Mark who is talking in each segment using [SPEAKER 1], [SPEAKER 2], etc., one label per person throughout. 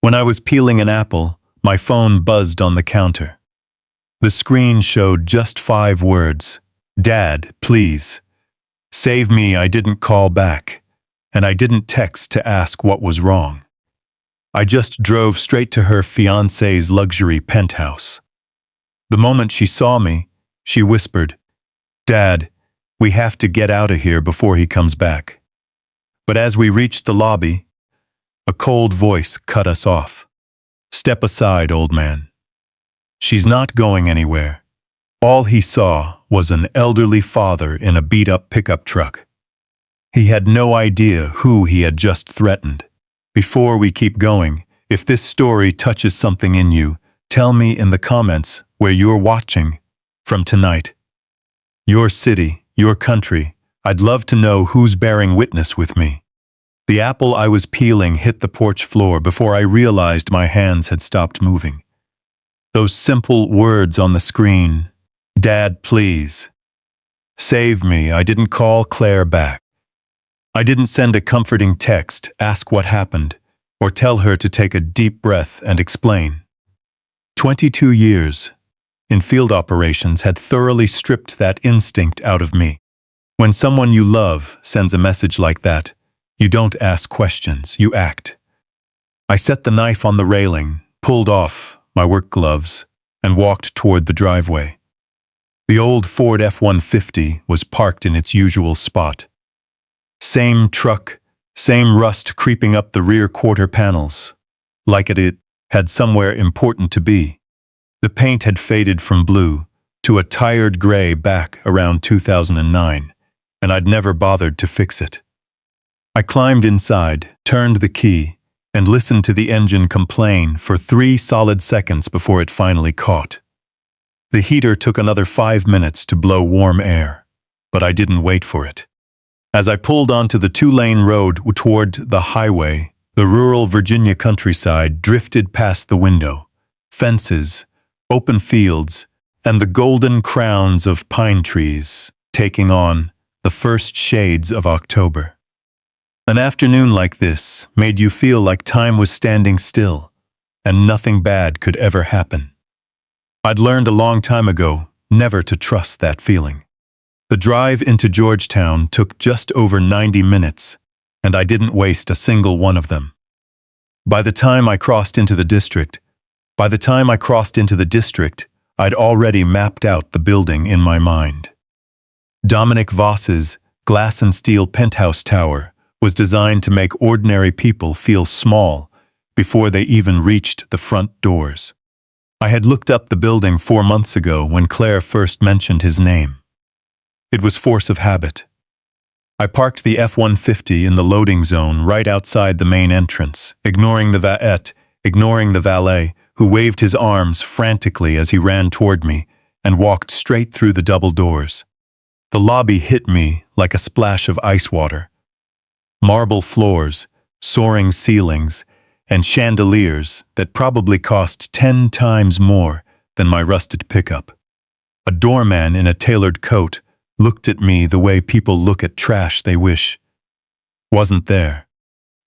[SPEAKER 1] When I was peeling an apple, my phone buzzed on the counter. The screen showed just 5 words. Dad, please. Save me, I didn't call back, and I didn't text to ask what was wrong. I just drove straight to her fiancé's luxury penthouse. The moment she saw me, she whispered, "Dad, we have to get out of here before he comes back." But as we reached the lobby, a cold voice cut us off. "Step aside, old man. She's not going anywhere." All he saw was an elderly father in a beat-up pickup truck. He had no idea who he had just threatened. Before we keep going, if this story touches something in you, tell me in the comments where you're watching from tonight. Your city, your country, I'd love to know who's bearing witness with me. The apple I was peeling hit the porch floor before I realized my hands had stopped moving. Those simple words on the screen, "Dad, please. Save me, I didn't call Claire back. I didn't send a comforting text, ask what happened, or tell her to take a deep breath and explain." 22 years in field operations had thoroughly stripped that instinct out of me. When someone you love sends a message like that, you don't ask questions, you act. I set the knife on the railing, pulled off my work gloves, and walked toward the driveway. The old Ford F-150 was parked in its usual spot. Same truck, same rust creeping up the rear quarter panels, like it had somewhere important to be. The paint had faded from blue to a tired gray back around 2009, and I'd never bothered to fix it. I climbed inside, turned the key, and listened to the engine complain for 3 solid seconds before it finally caught. The heater took another 5 minutes to blow warm air, but I didn't wait for it. As I pulled onto the 2-lane road toward the highway, the rural Virginia countryside drifted past the window. Fences, open fields, and the golden crowns of pine trees taking on the first shades of October. An afternoon like this made you feel like time was standing still, and nothing bad could ever happen. I'd learned a long time ago never to trust that feeling. The drive into Georgetown took just over 90 minutes, and I didn't waste a single one of them. By the time I crossed into the district, I'd already mapped out the building in my mind. Dominic Voss's glass and steel penthouse tower was designed to make ordinary people feel small before they even reached the front doors. I had looked up the building 4 months ago when Claire first mentioned his name. It was force of habit. I parked the F-150 in the loading zone right outside the main entrance, ignoring the valet, who waved his arms frantically as he ran toward me and walked straight through the double doors. The lobby hit me like a splash of ice water. Marble floors, soaring ceilings, and chandeliers that probably cost 10 times more than my rusted pickup. A doorman in a tailored coat looked at me the way people look at trash they wish wasn't there.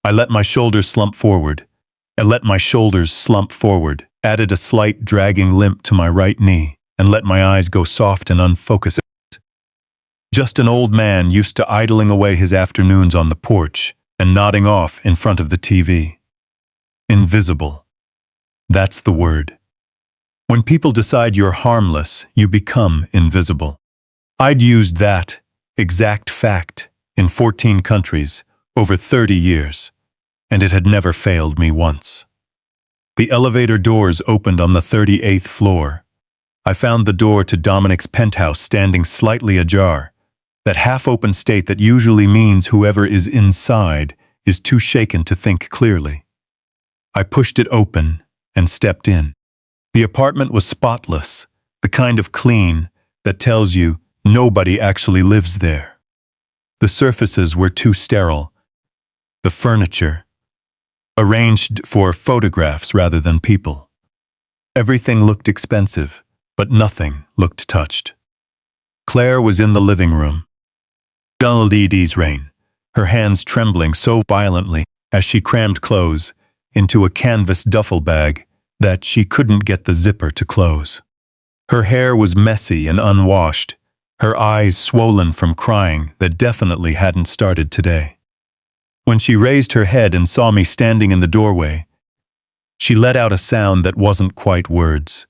[SPEAKER 1] I let my shoulders slump forward, added a slight dragging limp to my right knee, and let my eyes go soft and unfocused. Just an old man used to idling away his afternoons on the porch and nodding off in front of the TV. Invisible. That's the word. When people decide you're harmless, you become invisible. I'd used that exact fact in 14 countries over 30 years, and it had never failed me once. The elevator doors opened on the 38th floor. I found the door to Dominic's penthouse standing slightly ajar, that half-open state that usually means whoever is inside is too shaken to think clearly. I pushed it open and stepped in. The apartment was spotless, the kind of clean that tells you nobody actually lives there. The surfaces were too sterile. The furniture, arranged for photographs rather than people. Everything looked expensive, but nothing looked touched. Claire was in the living room. Dull Didi's rain, her hands trembling so violently as she crammed clothes into a canvas duffel bag that she couldn't get the zipper to close. Her hair was messy and unwashed, her eyes swollen from crying that definitely hadn't started today. When she raised her head and saw me standing in the doorway, she let out a sound that wasn't quite words.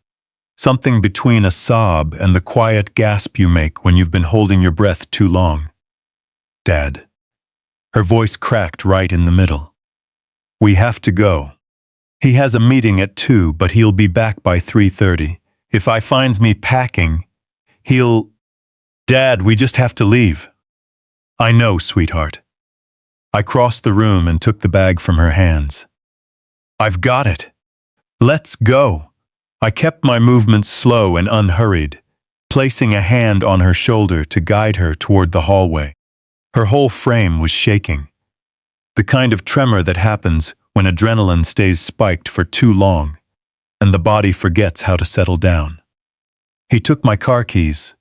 [SPEAKER 1] Something between a sob and the quiet gasp you make when you've been holding your breath too long. Dad. Her voice cracked right in the middle. We have to go. He has a meeting at 2, but he'll be back by 3:30. If I finds me packing, he'll... Dad, we just have to leave. I know, sweetheart. I crossed the room and took the bag from her hands. I've got it. Let's go. I kept my movements slow and unhurried, placing a hand on her shoulder to guide her toward the hallway. Her whole frame was shaking, the kind of tremor that happens when adrenaline stays spiked for too long and the body forgets how to settle down. He took my car keys,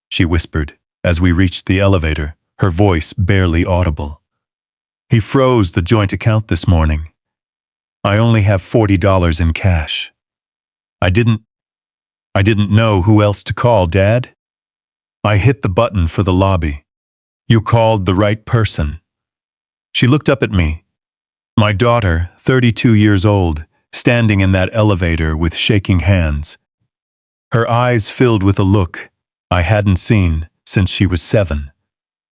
[SPEAKER 1] she whispered as we reached the elevator, her voice barely audible. He froze the joint account this morning. I only have $40 in cash. I didn't know who else to call, Dad. I hit the button for the lobby. You called the right person. She looked up at me. My daughter, 32 years old, standing in that elevator with shaking hands. Her eyes filled with a look I hadn't seen since she was 7,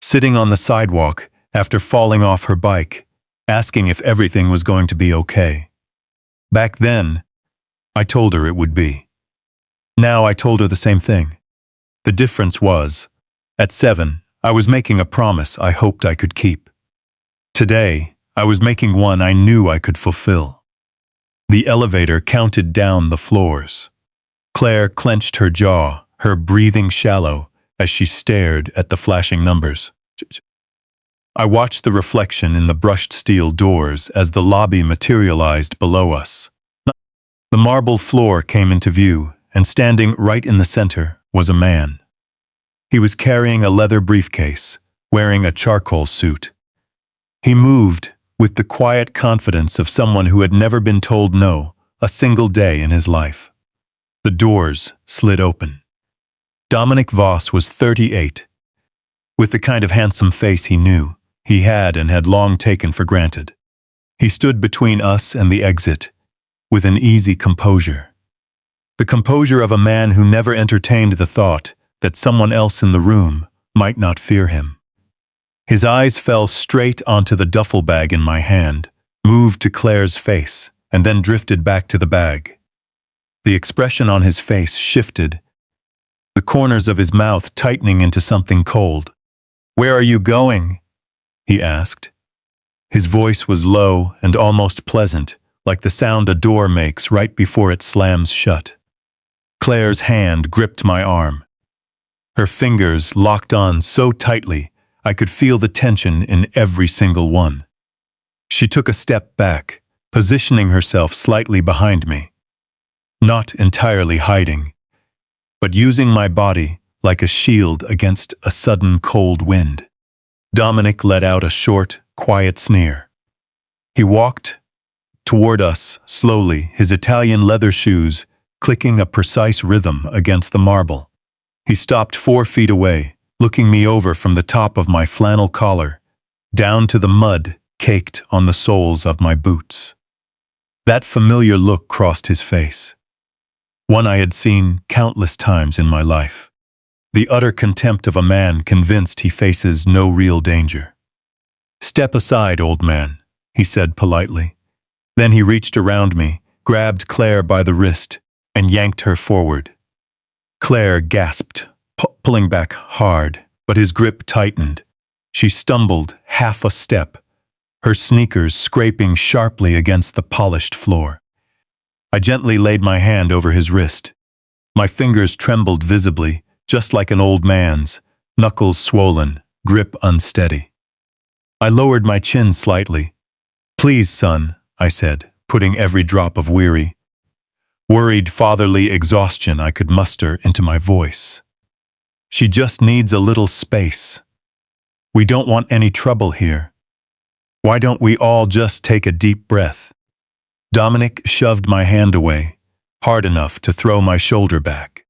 [SPEAKER 1] sitting on the sidewalk after falling off her bike, asking if everything was going to be okay. Back then, I told her it would be. Now I told her the same thing. The difference was, at 7, I was making a promise I hoped I could keep. Today, I was making one I knew I could fulfill. The elevator counted down the floors. Claire clenched her jaw, her breathing shallow, as she stared at the flashing numbers. I watched the reflection in the brushed steel doors as the lobby materialized below us. The marble floor came into view, and standing right in the center was a man. He was carrying a leather briefcase, wearing a charcoal suit. He moved with the quiet confidence of someone who had never been told no a single day in his life. The doors slid open. Dominic Voss was 38, with the kind of handsome face he knew he had and had long taken for granted. He stood between us and the exit, with an easy composure. The composure of a man who never entertained the thought that someone else in the room might not fear him. His eyes fell straight onto the duffel bag in my hand, moved to Claire's face, and then drifted back to the bag. The expression on his face shifted, the corners of his mouth tightening into something cold. "Where are you going?" he asked. His voice was low and almost pleasant, like the sound a door makes right before it slams shut. Claire's hand gripped my arm. Her fingers locked on so tightly I could feel the tension in every single one. She took a step back, positioning herself slightly behind me. Not entirely hiding, but using my body like a shield against a sudden cold wind. Dominic let out a short, quiet sneer. He walked toward us slowly, his Italian leather shoes clicking a precise rhythm against the marble. He stopped 4 feet away, looking me over from the top of my flannel collar, down to the mud caked on the soles of my boots. That familiar look crossed his face, one I had seen countless times in my life. The utter contempt of a man convinced he faces no real danger. "Step aside, old man," he said politely. Then he reached around me, grabbed Claire by the wrist, and yanked her forward. Claire gasped, pulling back hard, but his grip tightened. She stumbled half a step, her sneakers scraping sharply against the polished floor. I gently laid my hand over his wrist. My fingers trembled visibly, just like an old man's, knuckles swollen, grip unsteady. I lowered my chin slightly. "Please, son," I said, putting every drop of worried fatherly exhaustion I could muster into my voice. "She just needs a little space. We don't want any trouble here. Why don't we all just take a deep breath?" Dominic shoved my hand away, hard enough to throw my shoulder back.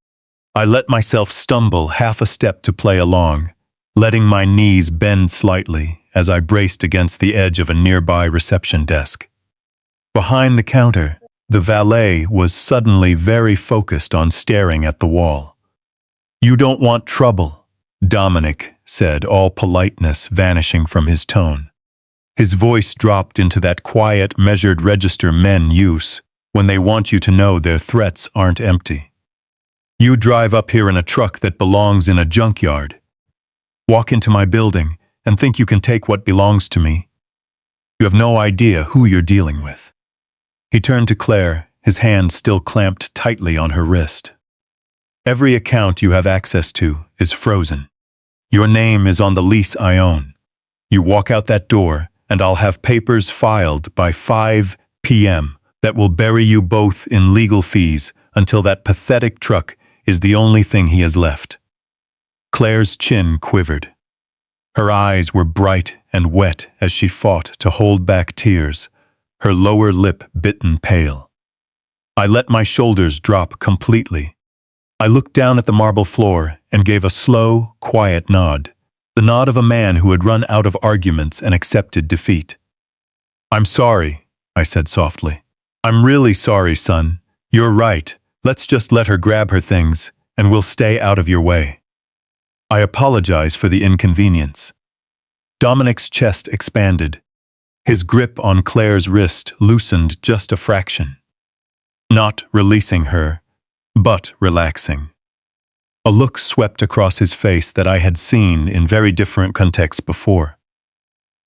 [SPEAKER 1] I let myself stumble half a step to play along, letting my knees bend slightly as I braced against the edge of a nearby reception desk. Behind the counter, the valet was suddenly very focused on staring at the wall. "You don't want trouble," Dominic said, all politeness vanishing from his tone. His voice dropped into that quiet, measured register men use when they want you to know their threats aren't empty. "You drive up here in a truck that belongs in a junkyard. Walk into my building and think you can take what belongs to me. You have no idea who you're dealing with." He turned to Claire, his hand still clamped tightly on her wrist. "Every account you have access to is frozen. Your name is on the lease I own. You walk out that door, and I'll have papers filed by 5 p.m. that will bury you both in legal fees until that pathetic truck is the only thing he has left." Claire's chin quivered. Her eyes were bright and wet as she fought to hold back tears, her lower lip bitten pale. I let my shoulders drop completely. I looked down at the marble floor and gave a slow, quiet nod, the nod of a man who had run out of arguments and accepted defeat. "I'm sorry," I said softly. "I'm really sorry, son. You're right. Let's just let her grab her things, and we'll stay out of your way. I apologize for the inconvenience." Dominic's chest expanded. His grip on Claire's wrist loosened just a fraction. Not releasing her, but relaxing. A look swept across his face that I had seen in very different contexts before.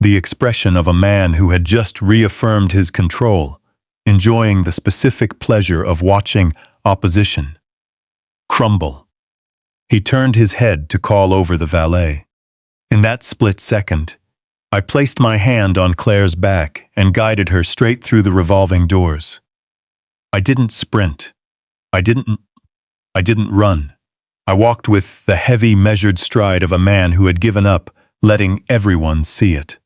[SPEAKER 1] The expression of a man who had just reaffirmed his control, enjoying the specific pleasure of watching opposition crumble. He turned his head to call over the valet. In that split second, I placed my hand on Claire's back and guided her straight through the revolving doors. I didn't sprint. I didn't run. I walked with the heavy, measured stride of a man who had given up, letting everyone see it.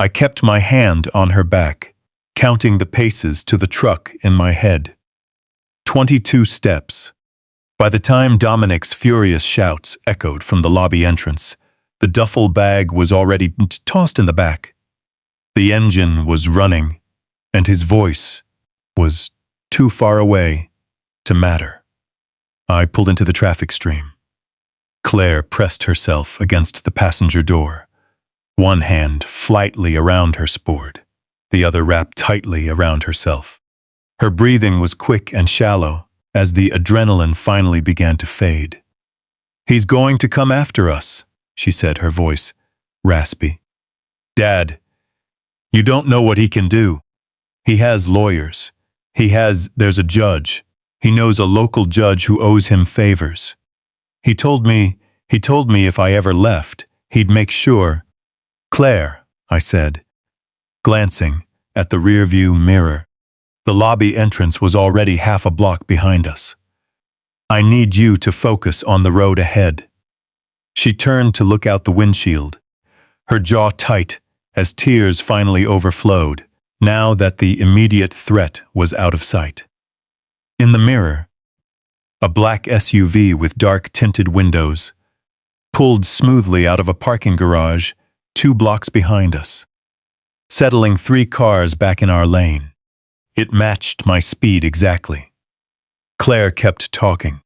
[SPEAKER 1] I kept my hand on her back, counting the paces to the truck in my head. 22 steps. By the time Dominic's furious shouts echoed from the lobby entrance, the duffel bag was already tossed in the back. The engine was running, and his voice was too far away to matter. I pulled into the traffic stream. Claire pressed herself against the passenger door, one hand flightly around her sport, the other wrapped tightly around herself. Her breathing was quick and shallow as the adrenaline finally began to fade. "He's going to come after us," she said, her voice raspy. "Dad, you don't know what he can do. He has lawyers. There's a judge. He knows a local judge who owes him favors. He told me if I ever left, he'd make sure." "Claire," I said, glancing at the rearview mirror. The lobby entrance was already half a block behind us. "I need you to focus on the road ahead." She turned to look out the windshield, her jaw tight as tears finally overflowed, now that the immediate threat was out of sight. In the mirror, a black SUV with dark-tinted windows pulled smoothly out of a parking garage 2 blocks behind us, settling 3 cars back in our lane. It matched my speed exactly. Claire kept talking.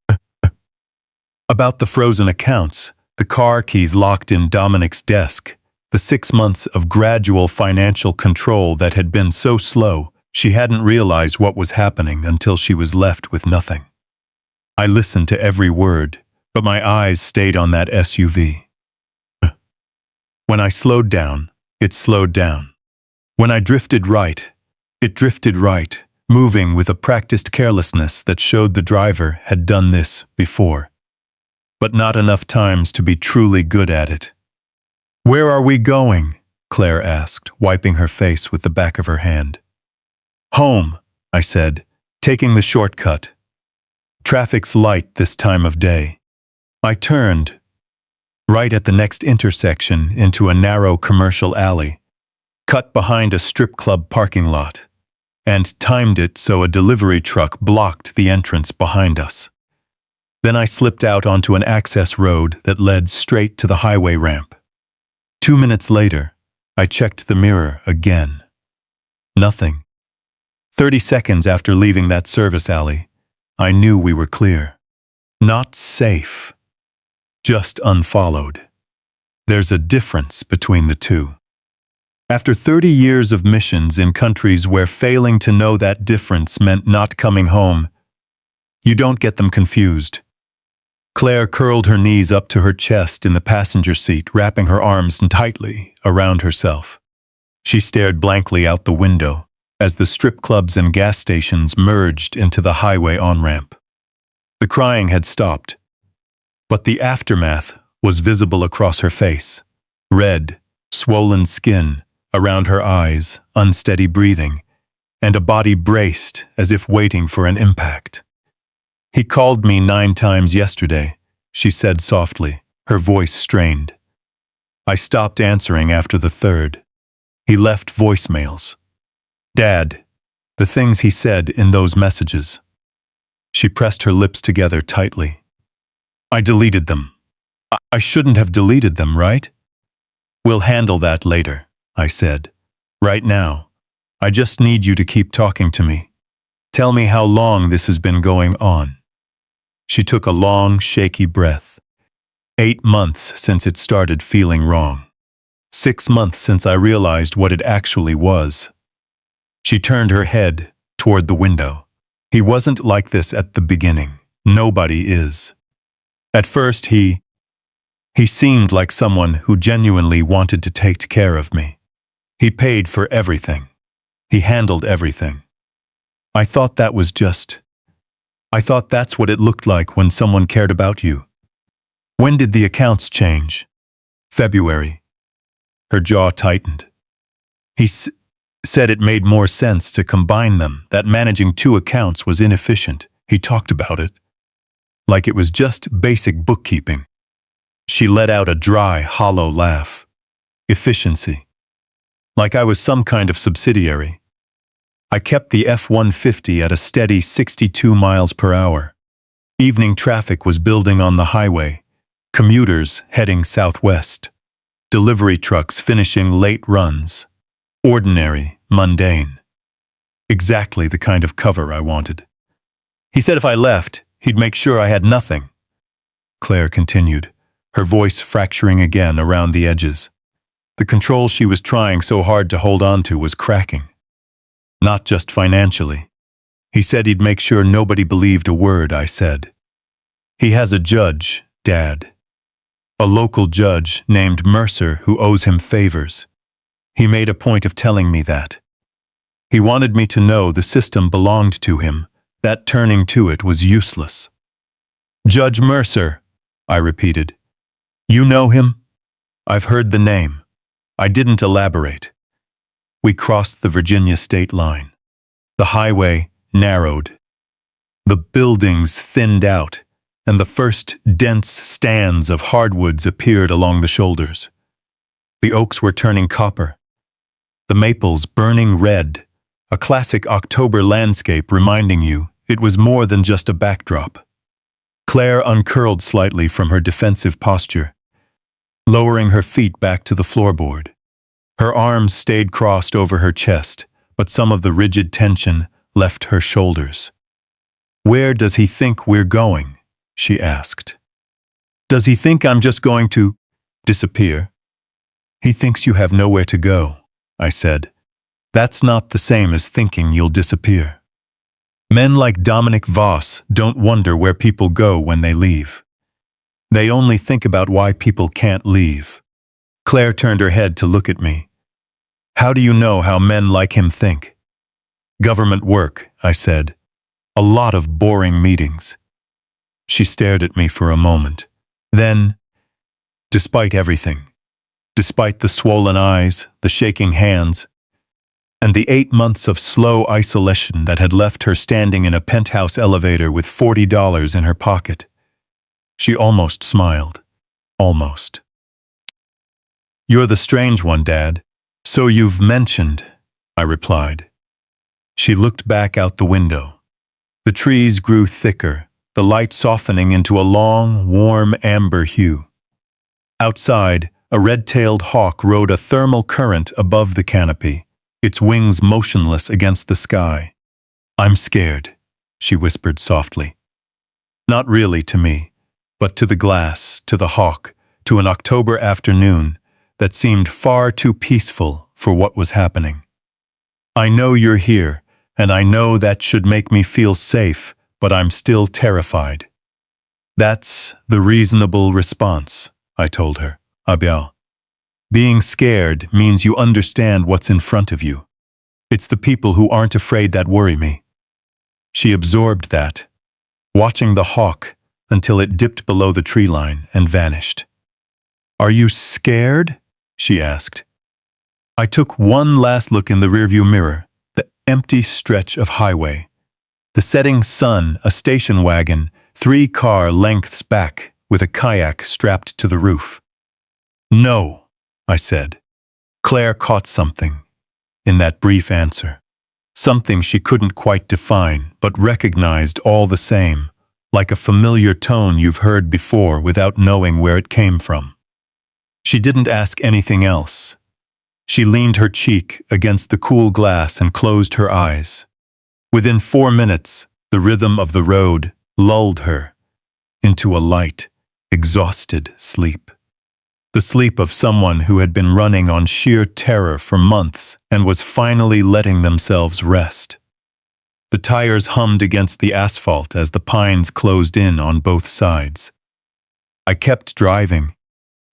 [SPEAKER 1] About the frozen accounts, the car keys locked in Dominic's desk, the 6 months of gradual financial control that had been so slow she hadn't realized what was happening until she was left with nothing. I listened to every word, but my eyes stayed on that SUV. When I slowed down, it slowed down. When I drifted right, it drifted right, moving with a practiced carelessness that showed the driver had done this before, but not enough times to be truly good at it. "Where are we going?" Claire asked, wiping her face with the back of her hand. "Home," I said, taking the shortcut. Traffic's light this time of day. I turned, right at the next intersection, into a narrow commercial alley, cut behind a strip club parking lot. and timed it so a delivery truck blocked the entrance behind us. Then I slipped out onto an access road that led straight to the highway ramp. 2 minutes later, I checked the mirror again. Nothing. 30 seconds after leaving that service alley, I knew we were clear. Not safe. Just unfollowed. There's a difference between the two. After 30 years of missions in countries where failing to know that difference meant not coming home, you don't get them confused. Claire curled her knees up to her chest in the passenger seat, wrapping her arms tightly around herself. She stared blankly out the window as the strip clubs and gas stations merged into the highway on-ramp. The crying had stopped, but the aftermath was visible across her face. Red, swollen skin around her eyes, unsteady breathing, and a body braced as if waiting for an impact. "He called me 9 times yesterday," she said softly, her voice strained. I stopped answering after the 3rd. He left voicemails. "Dad, the things he said in those messages." She pressed her lips together tightly. "I deleted them. I shouldn't have deleted them, right?" "We'll handle that later," I said. "Right now, I just need you to keep talking to me. Tell me how long this has been going on." She took a long, shaky breath. 8 months since it started feeling wrong. 6 months since I realized what it actually was. She turned her head toward the window. "He wasn't like this at the beginning. Nobody is. At first he seemed like someone who genuinely wanted to take care of me. He paid for everything. He handled everything. I thought that's what it looked like when someone cared about you." "When did the accounts change?" "February." Her jaw tightened. He said it made more sense to combine them, that managing 2 accounts was inefficient. He talked about it like it was just basic bookkeeping. She let out a dry, hollow laugh. "Efficiency. Like I was some kind of subsidiary. I kept the F-150 at a steady 62 miles per hour. Evening traffic was building on the highway, commuters heading southwest, delivery trucks finishing late runs. Ordinary, mundane. Exactly the kind of cover I wanted. He said if I left, he'd make sure I had nothing." Claire continued, her voice fracturing again around the edges. The control she was trying so hard to hold on to was cracking. "Not just financially. He said he'd make sure nobody believed a word I said. He has a judge, Dad. A local judge named Mercer who owes him favors. He made a point of telling me that. He wanted me to know the system belonged to him, that turning to it was useless." "Judge Mercer," I repeated. "You know him?" "I've heard the name." I didn't elaborate. We crossed the Virginia state line. The highway narrowed. The buildings thinned out, and the first dense stands of hardwoods appeared along the shoulders. The oaks were turning copper, the maples burning red, a classic October landscape reminding you it was more than just a backdrop. Claire uncurled slightly from her defensive posture, lowering her feet back to the floorboard. Her arms stayed crossed over her chest, but some of the rigid tension left her shoulders. "Where does he think we're going?" she asked. "Does he think I'm just going to disappear?" "He thinks you have nowhere to go," I said. "That's not the same as thinking you'll disappear. Men like Dominic Voss don't wonder where people go when they leave. They only think about why people can't leave." Claire turned her head to look at me. "How do you know how men like him think?" "Government work," I said. "A lot of boring meetings." She stared at me for a moment. Then, despite everything, despite the swollen eyes, the shaking hands, and the 8 months of slow isolation that had left her standing in a penthouse elevator with $40 in her pocket, she almost smiled. Almost. "You're the strange one, Dad. So you've mentioned," I replied. She looked back out the window. The trees grew thicker, the light softening into a long, warm amber hue. Outside, a red-tailed hawk rode a thermal current above the canopy, its wings motionless against the sky. "I'm scared," she whispered softly. Not really to me, but to the glass, to the hawk, to an October afternoon that seemed far too peaceful for what was happening. "I know you're here, and I know that should make me feel safe, but I'm still terrified." "That's the reasonable response," I told her. "Abel. Being scared means you understand what's in front of you. It's the people who aren't afraid that worry me." She absorbed that, watching the hawk until it dipped below the tree line and vanished. "Are you scared?" she asked. I took one last look in the rearview mirror, the empty stretch of highway, the setting sun, a station wagon, 3 car lengths back with a kayak strapped to the roof. "No," I said. Claire caught something in that brief answer. Something she couldn't quite define, but recognized all the same, like a familiar tone you've heard before without knowing where it came from. She didn't ask anything else. She leaned her cheek against the cool glass and closed her eyes. Within 4 minutes, the rhythm of the road lulled her into a light, exhausted sleep. The sleep of someone who had been running on sheer terror for months and was finally letting themselves rest. The tires hummed against the asphalt as the pines closed in on both sides. I kept driving.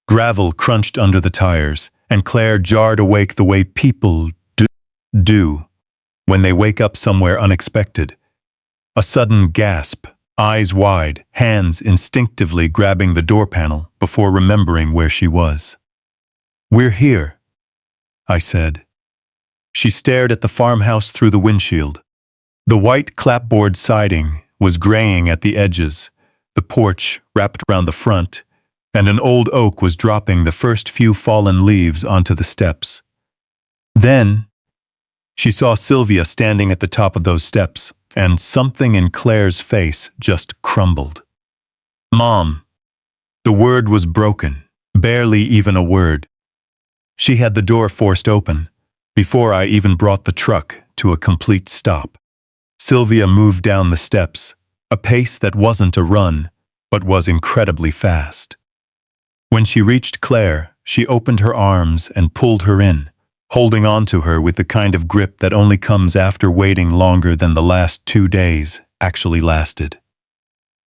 [SPEAKER 1] Gravel crunched under the tires, and Claire jarred awake the way people do when they wake up somewhere unexpected. A sudden gasp, eyes wide, hands instinctively grabbing the door panel before remembering where she was. "We're here," I said. She stared at the farmhouse through the windshield. The white clapboard siding was graying at the edges, the porch wrapped around the front, and an old oak was dropping the first few fallen leaves onto the steps. Then she saw Sylvia standing at the top of those steps, and something in Claire's face just crumbled. "Mom." The word was broken, barely even a word. She had the door forced open, before I even brought the truck to a complete stop. Sylvia moved down the steps, a pace that wasn't a run, but was incredibly fast. When she reached Claire, she opened her arms and pulled her in, holding on to her with the kind of grip that only comes after waiting longer than the last 2 days actually lasted.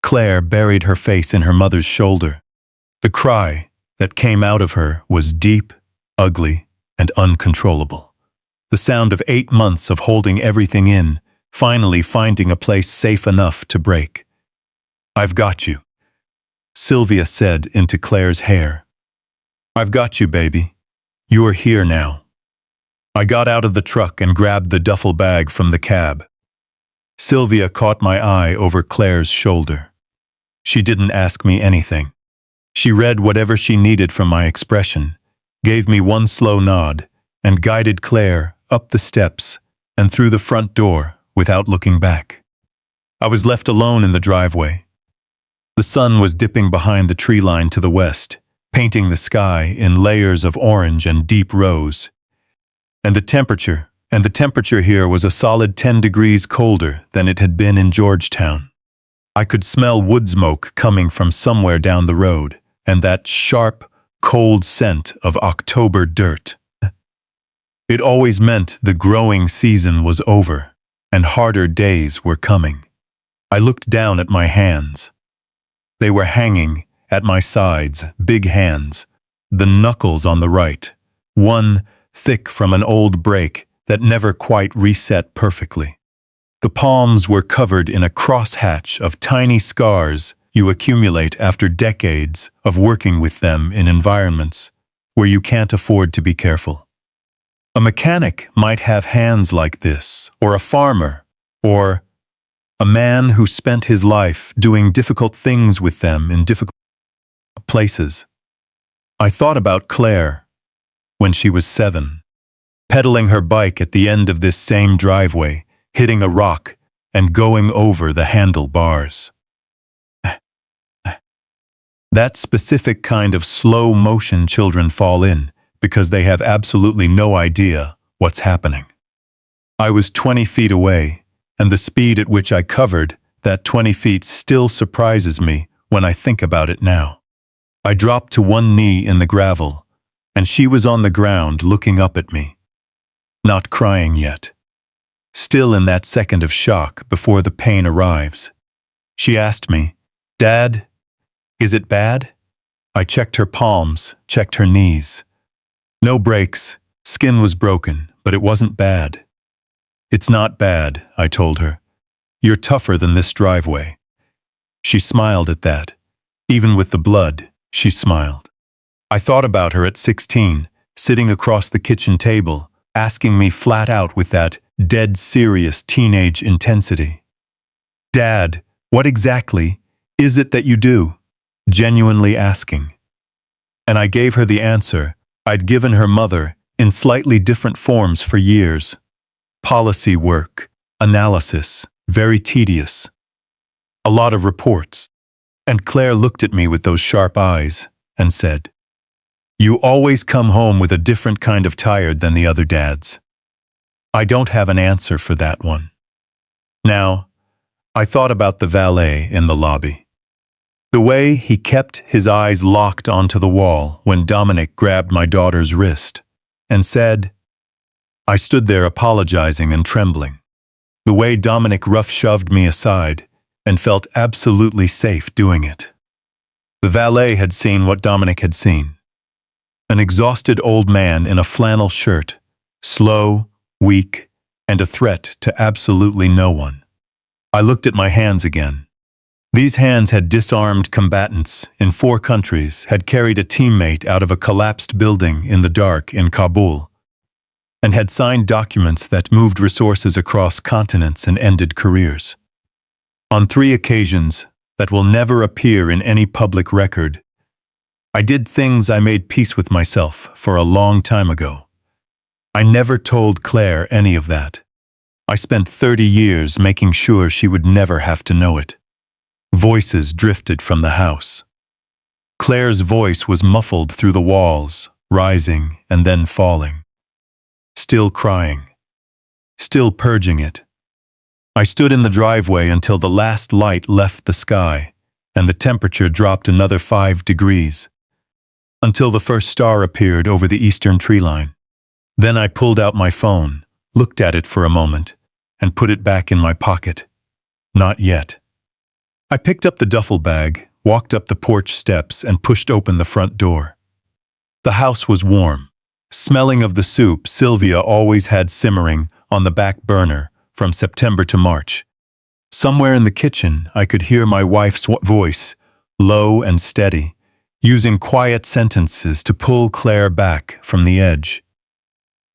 [SPEAKER 1] Claire buried her face in her mother's shoulder. The cry that came out of her was deep, ugly, and uncontrollable. The sound of 8 months of holding everything in, finally finding a place safe enough to break. "I've got you," Sylvia said into Claire's hair. "I've got you, baby. You're here now." I got out of the truck and grabbed the duffel bag from the cab. Sylvia caught my eye over Claire's shoulder. She didn't ask me anything. She read whatever she needed from my expression, gave me one slow nod, and guided Claire up the steps and through the front door without looking back. I was left alone in the driveway. The sun was dipping behind the tree line to the west, painting the sky in layers of orange and deep rose. And the temperature here was a solid 10 degrees colder than it had been in Georgetown. I could smell wood smoke coming from somewhere down the road, and that sharp, cold scent of October dirt. It always meant the growing season was over, and harder days were coming. I looked down at my hands. They were hanging at my sides, big hands, the knuckles on the right, one thick from an old break that never quite reset perfectly. The palms were covered in a crosshatch of tiny scars you accumulate after decades of working with them in environments where you can't afford to be careful. A mechanic might have hands like this, or a farmer, or a man who spent his life doing difficult things with them in difficult places. I thought about Claire when she was 7, pedaling her bike at the end of this same driveway, hitting a rock and going over the handlebars. That specific kind of slow motion children fall in because they have absolutely no idea what's happening. I was 20 feet away, and the speed at which I covered that 20 feet still surprises me when I think about it now. I dropped to one knee in the gravel, and she was on the ground looking up at me. Not crying yet. Still in that second of shock before the pain arrives. She asked me, "Dad, is it bad?" I checked her palms, checked her knees. No breaks, skin was broken, but it wasn't bad. "It's not bad," I told her. "You're tougher than this driveway." She smiled at that. Even with the blood, she smiled. I thought about her at 16, sitting across the kitchen table, asking me flat out with that dead serious teenage intensity. "Dad, what exactly is it that you do?" Genuinely asking. And I gave her the answer I'd given her mother in slightly different forms for years. Policy work, analysis, very tedious. A lot of reports. And Claire looked at me with those sharp eyes and said, "You always come home with a different kind of tired than the other dads." I don't have an answer for that one. Now, I thought about the valet in the lobby. The way he kept his eyes locked onto the wall when Dominic grabbed my daughter's wrist and said, I stood there apologizing and trembling. The way Dominic rough-shoved me aside and felt absolutely safe doing it. The valet had seen what Dominic had seen. An exhausted old man in a flannel shirt, slow, weak, and a threat to absolutely no one. I looked at my hands again. These hands had disarmed combatants in 4 countries, had carried a teammate out of a collapsed building in the dark in Kabul, and had signed documents that moved resources across continents and ended careers. On 3 occasions that will never appear in any public record, I did things I made peace with myself for a long time ago. I never told Claire any of that. I spent 30 years making sure she would never have to know it. Voices drifted from the house. Claire's voice was muffled through the walls, rising and then falling. Still crying. Still purging it. I stood in the driveway until the last light left the sky and the temperature dropped another 5 degrees. Until the first star appeared over the eastern tree line. Then I pulled out my phone, looked at it for a moment, and put it back in my pocket. Not yet. I picked up the duffel bag, walked up the porch steps, and pushed open the front door. The house was warm, smelling of the soup Sylvia always had simmering on the back burner from September to March. Somewhere in the kitchen, I could hear my wife's voice, low and steady, using quiet sentences to pull Claire back from the edge.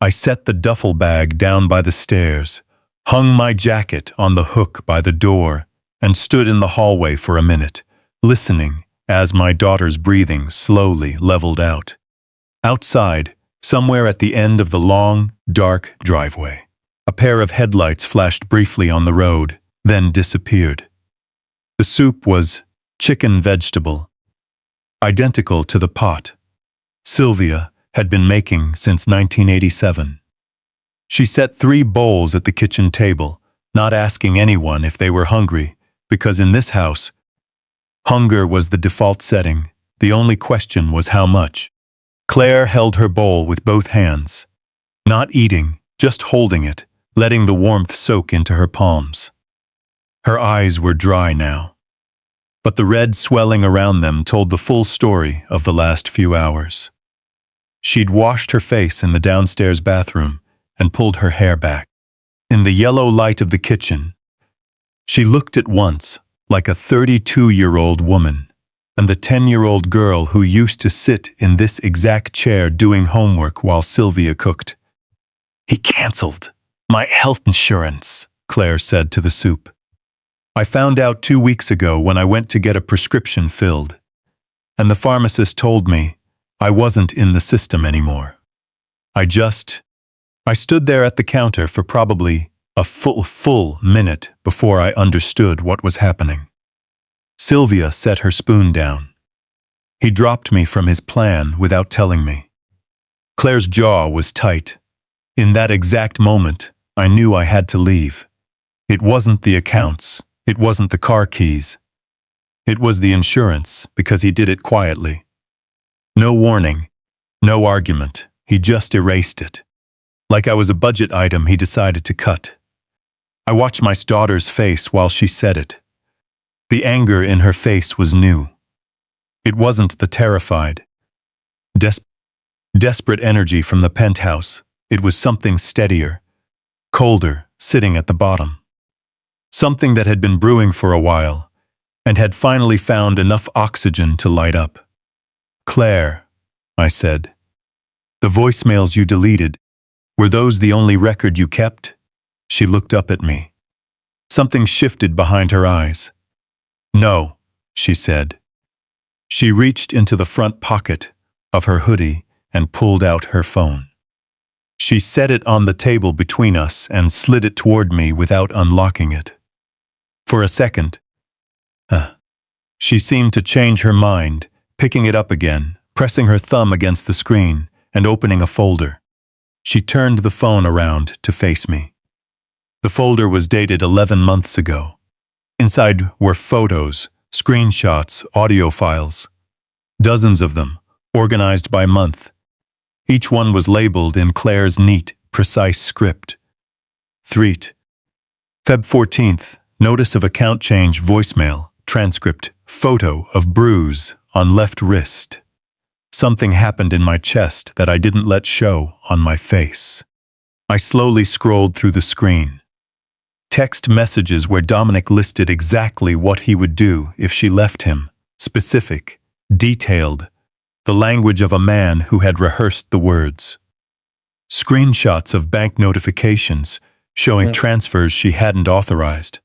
[SPEAKER 1] I set the duffel bag down by the stairs, hung my jacket on the hook by the door, and stood in the hallway for a minute, listening as my daughter's breathing slowly leveled out. Outside, somewhere at the end of the long, dark driveway, a pair of headlights flashed briefly on the road, then disappeared. The soup was chicken vegetable, identical to the pot Sylvia had been making since 1987. She set 3 bowls at the kitchen table, not asking anyone if they were hungry, because in this house, hunger was the default setting. The only question was how much. Claire held her bowl with both hands, not eating, just holding it, letting the warmth soak into her palms. Her eyes were dry now, but the red swelling around them told the full story of the last few hours. She'd washed her face in the downstairs bathroom and pulled her hair back. In the yellow light of the kitchen, she looked at once like a 32-year-old woman and the 10-year-old girl who used to sit in this exact chair doing homework while Sylvia cooked. "He canceled my health insurance," Claire said to the soup. "I found out 2 weeks ago when I went to get a prescription filled, and the pharmacist told me I wasn't in the system anymore. I stood there at the counter for probably A full minute before I understood what was happening. Sylvia set her spoon down. He dropped me from his plan without telling me. Claire's jaw was tight. In that exact moment, I knew I had to leave. It wasn't the accounts. It wasn't the car keys. It was the insurance, because he did it quietly. No warning, no argument. He just erased it. Like I was a budget item he decided to cut. I watched my daughter's face while she said it. The anger in her face was new. It wasn't the terrified, desperate energy from the penthouse. It was something steadier, colder, sitting at the bottom. Something that had been brewing for a while, and had finally found enough oxygen to light up. "Claire," I said, "the voicemails you deleted, were those the only record you kept?" She looked up at me. Something shifted behind her eyes. "No," she said. She reached into the front pocket of her hoodie and pulled out her phone. She set it on the table between us and slid it toward me without unlocking it. For a second, she seemed to change her mind, picking it up again, pressing her thumb against the screen, and opening a folder. She turned the phone around to face me. The folder was dated 11 months ago. Inside were photos, screenshots, audio files. Dozens of them, organized by month. Each one was labeled in Claire's neat, precise script. Threat. Feb 14th, notice of account change voicemail, transcript, photo of bruise on left wrist. Something happened in my chest that I didn't let show on my face. I slowly scrolled through the screen. Text messages where Dominic listed exactly what he would do if she left him, specific, detailed, the language of a man who had rehearsed the words. Screenshots of bank notifications showing transfers she hadn't authorized.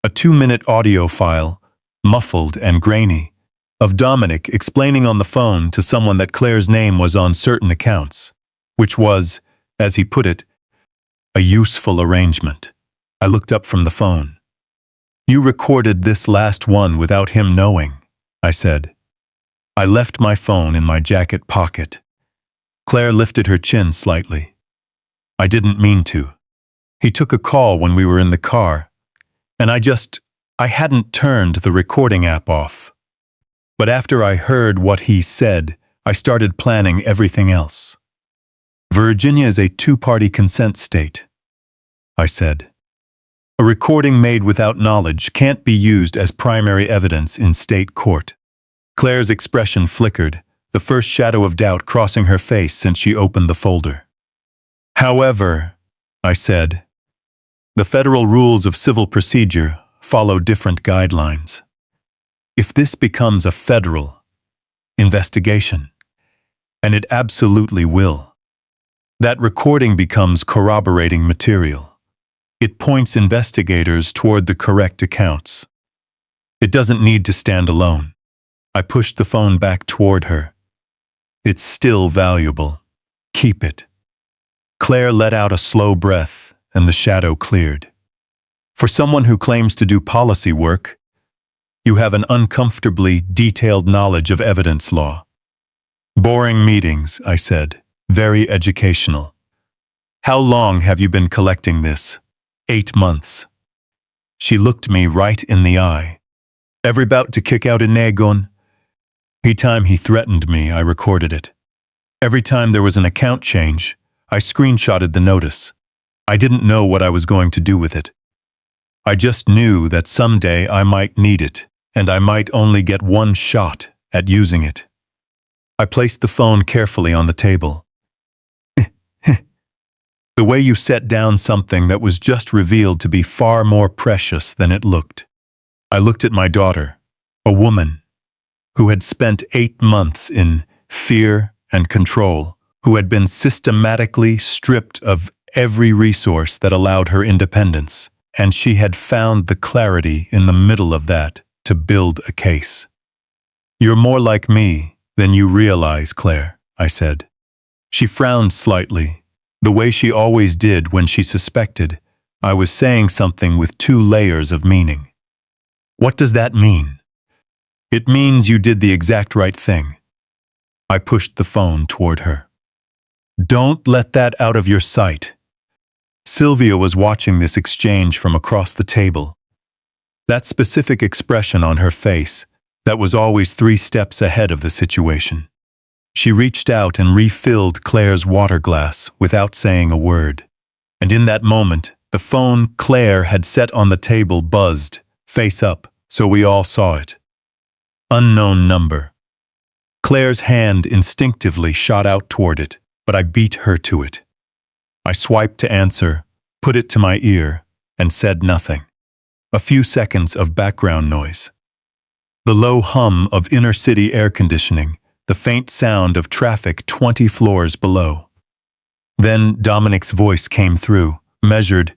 [SPEAKER 1] A 2-minute audio file, muffled and grainy, of Dominic explaining on the phone to someone that Claire's name was on certain accounts, which was, as he put it, a useful arrangement. I looked up from the phone. "You recorded this last one without him knowing," I said. I left my phone in my jacket pocket. Claire lifted her chin slightly. "I didn't mean to. He took a call when we were in the car, and I hadn't turned the recording app off. But after I heard what he said, I started planning everything else. Virginia is a 2-party consent state," I said. "A recording made without knowledge can't be used as primary evidence in state court." Claire's expression flickered, the first shadow of doubt crossing her face since she opened the folder. "However," I said, "the federal rules of civil procedure follow different guidelines. If this becomes a federal investigation, and it absolutely will, that recording becomes corroborating material. It points investigators toward the correct accounts. It doesn't need to stand alone." I pushed the phone back toward her. "It's still valuable. Keep it." Claire let out a slow breath, and the shadow cleared. "For someone who claims to do policy work, you have an uncomfortably detailed knowledge of evidence law." "Boring meetings," I said, "very educational. How long have you been collecting this?" 8 months. She looked me right in the eye. "Ever about to kick out a nagon?" Every time he threatened me, I recorded it. Every time there was an account change, I screenshotted the notice. I didn't know what I was going to do with it. I just knew that someday I might need it, and I might only get one shot at using it. I placed the phone carefully on the table. "The way you set down something that was just revealed to be far more precious than it looked." I looked at my daughter, a woman who had spent 8 months in fear and control, who had been systematically stripped of every resource that allowed her independence, and she had found the clarity in the middle of that to build a case. "You're more like me than you realize, Claire," I said. She frowned slightly, the way she always did when she suspected, I was saying something with 2 layers of meaning. What does that mean? It means you did the exact right thing. I pushed the phone toward her. Don't let that out of your sight. Sylvia was watching this exchange from across the table. That specific expression on her face, that was always 3 steps ahead of the situation. She reached out and refilled Claire's water glass without saying a word. And in that moment, the phone Claire had set on the table buzzed, face up, so we all saw it. Unknown number. Claire's hand instinctively shot out toward it, but I beat her to it. I swiped to answer, put it to my ear, and said nothing. A few seconds of background noise. The low hum of inner-city air conditioning, the faint sound of traffic 20 floors below. Then Dominic's voice came through, measured,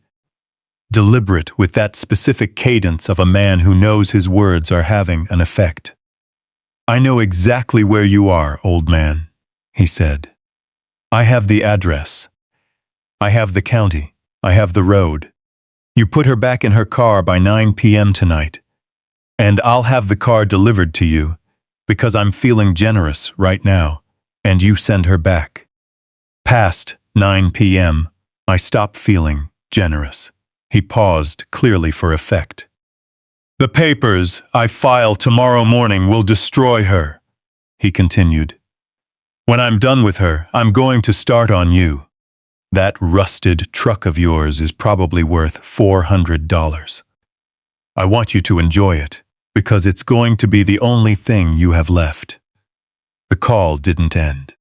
[SPEAKER 1] deliberate with that specific cadence of a man who knows his words are having an effect. I know exactly where you are, old man, he said. I have the address. I have the county. I have the road. You put her back in her car by 9 p.m. tonight. And I'll have the car delivered to you, because I'm feeling generous right now, and you send her back. Past 9 p.m., I stop feeling generous. He paused, clearly for effect. The papers I file tomorrow morning will destroy her, he continued. When I'm done with her, I'm going to start on you. That rusted truck of yours is probably worth $400. I want you to enjoy it, because it's going to be the only thing you have left. The call didn't end.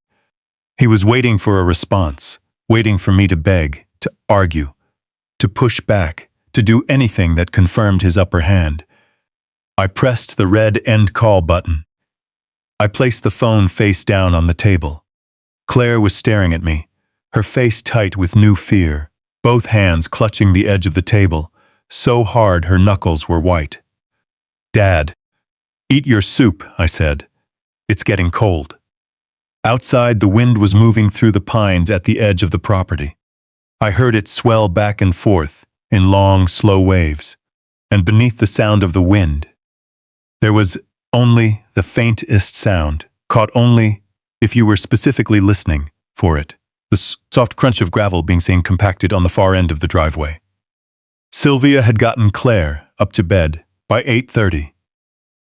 [SPEAKER 1] He was waiting for a response, waiting for me to beg, to argue, to push back, to do anything that confirmed his upper hand. I pressed the red end call button. I placed the phone face down on the table. Claire was staring at me, her face tight with new fear, both hands clutching the edge of the table, so hard her knuckles were white. Dad, eat your soup, I said. It's getting cold. Outside, the wind was moving through the pines at the edge of the property. I heard it swell back and forth in long, slow waves, and beneath the sound of the wind, there was only the faintest sound, caught only if you were specifically listening for it, the soft crunch of gravel being seen compacted on the far end of the driveway. Sylvia had gotten Claire up to bed by 8:30.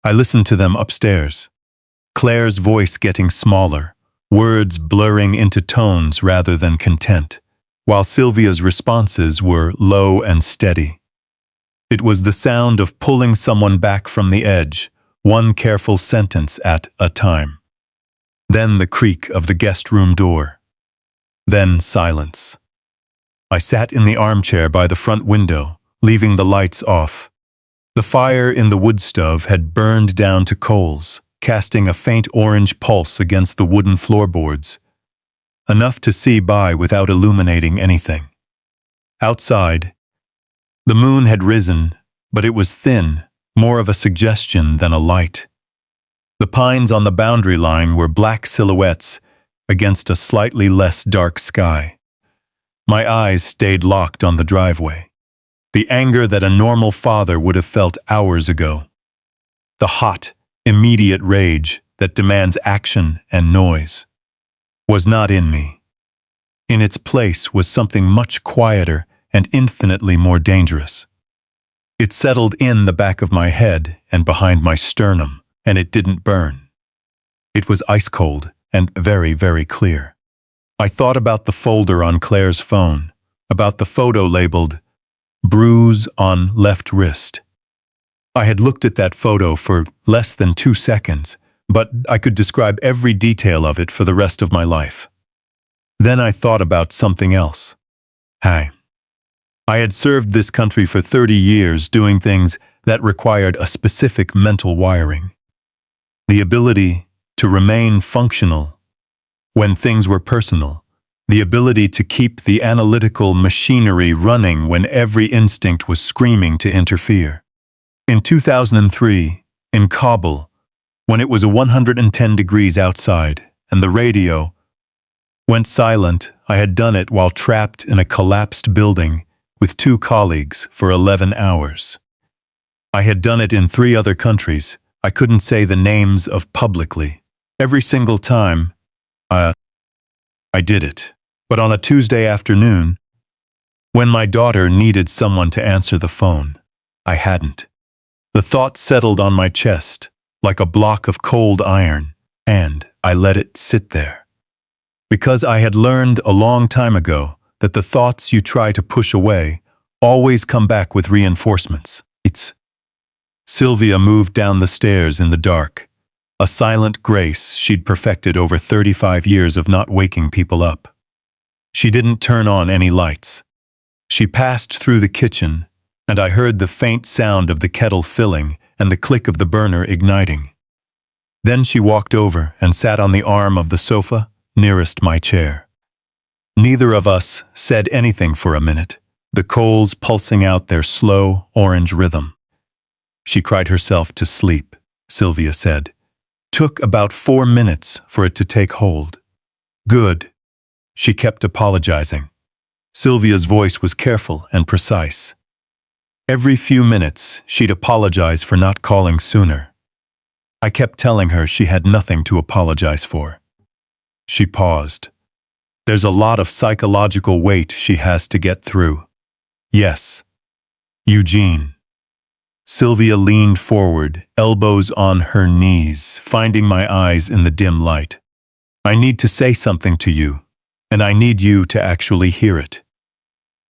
[SPEAKER 1] I listened to them upstairs. Claire's voice getting smaller, words blurring into tones rather than content, while Sylvia's responses were low and steady. It was the sound of pulling someone back from the edge, one careful sentence at a time. Then the creak of the guest room door. Then silence. I sat in the armchair by the front window, leaving the lights off. The fire in the wood stove had burned down to coals, casting a faint orange pulse against the wooden floorboards, enough to see by without illuminating anything. Outside, the moon had risen, but it was thin, more of a suggestion than a light. The pines on the boundary line were black silhouettes against a slightly less dark sky. My eyes stayed locked on the driveway. The anger that a normal father would have felt hours ago. The hot, immediate rage that demands action and noise was not in me. In its place was something much quieter and infinitely more dangerous. It settled in the back of my head and behind my sternum, and it didn't burn. It was ice cold and very, very clear. I thought about the folder on Claire's phone, about the photo labeled "bruise on left wrist." I had looked at that photo for less than 2 seconds, but I could describe every detail of it for the rest of my life. Then I thought about something else. I had served this country for 30 years doing things that required a specific mental wiring. The ability to remain functional when things were personal. The ability to keep the analytical machinery running when every instinct was screaming to interfere. In 2003, in Kabul, when it was 110 degrees outside and the radio went silent, I had done it while trapped in a collapsed building with 2 colleagues for 11 hours. I had done it in 3 other countries. I couldn't say the names of publicly. Every single time, I did it. But on a Tuesday afternoon, when my daughter needed someone to answer the phone, I hadn't. The thought settled on my chest, like a block of cold iron, and I let it sit there. Because I had learned a long time ago that the thoughts you try to push away always come back with reinforcements. Sylvia moved down the stairs in the dark, a silent grace she'd perfected over 35 years of not waking people up. She didn't turn on any lights. She passed through the kitchen, and I heard the faint sound of the kettle filling and the click of the burner igniting. Then she walked over and sat on the arm of the sofa nearest my chair. Neither of us said anything for a minute, the coals pulsing out their slow orange rhythm. She cried herself to sleep, Sylvia said. Took about 4 minutes for it to take hold. Good. She kept apologizing. Sylvia's voice was careful and precise. Every few minutes, she'd apologize for not calling sooner. I kept telling her she had nothing to apologize for. She paused. There's a lot of psychological weight she has to get through. Yes. Eugene. Sylvia leaned forward, elbows on her knees, finding my eyes in the dim light. I need to say something to you, and I need you to actually hear it.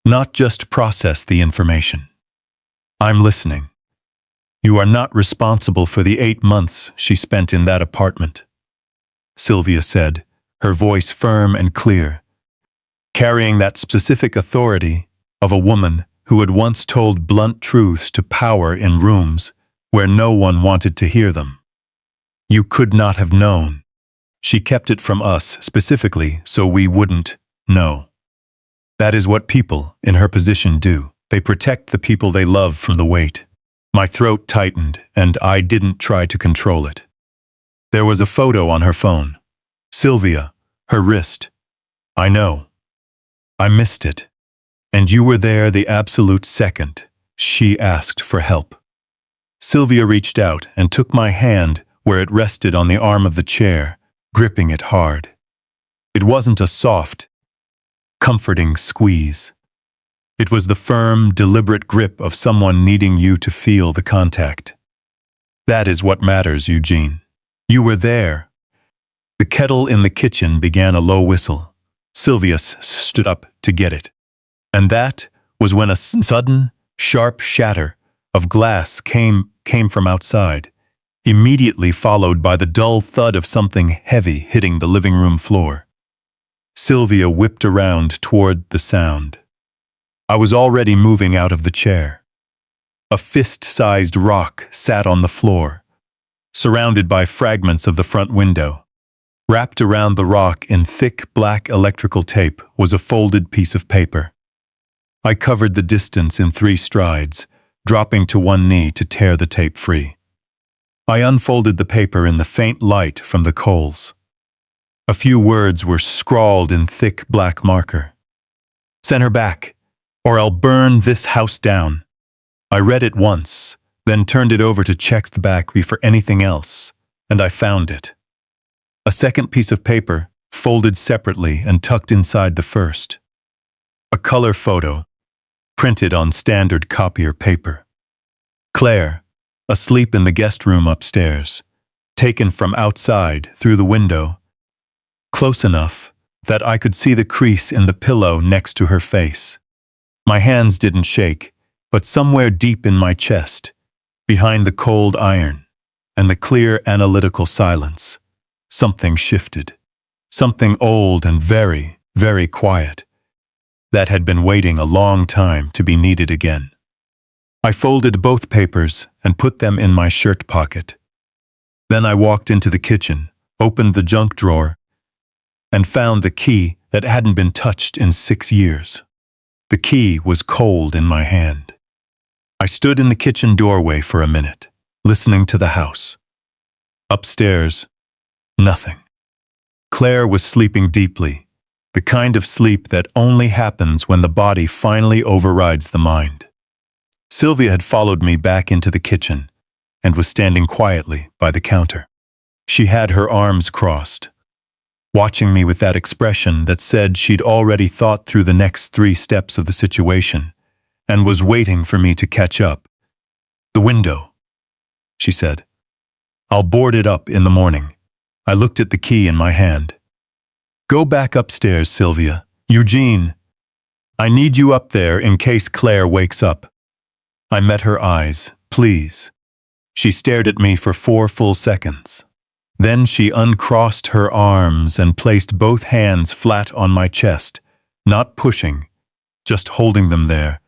[SPEAKER 1] Not just process the information. I'm listening. You are not responsible for the 8 months she spent in that apartment, Sylvia said, her voice firm and clear, carrying that specific authority of a woman who had once told blunt truths to power in rooms where no one wanted to hear them. You could not have known. She kept it from us specifically so we wouldn't know. That is what people in her position do. They protect the people they love from the weight. My throat tightened, and I didn't try to control it. There was a photo on her phone. Sylvia, her wrist. I know. I missed it. And you were there the absolute second she asked for help. Sylvia reached out and took my hand where it rested on the arm of the chair, gripping it hard. It wasn't a soft, comforting squeeze. It was the firm, deliberate grip of someone needing you to feel the contact. That is what matters, Eugene. You were there. The kettle in the kitchen began a low whistle. Sylvia stood up to get it. And that was when a sudden, sharp shatter of glass came from outside, immediately followed by the dull thud of something heavy hitting the living room floor. Sylvia whipped around toward the sound. I was already moving out of the chair. A fist-sized rock sat on the floor, surrounded by fragments of the front window. Wrapped around the rock in thick black electrical tape was a folded piece of paper. I covered the distance in 3 strides, dropping to one knee to tear the tape free. I unfolded the paper in the faint light from the coals. A few words were scrawled in thick black marker. Send her back, or I'll burn this house down. I read it once, then turned it over to check the back for anything else, and I found it. A second piece of paper, folded separately and tucked inside the first. A color photo, printed on standard copier paper. Claire, asleep in the guest room upstairs, taken from outside through the window, close enough that I could see the crease in the pillow next to her face. My hands didn't shake, but somewhere deep in my chest, behind the cold iron and the clear analytical silence, something shifted. Something old and very, very quiet, that had been waiting a long time to be needed again. I folded both papers and put them in my shirt pocket. Then I walked into the kitchen, opened the junk drawer, and found the key that hadn't been touched in 6 years. The key was cold in my hand. I stood in the kitchen doorway for a minute, listening to the house. Upstairs, nothing. Claire was sleeping deeply, The kind of sleep that only happens when the body finally overrides the mind. Sylvia had followed me back into the kitchen and was standing quietly by the counter. She had her arms crossed, watching me with that expression that said she'd already thought through the next 3 steps of the situation and was waiting for me to catch up. "The window," she said. "I'll board it up in the morning." I looked at the key in my hand. "Go back upstairs, Sylvia. Eugene, I need you up there in case Claire wakes up." I met her eyes. "Please." She stared at me for 4 full seconds. Then she uncrossed her arms and placed both hands flat on my chest, not pushing, just holding them there,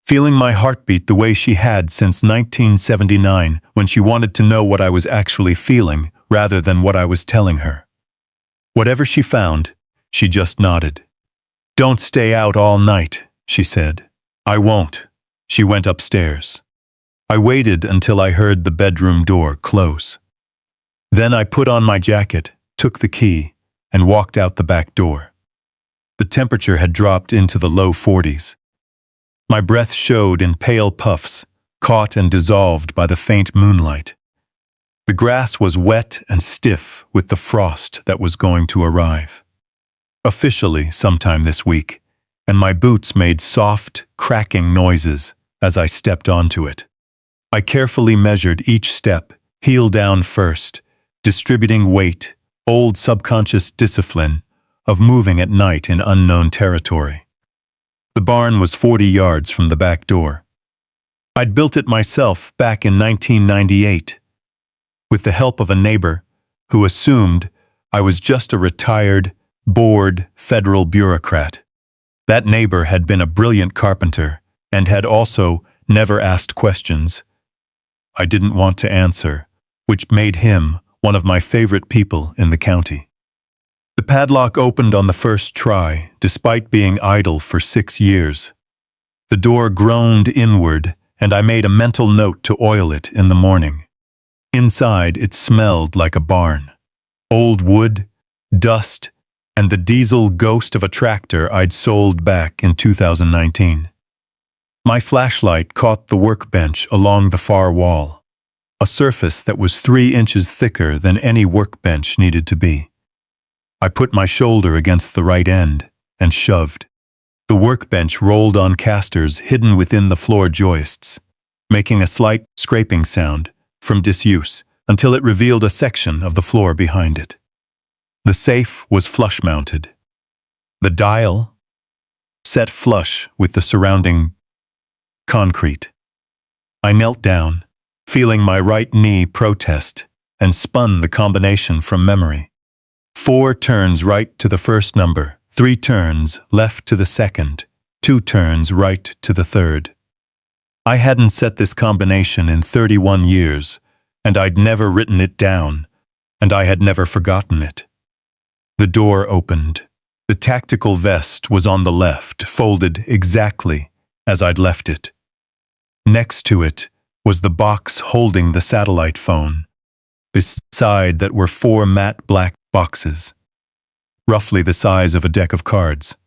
[SPEAKER 1] feeling my heartbeat the way she had since 1979 when she wanted to know what I was actually feeling rather than what I was telling her. Whatever she found, she just nodded. "Don't stay out all night," she said. "I won't." She went upstairs. I waited until I heard the bedroom door close. Then I put on my jacket, took the key, and walked out the back door. The temperature had dropped into the low 40s. My breath showed in pale puffs, caught and dissolved by the faint moonlight. The grass was wet and stiff with the frost that was going to arrive. Officially sometime this week, and my boots made soft, cracking noises as I stepped onto it. I carefully measured each step, heel down first, distributing weight, old subconscious discipline of moving at night in unknown territory. The barn was 40 yards from the back door. I'd built it myself back in 1998, with the help of a neighbor who assumed I was just a retired, bored federal bureaucrat. That neighbor had been a brilliant carpenter and had also never asked questions I didn't want to answer, which made him one of my favorite people in the county. The padlock opened on the first try, despite being idle for 6 years. The door groaned inward, and I made a mental note to oil it in the morning. Inside, it smelled like a barn. Old wood, dust, and the diesel ghost of a tractor I'd sold back in 2019. My flashlight caught the workbench along the far wall, a surface that was 3 inches thicker than any workbench needed to be. I put my shoulder against the right end and shoved. The workbench rolled on casters hidden within the floor joists, making a slight scraping sound from disuse until it revealed a section of the floor behind it. The safe was flush-mounted. The dial set flush with the surrounding concrete. I knelt down, feeling my right knee protest, and spun the combination from memory. 4 turns right to the first number, 3 turns left to the second, 2 turns right to the third. I hadn't set this combination in 31 years, and I'd never written it down, and I had never forgotten it. The door opened. The tactical vest was on the left, folded exactly as I'd left it. Next to it was the box holding the satellite phone. Beside that were 4 matte black boxes, roughly the size of a deck of cards.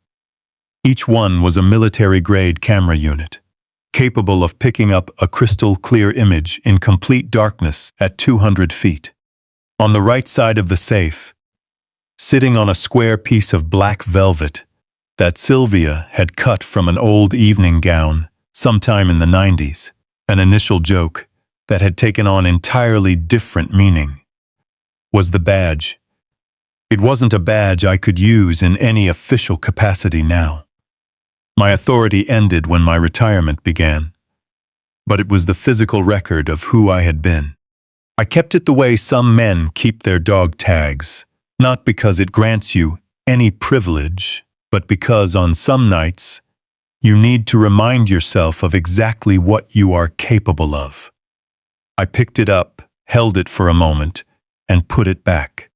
[SPEAKER 1] Each one was a military-grade camera unit, capable of picking up a crystal-clear image in complete darkness at 200 feet. On the right side of the safe, sitting on a square piece of black velvet that Sylvia had cut from an old evening gown sometime in the 90s, an initial joke that had taken on entirely different meaning, was the badge. It wasn't a badge I could use in any official capacity now. My authority ended when my retirement began, but it was the physical record of who I had been. I kept it the way some men keep their dog tags, not because it grants you any privilege, but because on some nights you need to remind yourself of exactly what you are capable of. I picked it up, held it for a moment, and put it back.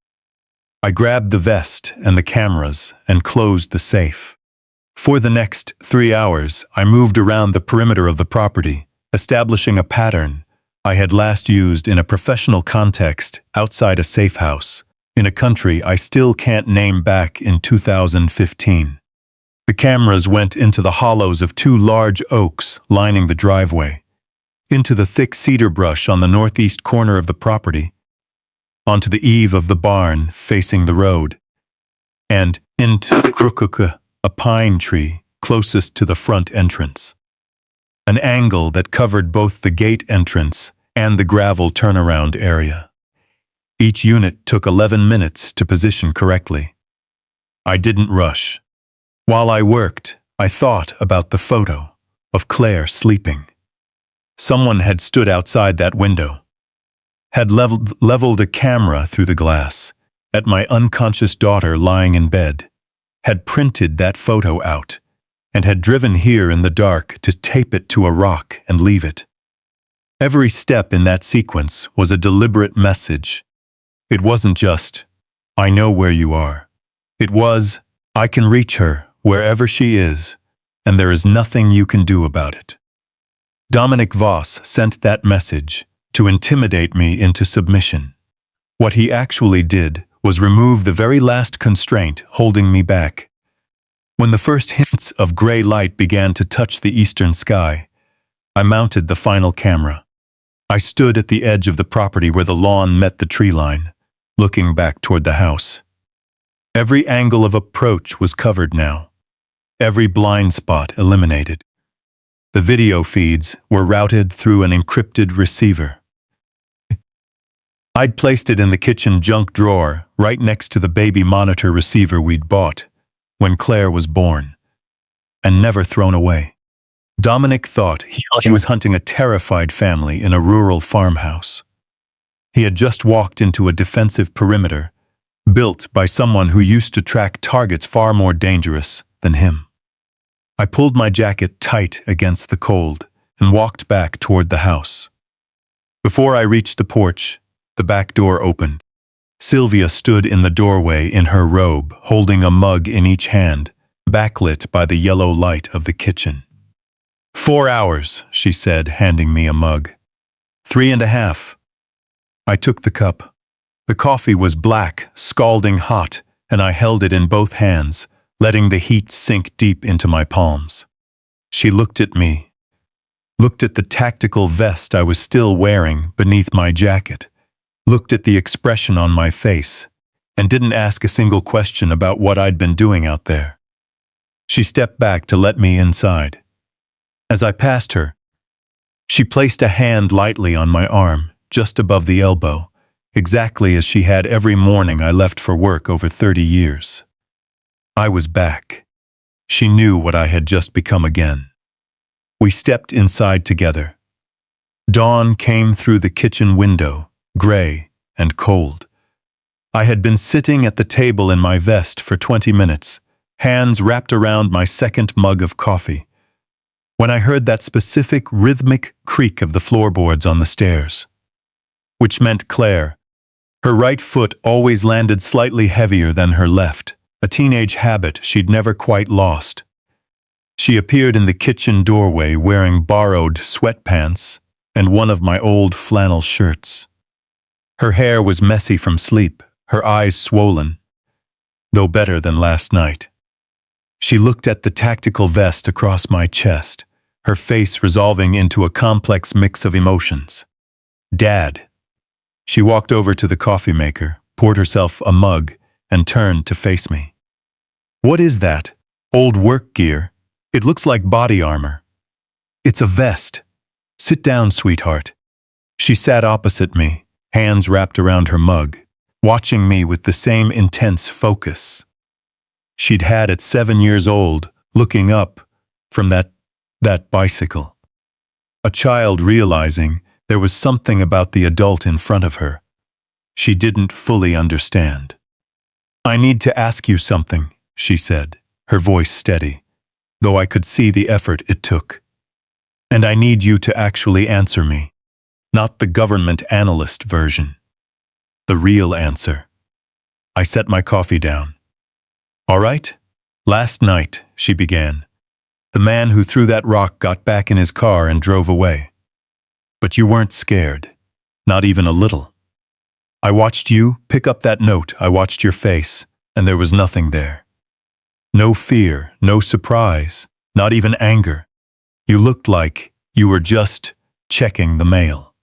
[SPEAKER 1] I grabbed the vest and the cameras and closed the safe. For the next 3 hours, I moved around the perimeter of the property, establishing a pattern I had last used in a professional context outside a safe house, in a country I still can't name back in 2015. The cameras went into the hollows of two large oaks lining the driveway, into the thick cedar brush on the northeast corner of the property, onto the eave of the barn facing the road, and into the krukuka, a pine tree closest to the front entrance. An angle that covered both the gate entrance and the gravel turnaround area. Each unit took 11 minutes to position correctly. I didn't rush. While I worked, I thought about the photo of Claire sleeping. Someone had stood outside that window, had leveled a camera through the glass at my unconscious daughter lying in bed, had printed that photo out, and had driven here in the dark to tape it to a rock and leave it. Every step in that sequence was a deliberate message. It wasn't just, I know where you are. It was, I can reach her wherever she is, and there is nothing you can do about it. Dominic Voss sent that message to intimidate me into submission. What he actually did was remove the very last constraint holding me back. When the first hints of gray light began to touch the eastern sky, I mounted the final camera. I stood at the edge of the property where the lawn met the tree line, looking back toward the house. Every angle of approach was covered now, every blind spot eliminated. The video feeds were routed through an encrypted receiver. I'd placed it in the kitchen junk drawer right next to the baby monitor receiver we'd bought when Claire was born, and never thrown away. Dominic thought he was hunting a terrified family in a rural farmhouse. He had just walked into a defensive perimeter built by someone who used to track targets far more dangerous than him. I pulled my jacket tight against the cold and walked back toward the house. Before I reached the porch, the back door opened. Sylvia stood in the doorway in her robe, holding a mug in each hand, backlit by the yellow light of the kitchen. 4 hours, she said, handing me a mug. 3.5. I took the cup. The coffee was black, scalding hot, and I held it in both hands, letting the heat sink deep into my palms. She looked at me, looked at the tactical vest I was still wearing beneath my jacket, looked at the expression on my face, and didn't ask a single question about what I'd been doing out there. She stepped back to let me inside. As I passed her, she placed a hand lightly on my arm, just above the elbow, exactly as she had every morning I left for work over 30 years. I was back. She knew what I had just become again. We stepped inside together. Dawn came through the kitchen window, gray and cold. I had been sitting at the table in my vest for 20 minutes, hands wrapped around my second mug of coffee, when I heard that specific rhythmic creak of the floorboards on the stairs, which meant Claire. Her right foot always landed slightly heavier than her left, a teenage habit she'd never quite lost. She appeared in the kitchen doorway wearing borrowed sweatpants and one of my old flannel shirts. Her hair was messy from sleep, her eyes swollen, though better than last night. She looked at the tactical vest across my chest, her face resolving into a complex mix of emotions. Dad. She walked over to the coffee maker, poured herself a mug, and turned to face me. What is that? Old work gear? It looks like body armor. It's a vest. Sit down, sweetheart. She sat opposite me, hands wrapped around her mug, watching me with the same intense focus she'd had at 7 years old, looking up from that bicycle. A child realizing there was something about the adult in front of her she didn't fully understand. I need to ask you something, she said, her voice steady, though I could see the effort it took. And I need you to actually answer me, not the government analyst version. The real answer. I set my coffee down. All right? Last night, she began, the man who threw that rock got back in his car and drove away. But you weren't scared, not even a little. I watched you pick up that note. I watched your face, and there was nothing there. No fear, no surprise, not even anger. You looked like you were just checking the mail.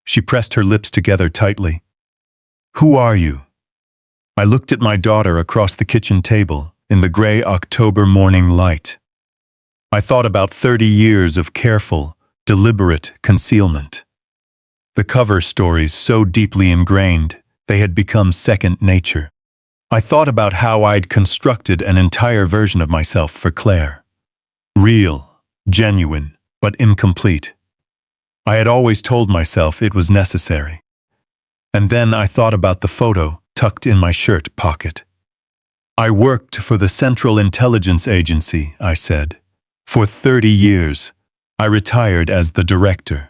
[SPEAKER 1] She pressed her lips together tightly. Who are you? I looked at my daughter across the kitchen table in the gray October morning light. I thought about 30 years of careful, deliberate concealment. The cover stories so deeply ingrained, they had become second nature. I thought about how I'd constructed an entire version of myself for Claire. Real, genuine, but incomplete. I had always told myself it was necessary. And then I thought about the photo tucked in my shirt pocket. I worked for the Central Intelligence Agency, I said. For 30 years, I retired as the director.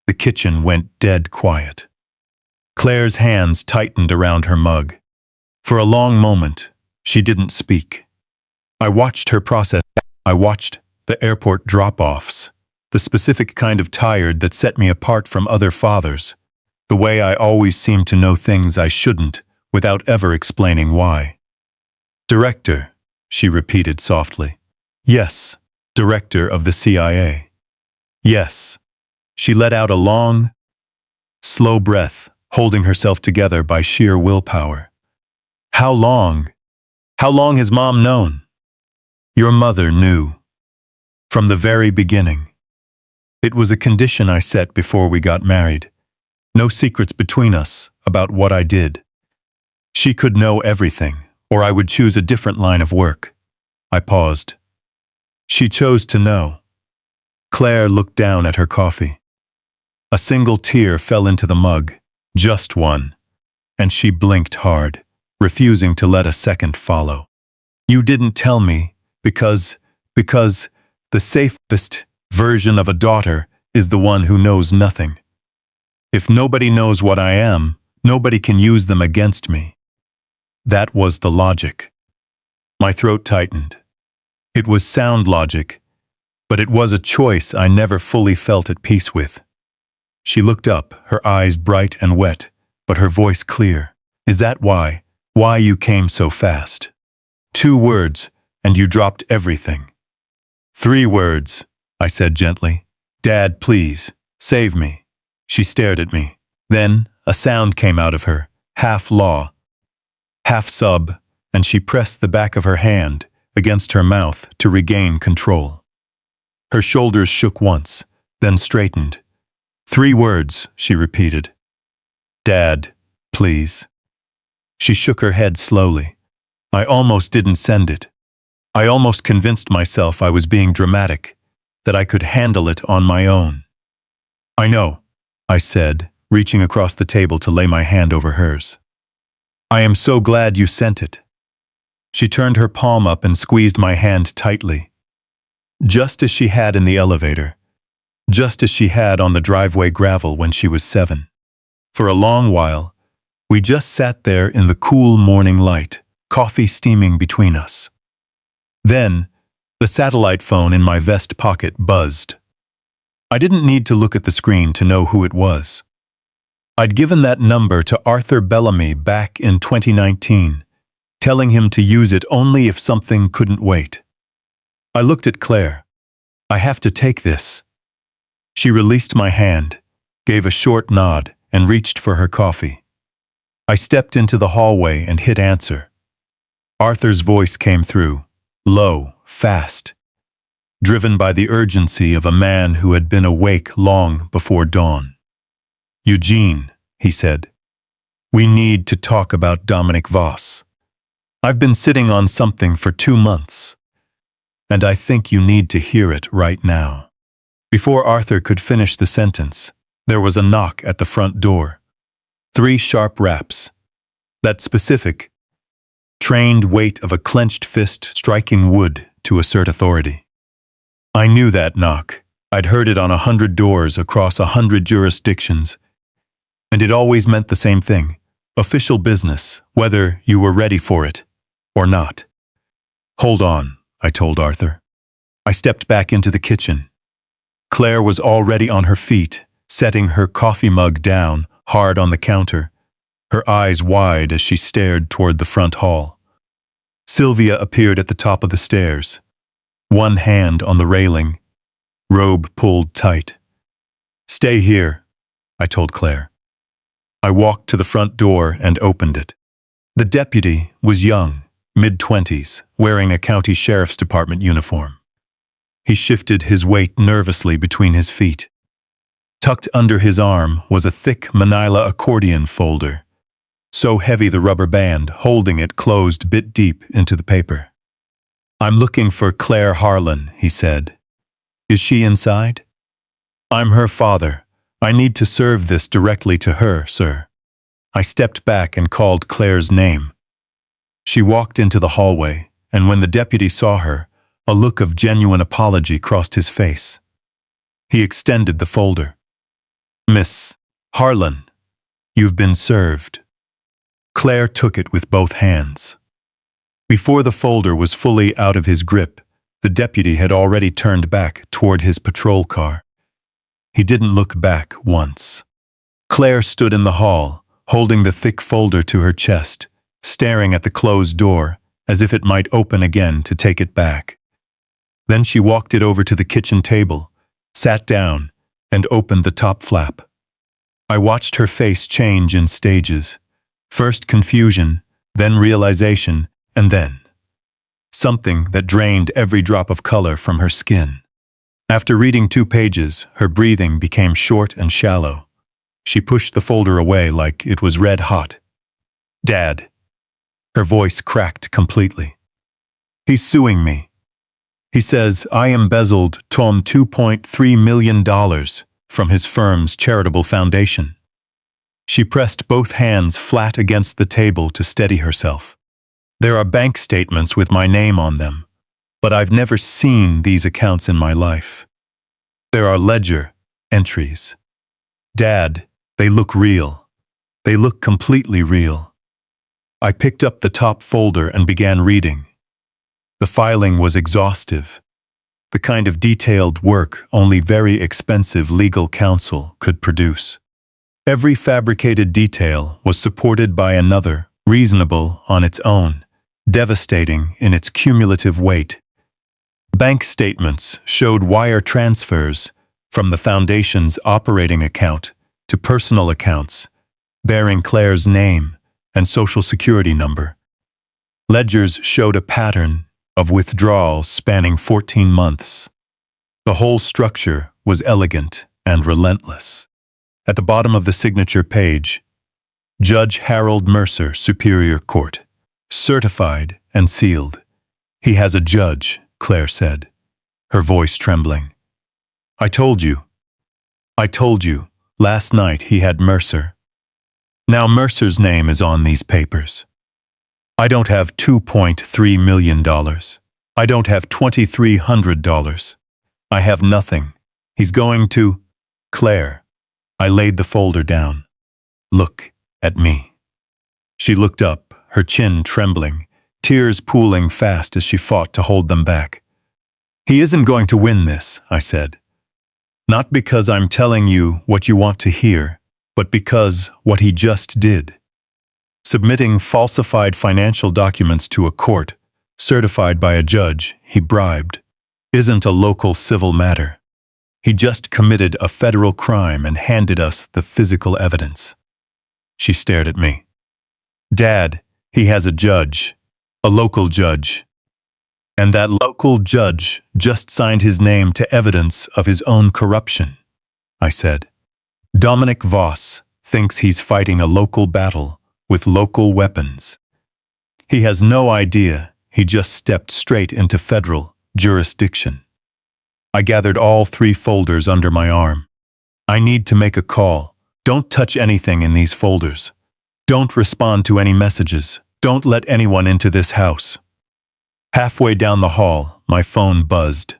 [SPEAKER 1] The kitchen went dead quiet. Claire's hands tightened around her mug. For a long moment, she didn't speak. I watched her process. I watched the airport drop-offs, the specific kind of tired that set me apart from other fathers, the way I always seemed to know things I shouldn't without ever explaining why. Director, she repeated softly. Yes, director of the CIA. Yes. She let out a long, slow breath, holding herself together by sheer willpower. How long? How long has Mom known? Your mother knew. From the very beginning. It was a condition I set before we got married. No secrets between us about what I did. She could know everything, or I would choose a different line of work. I paused. She chose to know. Claire looked down at her coffee. A single tear fell into the mug, just one, and she blinked hard, refusing to let a second follow. You didn't tell me because the safest version of a daughter is the one who knows nothing. If nobody knows what I am, nobody can use them against me. That was the logic. My throat tightened. It was sound logic, but it was a choice I never fully felt at peace with. She looked up, her eyes bright and wet, but her voice clear. Is that why you came so fast? 2 words, and you dropped everything. 3 words, I said gently. Dad, please, save me. She stared at me. Then a sound came out of her, half law, half sub, and she pressed the back of her hand against her mouth to regain control. Her shoulders shook once, then straightened. 3 words, she repeated. Dad, please. She shook her head slowly. I almost didn't send it. I almost convinced myself I was being dramatic, that I could handle it on my own. I know, I said, reaching across the table to lay my hand over hers. I am so glad you sent it. She turned her palm up and squeezed my hand tightly. Just as she had in the elevator. Just as she had on the driveway gravel when she was 7. For a long while, we just sat there in the cool morning light, coffee steaming between us. Then, the satellite phone in my vest pocket buzzed. I didn't need to look at the screen to know who it was. I'd given that number to Arthur Bellamy back in 2019, telling him to use it only if something couldn't wait. I looked at Claire. I have to take this. She released my hand, gave a short nod, and reached for her coffee. I stepped into the hallway and hit answer. Arthur's voice came through, low, fast, driven by the urgency of a man who had been awake long before dawn. Eugene, he said, we need to talk about Dominic Voss. I've been sitting on something for 2 months, and I think you need to hear it right now. Before Arthur could finish the sentence, there was a knock at the front door. 3 sharp raps. That specific, trained weight of a clenched fist striking wood to assert authority. I knew that knock. I'd heard it on 100 doors across 100 jurisdictions, and it always meant the same thing. Official business, whether you were ready for it or not. Hold on, I told Arthur. I stepped back into the kitchen. Claire was already on her feet, setting her coffee mug down hard on the counter, her eyes wide as she stared toward the front hall. Sylvia appeared at the top of the stairs, one hand on the railing, robe pulled tight. "Stay here," I told Claire. I walked to the front door and opened it. The deputy was young, mid-20s, wearing a county sheriff's department uniform. He shifted his weight nervously between his feet. Tucked under his arm was a thick manila accordion folder, so heavy the rubber band holding it closed bit deep into the paper. "I'm looking for Claire Harlan," he said. "Is she inside?" "I'm her father. I need to serve this directly to her, sir." I stepped back and called Claire's name. She walked into the hallway, and when the deputy saw her, a look of genuine apology crossed his face. He extended the folder. "Miss Harlan, you've been served." Claire took it with both hands. Before the folder was fully out of his grip, the deputy had already turned back toward his patrol car. He didn't look back once. Claire stood in the hall, holding the thick folder to her chest, staring at the closed door as if it might open again to take it back. Then she walked it over to the kitchen table, sat down, and opened the top flap. I watched her face change in stages. First confusion, then realization, and then something that drained every drop of color from her skin. After reading 2 pages, her breathing became short and shallow. She pushed the folder away like it was red hot. "Dad." Her voice cracked completely. "He's suing me. He says I embezzled Tom $2.3 million from his firm's charitable foundation." She pressed both hands flat against the table to steady herself. "There are bank statements with my name on them, but I've never seen these accounts in my life. There are ledger entries. Dad, they look real. They look completely real." I picked up the top folder and began reading. The filing was exhaustive, the kind of detailed work only very expensive legal counsel could produce. Every fabricated detail was supported by another, reasonable on its own, devastating in its cumulative weight. Bank statements showed wire transfers from the foundation's operating account to personal accounts, bearing Claire's name and social security number. Ledgers showed a pattern of withdrawals spanning 14 months. The whole structure was elegant and relentless. At the bottom of the signature page, "Judge Harold Mercer, Superior Court. Certified and sealed." "He has a judge," Claire said, her voice trembling. I told you, last night he had Mercer. Now Mercer's name is on these papers. I don't have $2.3 million. I don't have $2,300. I have nothing. He's going to—" "Claire." I laid the folder down. "Look at me." She looked up, her chin trembling, tears pooling fast as she fought to hold them back. "He isn't going to win this," I said. "Not because I'm telling you what you want to hear, but because what he just did. Submitting falsified financial documents to a court, certified by a judge he bribed, isn't a local civil matter. He just committed a federal crime and handed us the physical evidence." She stared at me. "Dad, he has a judge, a local judge. And that local judge just signed his name to evidence of his own corruption," I said. "Dominic Voss thinks he's fighting a local battle with local weapons. He has no idea he just stepped straight into federal jurisdiction." I gathered all 3 folders under my arm. "I need to make a call. Don't touch anything in these folders. Don't respond to any messages. Don't let anyone into this house." Halfway down the hall, my phone buzzed.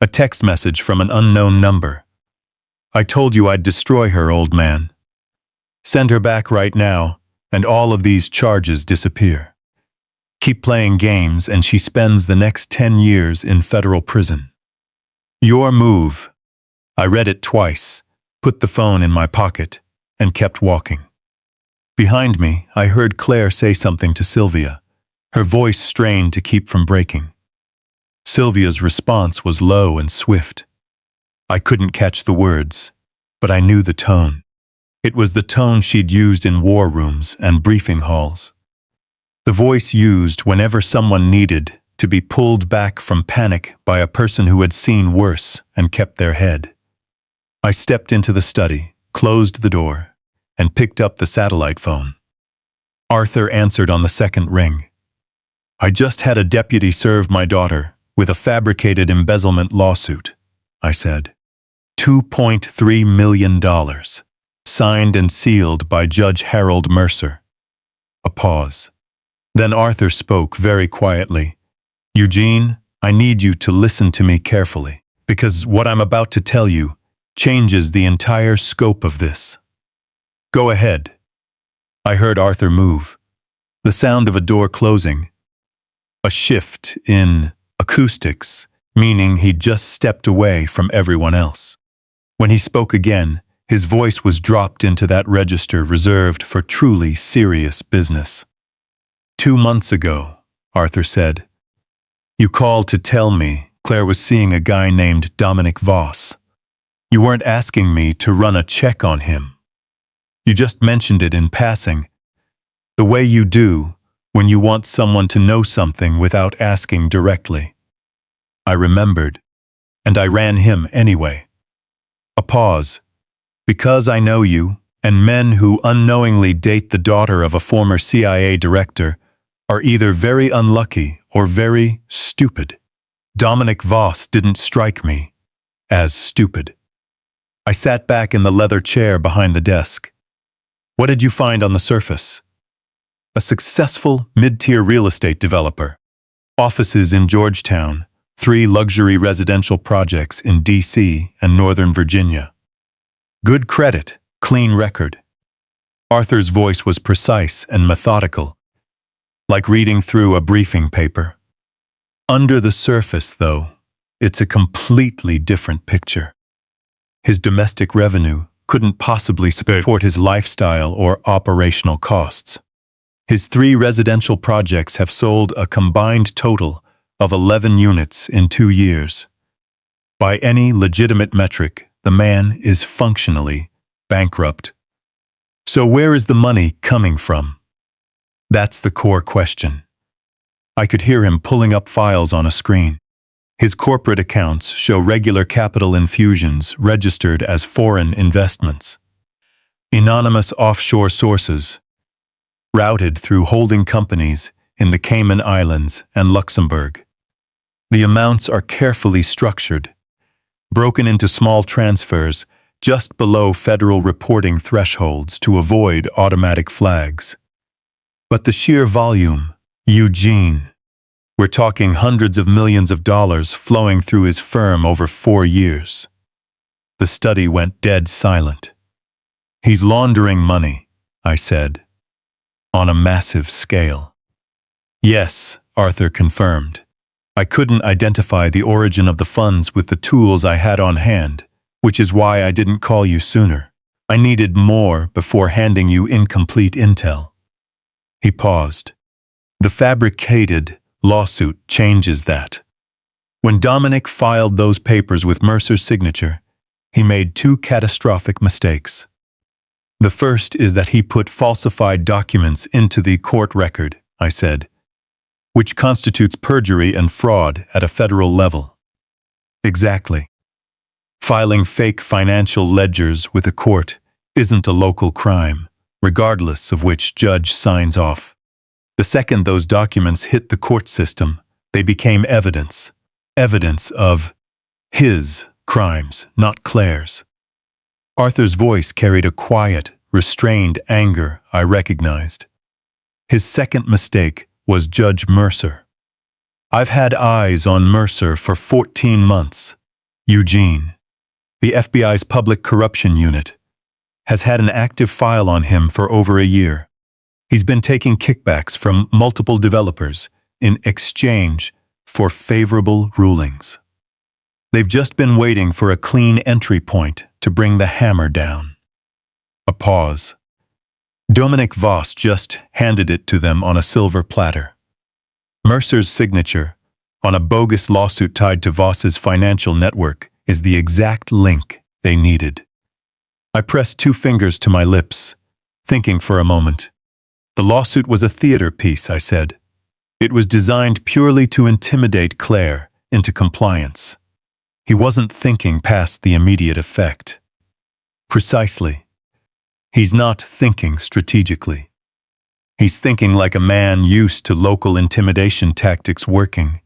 [SPEAKER 1] A text message from an unknown number. "I told you I'd destroy her, old man. Send her back right now, and all of these charges disappear. Keep playing games and she spends the next 10 years in federal prison. Your move." I read it twice, put the phone in my pocket, and kept walking. Behind me, I heard Claire say something to Sylvia, her voice strained to keep from breaking. Sylvia's response was low and swift. I couldn't catch the words, but I knew the tone. It was the tone she'd used in war rooms and briefing halls. The voice used whenever someone needed to be pulled back from panic by a person who had seen worse and kept their head. I stepped into the study, closed the door, and picked up the satellite phone. Arthur answered on the second ring. I just had a deputy serve my daughter with a fabricated embezzlement lawsuit, I said. $2.3 million, signed and sealed by Judge Harold Mercer. A pause. Then Arthur spoke very quietly. Eugene, I need you to listen to me carefully, because what I'm about to tell you changes the entire scope of this. Go ahead. I heard Arthur move. The sound of a door closing. A shift in acoustics, meaning he'd just stepped away from everyone else. When he spoke again, his voice was dropped into that register reserved for truly serious business. 2 months ago, Arthur said, you called to tell me Claire was seeing a guy named Dominic Voss. You weren't asking me to run a check on him. You just mentioned it in passing, the way you do when you want someone to know something without asking directly. I remembered, and I ran him anyway. A pause. Because I know you, and men who unknowingly date the daughter of a former CIA director are either very unlucky or very stupid. Dominic Voss didn't strike me as stupid. I sat back in the leather chair behind the desk. What did you find on the surface? A successful mid-tier real estate developer. Offices in Georgetown, 3 luxury residential projects in D.C. and Northern Virginia. Good credit, clean record. Arthur's voice was precise and methodical, like reading through a briefing paper. Under the surface, though, it's a completely different picture. His domestic revenue couldn't possibly support his lifestyle or operational costs. His 3 residential projects have sold a combined total of 11 units in 2 years. By any legitimate metric, the man is functionally bankrupt. So where is the money coming from? That's the core question. I could hear him pulling up files on a screen. His corporate accounts show regular capital infusions registered as foreign investments. Anonymous offshore sources, routed through holding companies in the Cayman Islands and Luxembourg. The amounts are carefully structured, broken into small transfers just below federal reporting thresholds to avoid automatic flags. But the sheer volume, Eugene, we're talking hundreds of millions of dollars flowing through his firm over 4 years. The study went dead silent. He's laundering money, I said, on a massive scale. Yes, Arthur confirmed. I couldn't identify the origin of the funds with the tools I had on hand, which is why I didn't call you sooner. I needed more before handing you incomplete intel. He paused. The fabricated lawsuit changes that. When Dominic filed those papers with Mercer's signature, he made 2 catastrophic mistakes. The first is that he put falsified documents into the court record, I said, which constitutes perjury and fraud at a federal level. Exactly. Filing fake financial ledgers with a court isn't a local crime, regardless of which judge signs off. The second those documents hit the court system, they became evidence. Evidence of his crimes, not Claire's. Arthur's voice carried a quiet, restrained anger I recognized. His second mistake was Judge Mercer. I've had eyes on Mercer for 14 months. Eugene, the FBI's Public Corruption Unit, has had an active file on him for over a year. He's been taking kickbacks from multiple developers in exchange for favorable rulings. They've just been waiting for a clean entry point to bring the hammer down. A pause. Dominic Voss just handed it to them on a silver platter. Mercer's signature, on a bogus lawsuit tied to Voss's financial network, is the exact link they needed. I pressed 2 fingers to my lips, thinking for a moment. The lawsuit was a theater piece, I said. It was designed purely to intimidate Claire into compliance. He wasn't thinking past the immediate effect. Precisely. He's not thinking strategically. He's thinking like a man used to local intimidation tactics working,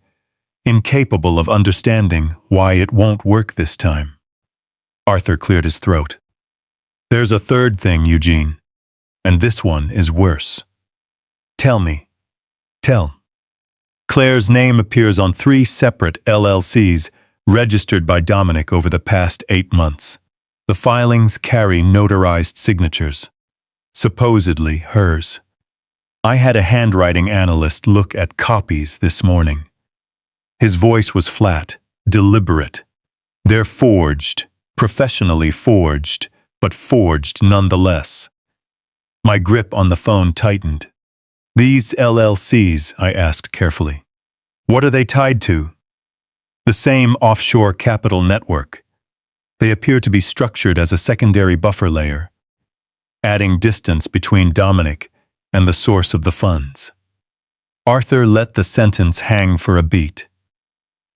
[SPEAKER 1] incapable of understanding why it won't work this time. Arthur cleared his throat. There's a third thing, Eugene, and this one is worse. Tell me. Tell. Claire's name appears on 3 separate LLCs registered by Dominic over the past 8 months. The filings carry notarized signatures, supposedly hers. I had a handwriting analyst look at copies this morning. His voice was flat, deliberate. They're forged, professionally forged, but forged nonetheless. My grip on the phone tightened. These LLCs, I asked carefully. What are they tied to? The same offshore capital network. They appear to be structured as a secondary buffer layer, adding distance between Dominic and the source of the funds. Arthur let the sentence hang for a beat.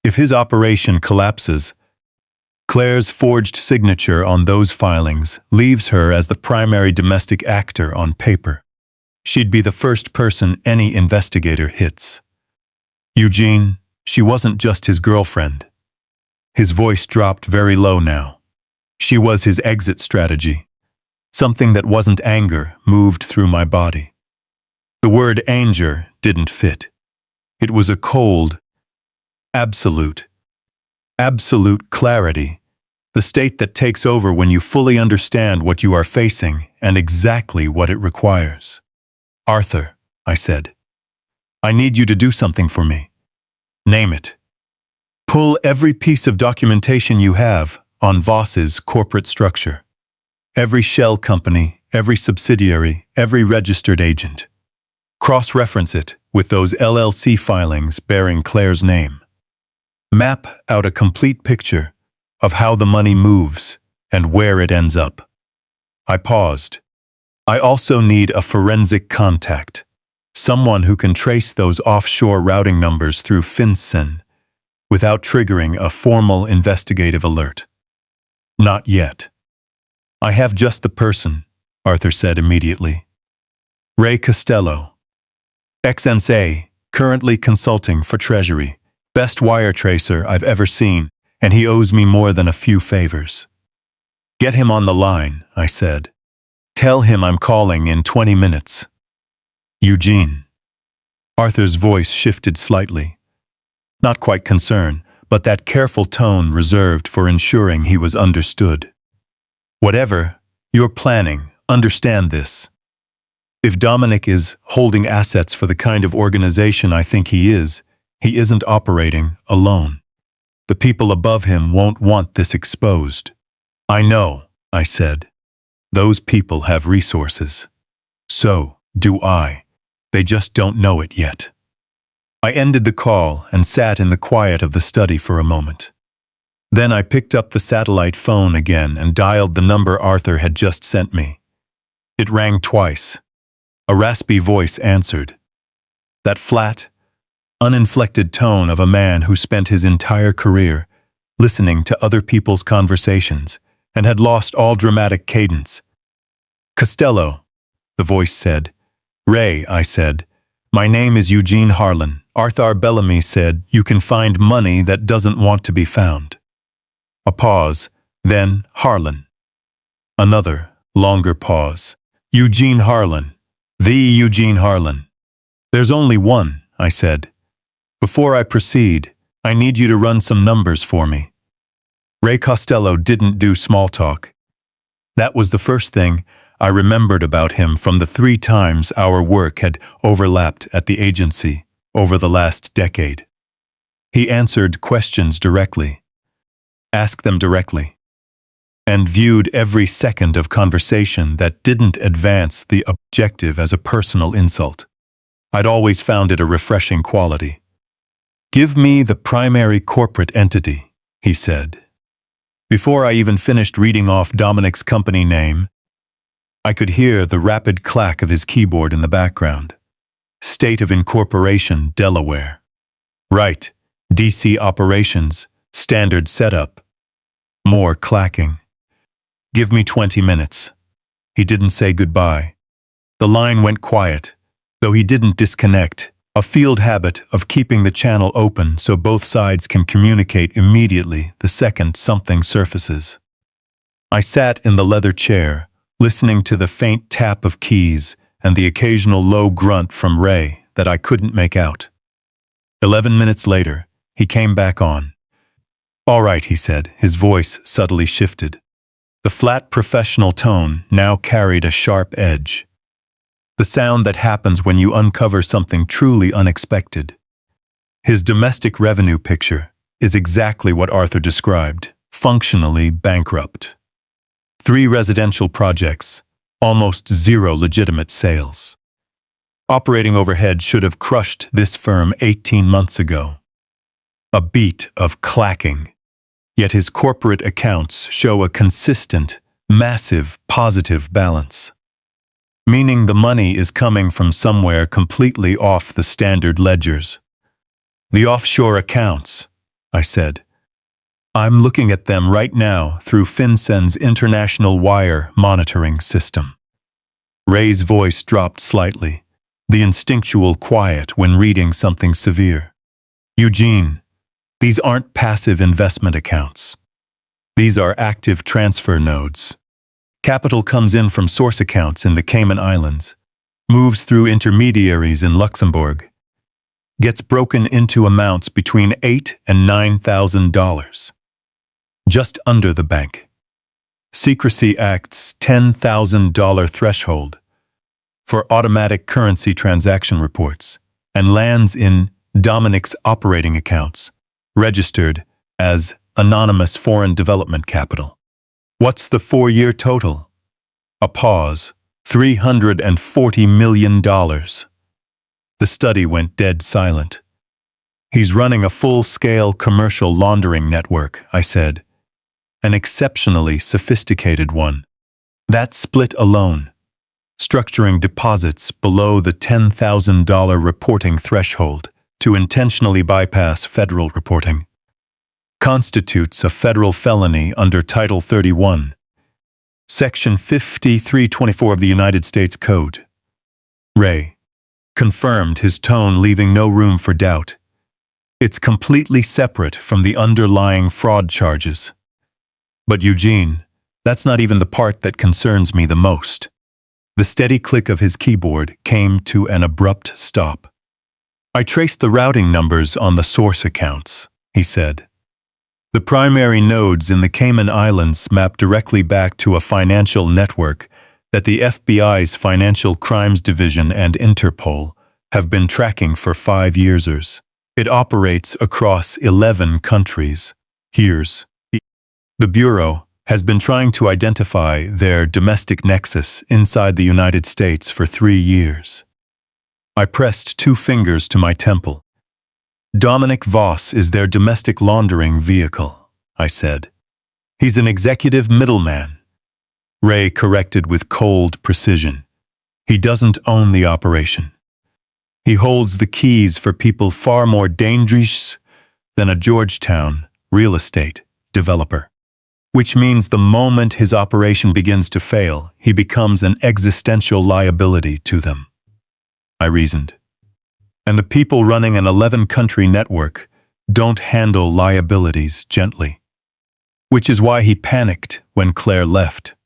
[SPEAKER 1] If his operation collapses, Claire's forged signature on those filings leaves her as the primary domestic actor on paper. She'd be the first person any investigator hits. Eugene, she wasn't just his girlfriend. His voice dropped very low now. She was his exit strategy. Something that wasn't anger moved through my body. The word anger didn't fit. It was a cold, absolute clarity, the state that takes over when you fully understand what you are facing and exactly what it requires. Arthur, I said, I need you to do something for me. Name it. Pull every piece of documentation you have on Voss's corporate structure. Every shell company, every subsidiary, every registered agent. Cross-reference it with those LLC filings bearing Claire's name. Map out a complete picture of how the money moves and where it ends up. I paused. I also need a forensic contact, someone who can trace those offshore routing numbers through FinCEN without triggering a formal investigative alert. Not yet. I have just the person, Arthur said immediately. Ray Costello, ex-NSA, currently consulting for Treasury, best wire tracer I've ever seen, and he owes me more than a few favors. Get him on the line, I said. Tell him I'm calling in 20 minutes. Eugene. Arthur's voice shifted slightly. Not quite concern, but that careful tone reserved for ensuring he was understood. Whatever you're planning, understand this. If Dominic is holding assets for the kind of organization I think he isn't operating alone. The people above him won't want this exposed. I know, I said. Those people have resources. So do I. They just don't know it yet. I ended the call and sat in the quiet of the study for a moment. Then I picked up the satellite phone again and dialed the number Arthur had just sent me. It rang twice. A raspy voice answered. That flat, uninflected tone of a man who spent his entire career listening to other people's conversations and had lost all dramatic cadence. Costello, the voice said. Ray, I said. My name is Eugene Harlan. Arthur Bellamy said you can find money that doesn't want to be found. A pause, then Harlan. Another, longer pause. Eugene Harlan. The Eugene Harlan. There's only one, I said. Before I proceed, I need you to run some numbers for me. Ray Costello didn't do small talk. That was the first thing I remembered about him from the 3 times our work had overlapped at the agency over the last decade. He answered questions directly. Ask them directly. and viewed every second of conversation that didn't advance the objective as a personal insult. I'd always found it a refreshing quality. "Give me the primary corporate entity," he said. Before I even finished reading off Dominic's company name, I could hear the rapid clack of his keyboard in the background. State of Incorporation, Delaware. Right, DC Operations, Standard Setup. More clacking. "Give me 20 minutes. He didn't say goodbye. The line went quiet, though he didn't disconnect, a field habit of keeping the channel open so both sides can communicate immediately the second something surfaces. I sat in the leather chair, listening to the faint tap of keys and the occasional low grunt from Ray that I couldn't make out. 11 minutes later, he came back on. "All right," he said, his voice subtly shifted. The flat professional tone now carried a sharp edge. The sound that happens when you uncover something truly unexpected. His domestic revenue picture is exactly what Arthur described, functionally bankrupt. 3 residential projects, almost 0 legitimate sales. Operating overhead should have crushed this firm 18 months ago. A beat of clacking, yet his corporate accounts show a consistent, massive, positive balance. Meaning the money is coming from somewhere completely off the standard ledgers. "The offshore accounts," I said. "I'm looking at them right now through FinCEN's international wire monitoring system." Ray's voice dropped slightly, the instinctual quiet when reading something severe. "Eugene, these aren't passive investment accounts. These are active transfer nodes. Capital comes in from source accounts in the Cayman Islands, moves through intermediaries in Luxembourg, gets broken into amounts between $8,000 and $9,000. Just under the bank. Secrecy Act's $10,000 threshold for automatic currency transaction reports, and lands in Dominic's operating accounts, registered as anonymous foreign development capital. What's the 4-year total?" A pause. $340 million. The study went dead silent. "He's running a full-scale commercial laundering network," I said. "An exceptionally sophisticated one. That split alone, structuring deposits below the $10,000 reporting threshold to intentionally bypass federal reporting, constitutes a federal felony under Title 31, Section 5324 of the United States Code." Ray confirmed, his tone leaving no room for doubt. "It's completely separate from the underlying fraud charges. But Eugene, that's not even the part that concerns me the most." The steady click of his keyboard came to an abrupt stop. "I traced the routing numbers on the source accounts," he said. "The primary nodes in the Cayman Islands map directly back to a financial network that the FBI's Financial Crimes Division and Interpol have been tracking for 5 years. It operates across 11 countries. The Bureau has been trying to identify their domestic nexus inside the United States for 3 years." I pressed 2 fingers to my temple. "Dominic Voss is their domestic laundering vehicle," I said. "He's an executive middleman." Ray corrected with cold precision. "He doesn't own the operation. He holds the keys for people far more dangerous than a Georgetown real estate developer. Which means the moment his operation begins to fail, he becomes an existential liability to them," I reasoned. "And the people running an 11-country network don't handle liabilities gently. Which is why he panicked when Claire left,"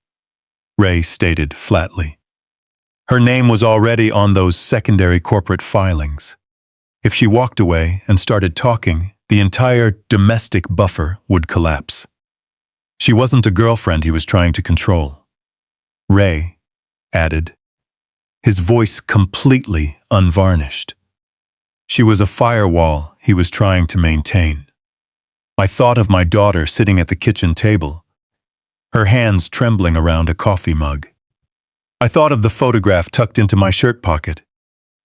[SPEAKER 1] Ray stated flatly. "Her name was already on those secondary corporate filings. If she walked away and started talking, the entire domestic buffer would collapse. She wasn't a girlfriend he was trying to control," Ray added, his voice completely unvarnished. "She was a firewall he was trying to maintain. I thought of my daughter sitting at the kitchen table, her hands trembling around a coffee mug. I thought of the photograph tucked into my shirt pocket.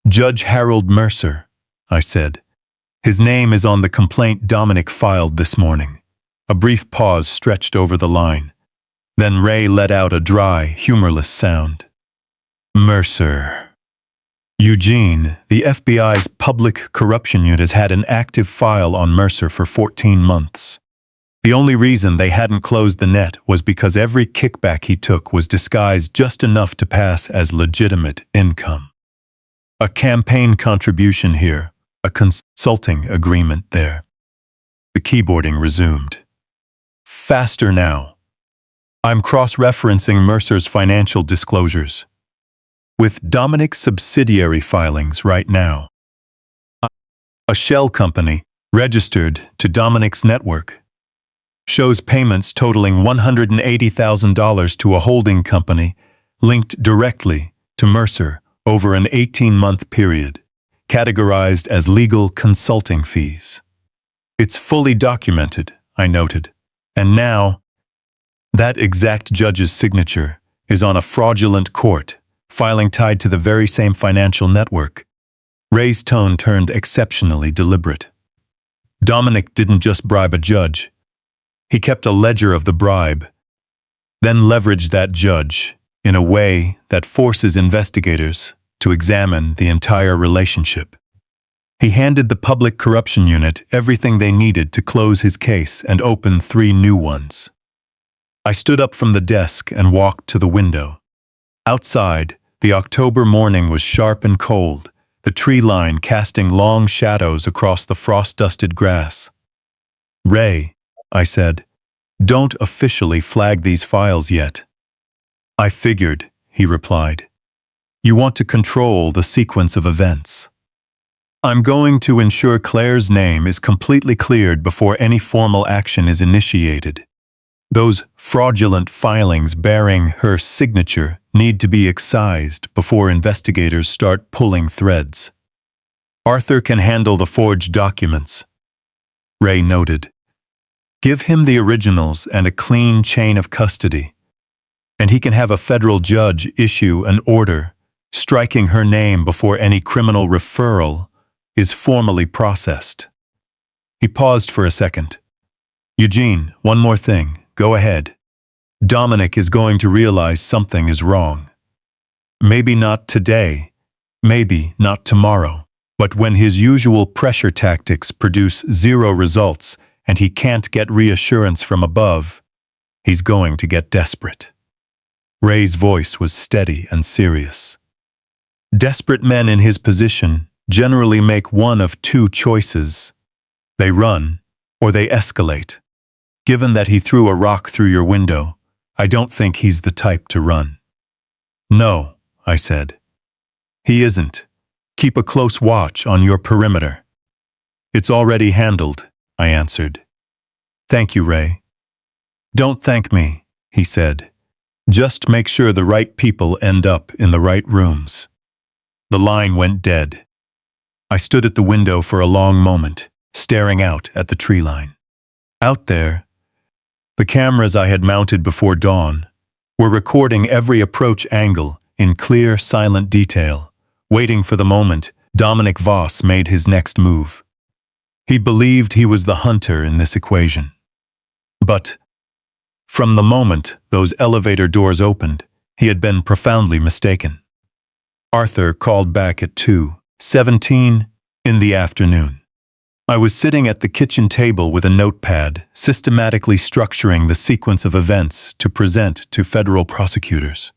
[SPEAKER 1] Judge Harold Mercer, I said. His name is on the complaint Dominic filed this morning. A brief pause stretched over the line. Then Ray let out a dry, humorless sound. Mercer. Eugene, the FBI's public corruption unit, has had an active file on Mercer for 14 months. The only reason they hadn't closed the net was because every kickback he took was disguised just enough to pass as legitimate income. A campaign contribution here, a consulting agreement there. The keyboarding resumed. Faster now. I'm cross-referencing Mercer's financial disclosures with Dominic's subsidiary filings right now. A shell company, registered to Dominic's network, shows payments totaling $180,000 to a holding company linked directly to Mercer over an 18-month period, categorized as legal consulting fees. It's fully documented, I noted, and now that exact judge's signature is on a fraudulent court filing tied to the very same financial network. Ray's tone turned exceptionally deliberate. Dominic didn't just bribe a judge. He kept a ledger of the bribe, then leveraged that judge in a way that forces investigators to examine the entire relationship. He handed the public corruption unit everything they needed to close his case and open 3 new ones. I stood up from the desk and walked to the window. Outside, the October morning was sharp and cold, the tree line casting long shadows across the frost-dusted grass. Ray, I said, don't officially flag these files yet. I figured, he replied. You want to control the sequence of events. I'm going to ensure Claire's name is completely cleared before any formal action is initiated. Those fraudulent filings bearing her signature need to be excised before investigators start pulling threads. Arthur can handle the forged documents, Ray noted. Give him the originals and a clean chain of custody, and he can have a federal judge issue an order striking her name before any criminal referral is formally processed. He paused for a second. Eugene, one more thing. Go ahead. Dominic is going to realize something is wrong. Maybe not today, maybe not tomorrow, but when his usual pressure tactics produce 0 results and he can't get reassurance from above, he's going to get desperate. Ray's voice was steady and serious. Desperate men in his position generally make one of 2 choices. They run or they escalate. Given that he threw a rock through your window, I don't think he's the type to run. No, I said. He isn't. Keep a close watch on your perimeter. It's already handled, I answered. Thank you, Ray. Don't thank me, he said. Just make sure the right people end up in the right rooms. The line went dead. I stood at the window for a long moment, staring out at the tree line. Out there, the cameras I had mounted before dawn were recording every approach angle in clear, silent detail, waiting for the moment Dominic Voss made his next move. He believed he was the hunter in this equation. But from the moment those elevator doors opened, he had been profoundly mistaken. Arthur called back at 2:17 in the afternoon. I was sitting at the kitchen table with a notepad, systematically structuring the sequence of events to present to federal prosecutors.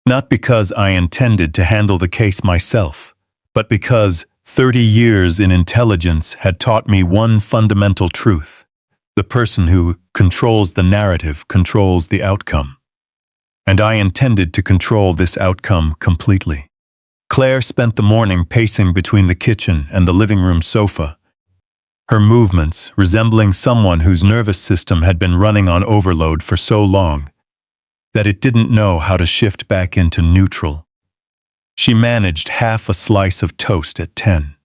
[SPEAKER 1] Not because I intended to handle the case myself, but because 30 years in intelligence had taught me one fundamental truth. The person who controls the narrative controls the outcome. And I intended to control this outcome completely. Claire spent the morning pacing between the kitchen and the living room sofa, her movements resembling someone whose nervous system had been running on overload for so long that it didn't know how to shift back into neutral. She managed half a slice of toast at 10.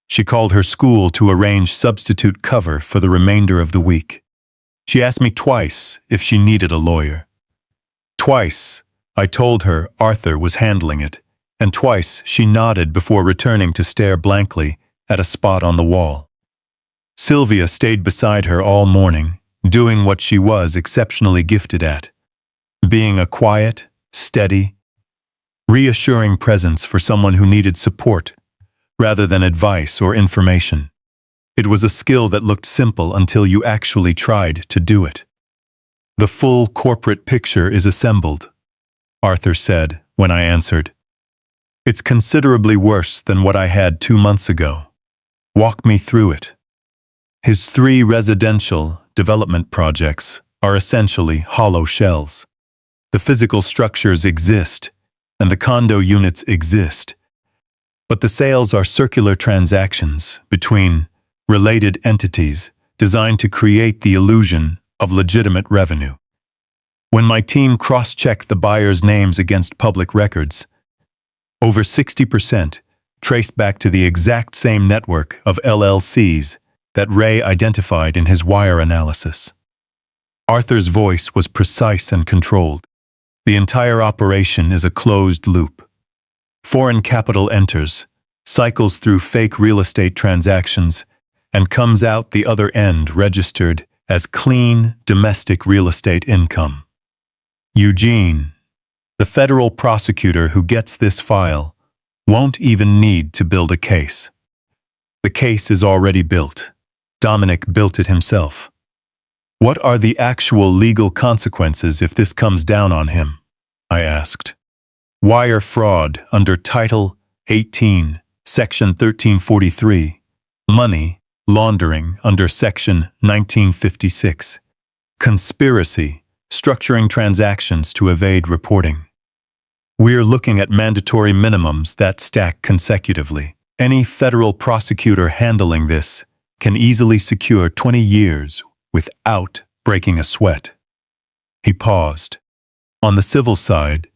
[SPEAKER 1] She called her school to arrange substitute cover for the remainder of the week. She asked me twice if she needed a lawyer. Twice, I told her Arthur was handling it, and twice she nodded before returning to stare blankly at a spot on the wall. Sylvia stayed beside her all morning, doing what she was exceptionally gifted at, being a quiet, steady, reassuring presence for someone who needed support rather than advice or information. It was a skill that looked simple until you actually tried to do it. "The full corporate picture is assembled," Arthur said when I answered. "It's considerably worse than what I had 2 months ago. Walk me through it." His 3 residential development projects are essentially hollow shells. The physical structures exist, and the condo units exist, but the sales are circular transactions between related entities designed to create the illusion of legitimate revenue. When my team cross-checked the buyers' names against public records, over 60% traced back to the exact same network of LLCs that Ray identified in his wire analysis. Arthur's voice was precise and controlled. The entire operation is a closed loop. Foreign capital enters, cycles through fake real estate transactions, and comes out the other end registered as clean domestic real estate income. Eugene, the federal prosecutor who gets this file, won't even need to build a case. The case is already built. Dominic built it himself. "What are the actual legal consequences if this comes down on him?" I asked. "Wire fraud under Title 18, Section 1343. Money laundering under Section 1956. Conspiracy, structuring transactions to evade reporting." We're looking at mandatory minimums that stack consecutively. Any federal prosecutor handling this can easily secure 20 years without breaking a sweat. He paused. On the civil side,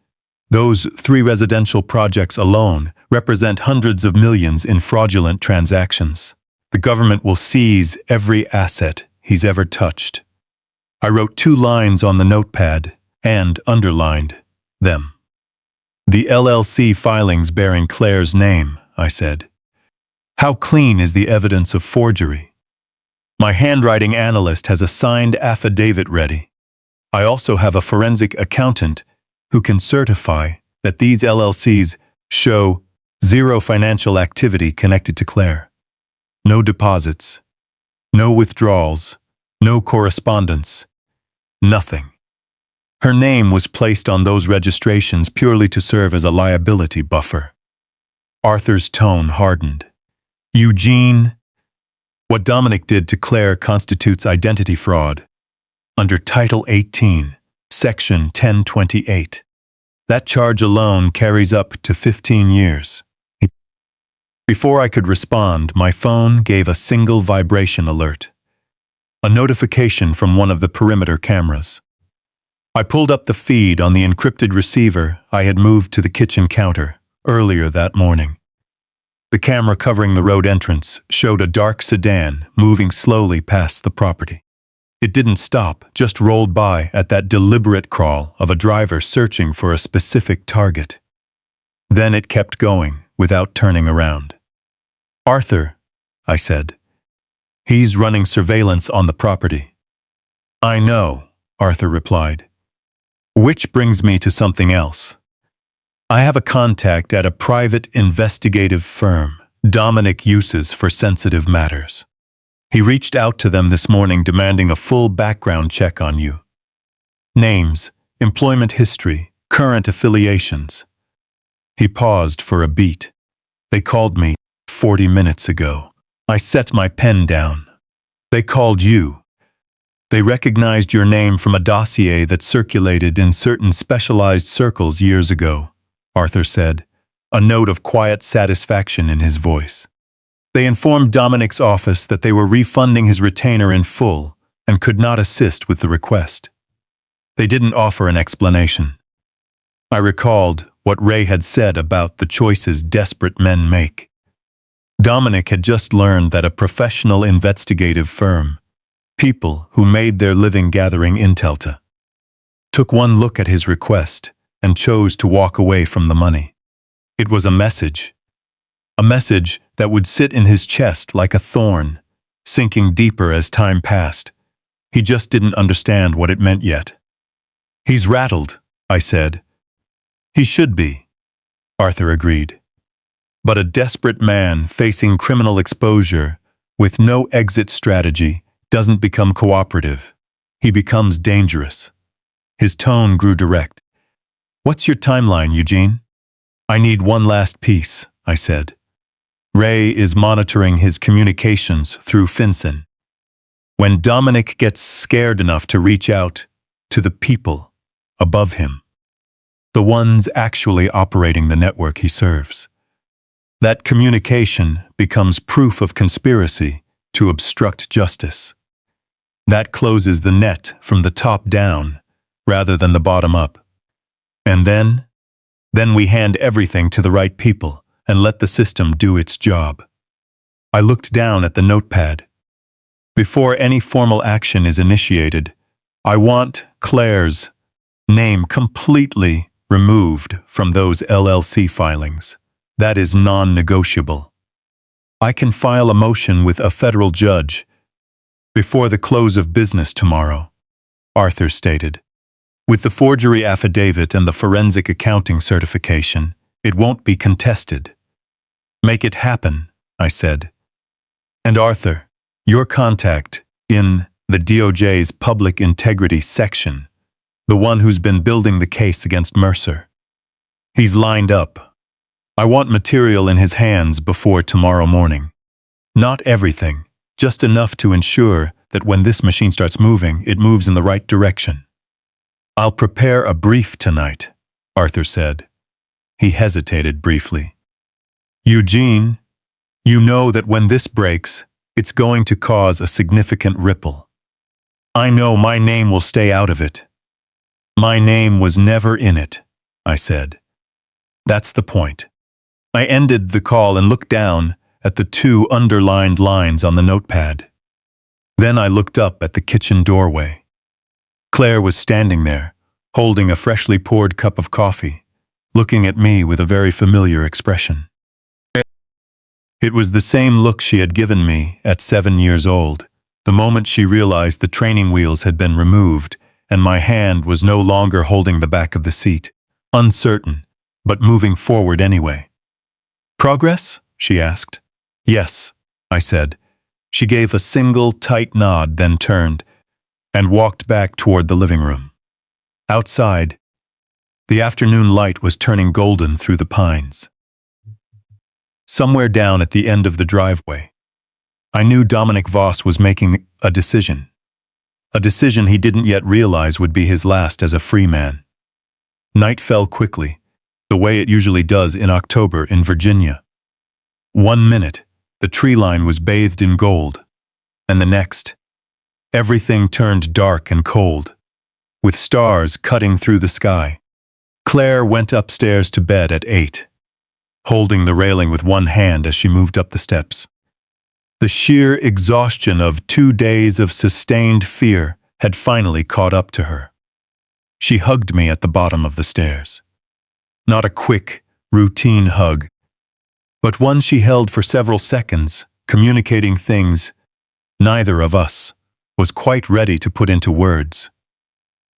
[SPEAKER 1] those 3 residential projects alone represent hundreds of millions in fraudulent transactions. The government will seize every asset he's ever touched. I wrote 2 lines on the notepad and underlined them. "The LLC filings bearing Claire's name," I said. "How clean is the evidence of forgery?" My handwriting analyst has a signed affidavit ready. I also have a forensic accountant who can certify that these LLCs show 0 financial activity connected to Claire. No deposits, no withdrawals, no correspondence, nothing. Her name was placed on those registrations purely to serve as a liability buffer. Arthur's tone hardened. "Eugene, what Dominic did to Claire constitutes identity fraud under Title 18, Section 1028. That charge alone carries up to 15 years. Before I could respond, my phone gave a single vibration alert. A notification from one of the perimeter cameras. I pulled up the feed on the encrypted receiver I had moved to the kitchen counter earlier that morning. The camera covering the road entrance showed a dark sedan moving slowly past the property. It didn't stop, just rolled by at that deliberate crawl of a driver searching for a specific target. Then it kept going without turning around. "Arthur," I said. "He's running surveillance on the property." "I know," Arthur replied. "Which brings me to something else. I have a contact at a private investigative firm Dominic uses for sensitive matters. He reached out to them this morning demanding a full background check on you. Names, employment history, current affiliations." He paused for a beat. "They called me 40 minutes ago." I set my pen down. "They called you. They recognized your name from a dossier that circulated in certain specialized circles years ago," Arthur said, a note of quiet satisfaction in his voice. "They informed Dominic's office that they were refunding his retainer in full and could not assist with the request. They didn't offer an explanation." I recalled what Ray had said about the choices desperate men make. Dominic had just learned that a professional investigative firm, people who made their living gathering intelta, took one look at his request and chose to walk away from the money. It was a message that would sit in his chest like a thorn, sinking deeper as time passed. He just didn't understand what it meant yet. "He's rattled," I said. "He should be," Arthur agreed. But a desperate man facing criminal exposure with no exit strategy doesn't become cooperative. He becomes dangerous. His tone grew direct. "What's your timeline, Eugene?" "I need one last piece," I said. "Ray is monitoring his communications through FinCEN. When Dominic gets scared enough to reach out to the people above him, the ones actually operating the network he serves, that communication becomes proof of conspiracy to obstruct justice. That closes the net from the top down rather than the bottom up. And then we hand everything to the right people and let the system do its job." I looked down at the notepad. "Before any formal action is initiated, I want Claire's name completely removed from those LLC filings. That is non-negotiable. I can file a motion with a federal judge before the close of business tomorrow," Arthur stated. "With the forgery affidavit and the forensic accounting certification, it won't be contested." "Make it happen," I said. "And Arthur, your contact in the DOJ's Public Integrity section, the one who's been building the case against Mercer. He's lined up. I want material in his hands before tomorrow morning. Not everything, just enough to ensure that when this machine starts moving, it moves in the right direction." "I'll prepare a brief tonight," Arthur said. He hesitated briefly. "Eugene, you know that when this breaks, it's going to cause a significant ripple. I know my name will stay out of it." "My name was never in it," I said. "That's the point." I ended the call and looked down at the 2 underlined lines on the notepad. Then I looked up at the kitchen doorway. Claire was standing there, holding a freshly poured cup of coffee, looking at me with a very familiar expression. It was the same look she had given me at 7 years old, the moment she realized the training wheels had been removed and my hand was no longer holding the back of the seat, uncertain, but moving forward anyway. "Progress?" she asked. "Yes," I said. She gave a single tight nod, then turned and walked back toward the living room. Outside, the afternoon light was turning golden through the pines. Somewhere down at the end of the driveway, I knew Dominic Voss was making a decision he didn't yet realize would be his last as a free man. Night fell quickly, the way it usually does in October in Virginia. 1 minute, the tree line was bathed in gold, and the next, everything turned dark and cold, with stars cutting through the sky. Claire went upstairs to bed at 8, holding the railing with one hand as she moved up the steps. The sheer exhaustion of 2 days of sustained fear had finally caught up to her. She hugged me at the bottom of the stairs. Not a quick, routine hug, but one she held for several seconds, communicating things neither of us was quite ready to put into words.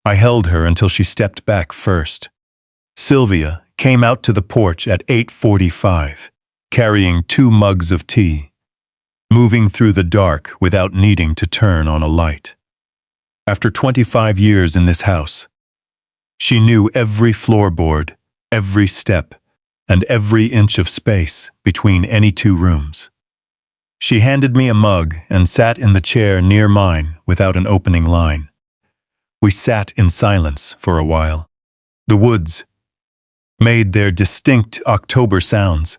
[SPEAKER 1] I held her until she stepped back first. Sylvia came out to the porch at 8:45, carrying 2 mugs of tea, moving through the dark without needing to turn on a light. After 25 years in this house, she knew every floorboard, every step, and every inch of space between any 2 rooms. She handed me a mug and sat in the chair near mine without an opening line. We sat in silence for a while. The woods made their distinct October sounds,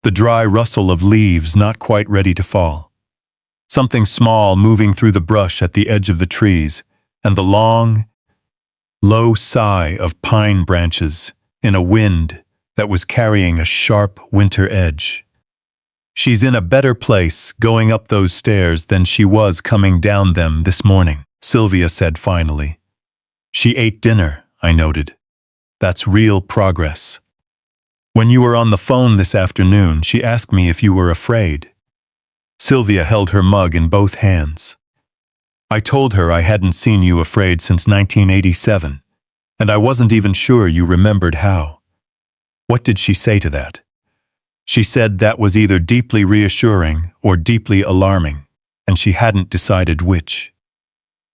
[SPEAKER 1] the dry rustle of leaves not quite ready to fall. Something small moving through the brush at the edge of the trees, and the long, low sigh of pine branches in a wind that was carrying a sharp winter edge. She's in a better place going up those stairs than she was coming down them this morning, Sylvia said finally. She ate dinner, I noted. That's real progress. When you were on the phone this afternoon, she asked me if you were afraid. Sylvia held her mug in both hands. I told her I hadn't seen you afraid since 1987, and I wasn't even sure you remembered how. What did she say to that? She said that was either deeply reassuring or deeply alarming, and she hadn't decided which.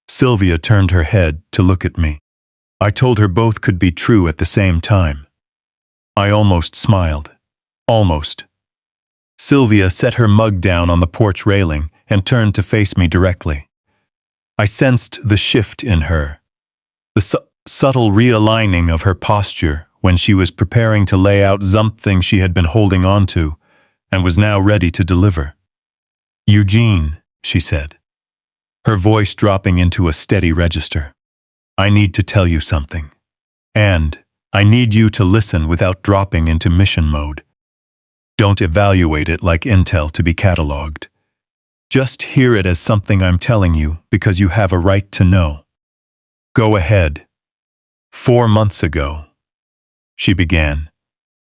[SPEAKER 1] Sylvia turned her head to look at me. I told her both could be true at the same time. I almost smiled. Almost. Sylvia set her mug down on the porch railing and turned to face me directly. I sensed the shift in her, the subtle realigning of her posture when she was preparing to lay out something she had been holding on to and was now ready to deliver. Eugene, she said, her voice dropping into a steady register. I need to tell you something. And I need you to listen without dropping into mission mode. Don't evaluate it like intel to be cataloged. Just hear it as something I'm telling you because you have a right to know. Go ahead. 4 months ago, she began.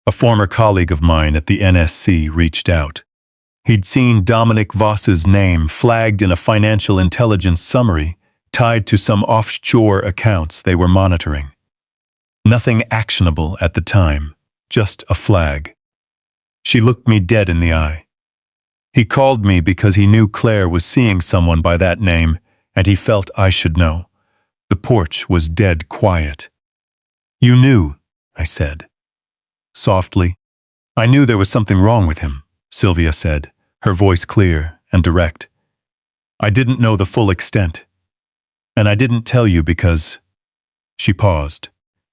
[SPEAKER 1] A former colleague of mine at the NSC reached out. He'd seen Dominic Voss's name flagged in a financial intelligence summary tied to some offshore accounts they were monitoring. Nothing actionable at the time, just a flag. She looked me dead in the eye. He called me because he knew Claire was seeing someone by that name, and he felt I should know. The porch was dead quiet. You knew, I said. Softly. I knew there was something wrong with him, Sylvia said, her voice clear and direct. I didn't know the full extent. And I didn't tell you because... She paused,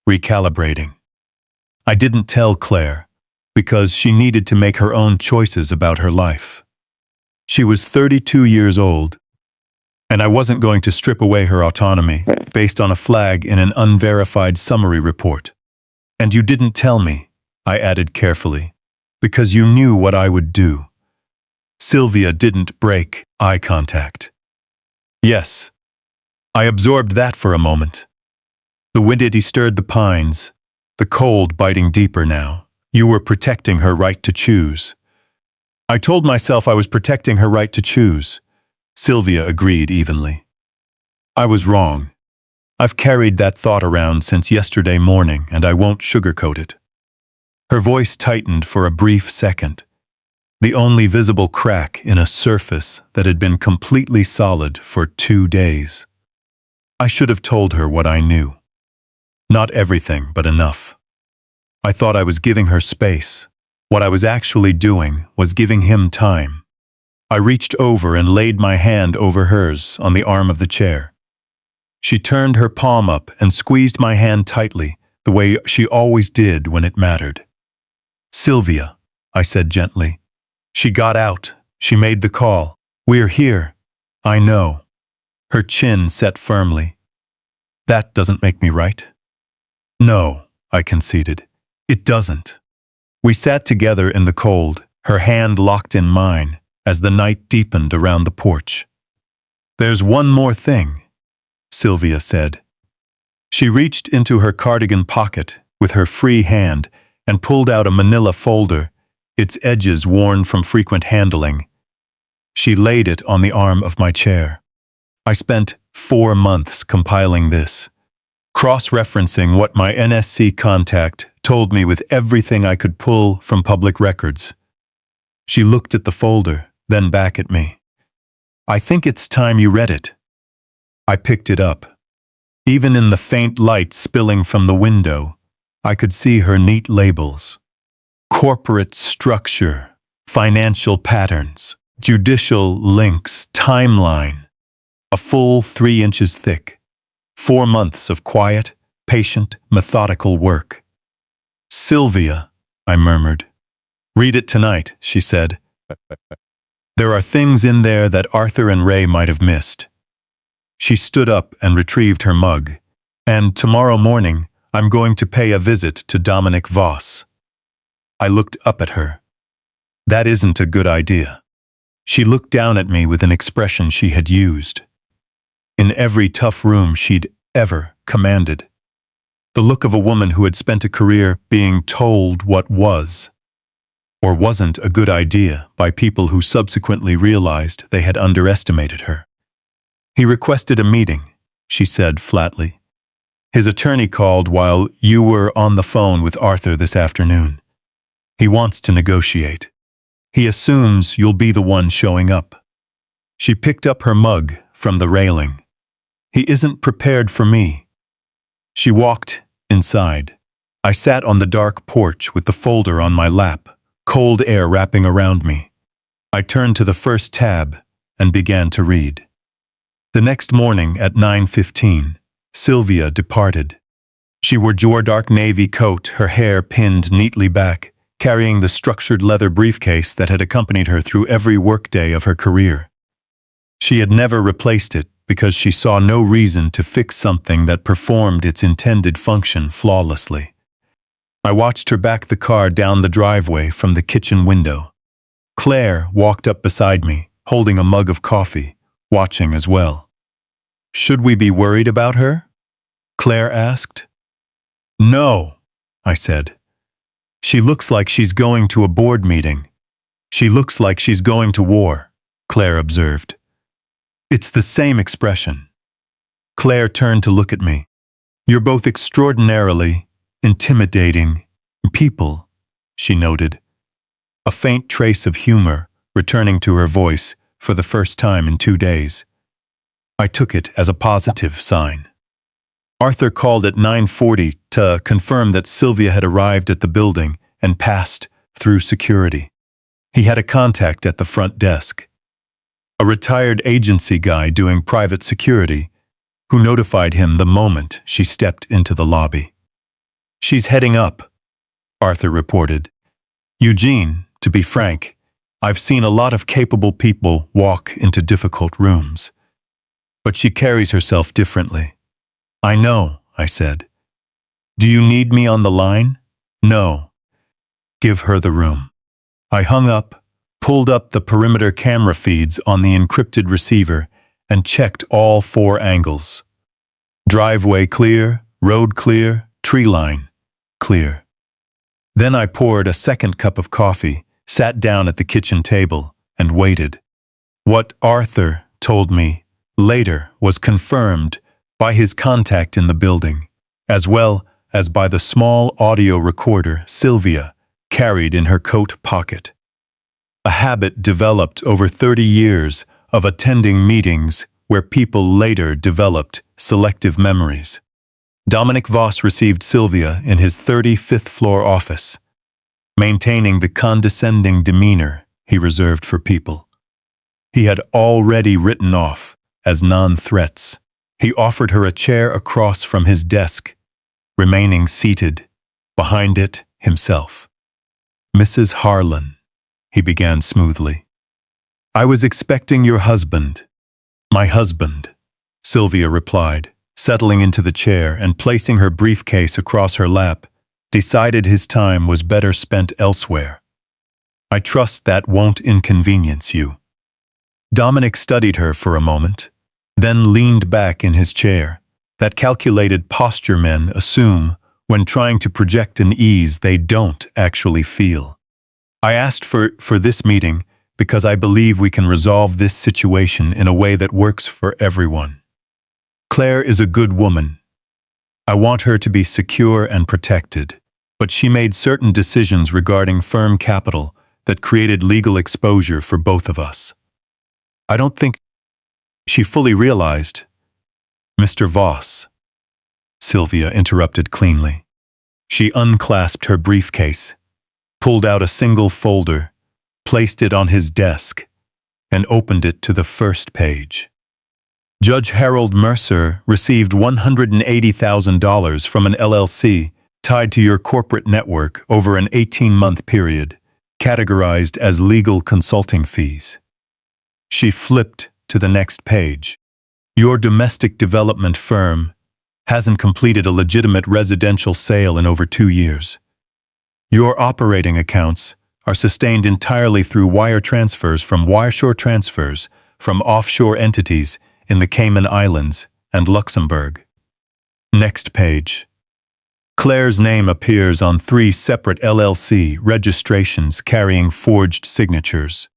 [SPEAKER 1] recalibrating. I didn't tell Claire because she needed to make her own choices about her life. She was 32 years old, and I wasn't going to strip away her autonomy based on a flag in an unverified summary report. And you didn't tell me, I added carefully, because you knew what I would do. Sylvia didn't break eye contact. Yes. I absorbed that for a moment. The wind stirred the pines, the cold biting deeper now. You were protecting her right to choose. I told myself I was protecting her right to choose. Sylvia agreed evenly. I was wrong. I've carried that thought around since yesterday morning, and I won't sugarcoat it. Her voice tightened for a brief second, the only visible crack in a surface that had been completely solid for 2 days. I should have told her what I knew. Not everything, but enough. I thought I was giving her space. What I was actually doing was giving him time. I reached over and laid my hand over hers on the arm of the chair. She turned her palm up and squeezed my hand tightly, the way she always did when it mattered. Sylvia, I said gently. She got out. She made the call. We're here. I know. Her chin set firmly. That doesn't make me right? No, I conceded. It doesn't. We sat together in the cold, her hand locked in mine, as the night deepened around the porch. There's one more thing, Sylvia said. She reached into her cardigan pocket with her free hand and pulled out a manila folder, its edges worn from frequent handling. She laid it on the arm of my chair. I spent 4 months compiling this, cross-referencing what my NSC contact told me with everything I could pull from public records. She looked at the folder, then back at me. I think it's time you read it. I picked it up. Even in the faint light spilling from the window, I could see her neat labels. Corporate structure, financial patterns, judicial links, timeline. A full 3 inches thick. 4 months of quiet, patient, methodical work. Sylvia, I murmured. Read it tonight, she said. There are things in there that Arthur and Ray might have missed. She stood up and retrieved her mug. And tomorrow morning, I'm going to pay a visit to Dominic Voss. I looked up at her. That isn't a good idea. She looked down at me with an expression she had used in every tough room she'd ever commanded. The look of a woman who had spent a career being told what was or wasn't a good idea by people who subsequently realized they had underestimated her. He requested a meeting, she said flatly. His attorney called while you were on the phone with Arthur this afternoon. He wants to negotiate. He assumes you'll be the one showing up. She picked up her mug from the railing. He isn't prepared for me. She walked inside. I sat on the dark porch with the folder on my lap, cold air wrapping around me. I turned to the first tab and began to read. The next morning at 9:15, Sylvia departed. She wore your dark navy coat, her hair pinned neatly back, carrying the structured leather briefcase that had accompanied her through every workday of her career. She had never replaced it because she saw no reason to fix something that performed its intended function flawlessly. I watched her back the car down the driveway from the kitchen window. Claire walked up beside me, holding a mug of coffee, watching as well. Should we be worried about her? Claire asked. No, I said. She looks like she's going to a board meeting. She looks like she's going to war, Claire observed. It's the same expression. Claire turned to look at me. You're both extraordinarily intimidating people, she noted, a faint trace of humor returning to her voice for the first time in 2 days. I took it as a positive sign. Arthur called at 9:40 to confirm that Sylvia had arrived at the building and passed through security. He had a contact at the front desk, a retired agency guy doing private security, who notified him the moment she stepped into the lobby. She's heading up, Arthur reported. Eugene, to be frank, I've seen a lot of capable people walk into difficult rooms. But she carries herself differently. I know, I said. Do you need me on the line? No. Give her the room. I hung up, pulled up the perimeter camera feeds on the encrypted receiver, and checked all 4 angles. Driveway clear, road clear, tree line clear. Then I poured a second cup of coffee, sat down at the kitchen table, and waited. What Arthur told me later was confirmed by his contact in the building, as well as by the small audio recorder Sylvia carried in her coat pocket. A habit developed over 30 years of attending meetings where people later developed selective memories. Dominic Voss received Sylvia in his 35th floor office, maintaining the condescending demeanor he reserved for people he had already written off as non-threats. He offered her a chair across from his desk, remaining seated behind it himself. Mrs. Harlan, he began smoothly. I was expecting your husband. My husband, Sylvia replied, settling into the chair and placing her briefcase across her lap, decided his time was better spent elsewhere. I trust that won't inconvenience you. Dominic studied her for a moment, then leaned back in his chair, that calculated posture men assume when trying to project an ease they don't actually feel. I asked for this meeting because I believe we can resolve this situation in a way that works for everyone. Claire is a good woman. I want her to be secure and protected, but she made certain decisions regarding firm capital that created legal exposure for both of us. I don't think she fully realized. Mr. Voss, Sylvia interrupted cleanly. She unclasped her briefcase, pulled out a single folder, placed it on his desk, and opened it to the first page. Judge Harold Mercer received $180,000 from an LLC tied to your corporate network over an 18-month period, categorized as legal consulting fees. She flipped to the next page. Your domestic development firm hasn't completed a legitimate residential sale in over 2 years. Your operating accounts are sustained entirely through wire transfers from offshore entities in the Cayman Islands and Luxembourg. Next page. Claire's name appears on 3 separate LLC registrations carrying forged signatures.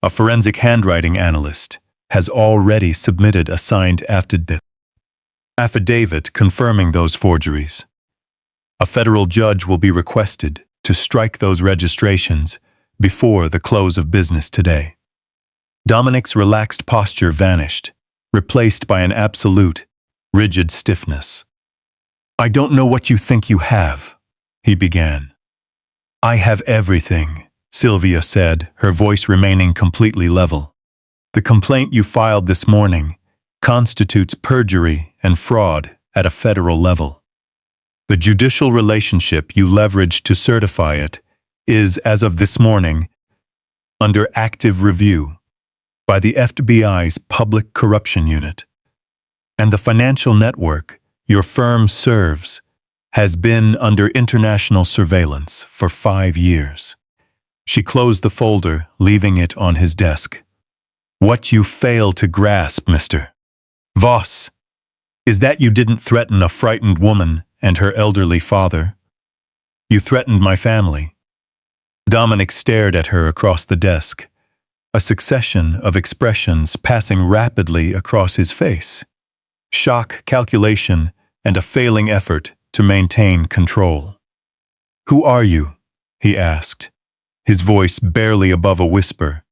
[SPEAKER 1] A forensic handwriting analyst has already submitted a signed affidavit confirming those forgeries. A federal judge will be requested to strike those registrations before the close of business today. Dominic's relaxed posture vanished, replaced by an absolute, rigid stiffness. "I don't know what you think you have," he began. "I have everything," Sylvia said, her voice remaining completely level. "The complaint you filed this morning constitutes perjury and fraud at a federal level. The judicial relationship you leveraged to certify it is, as of this morning, under active review by the FBI's Public Corruption Unit. And the financial network your firm serves has been under international surveillance for 5 years." She closed the folder, leaving it on his desk. "What you fail to grasp, Mr. Voss, is that you didn't threaten a frightened woman and her elderly father. You threatened my family." Dominic stared at her across the desk, a succession of expressions passing rapidly across his face. Shock, calculation, and a failing effort to maintain control. "Who are you?" he asked, his voice barely above a whisper.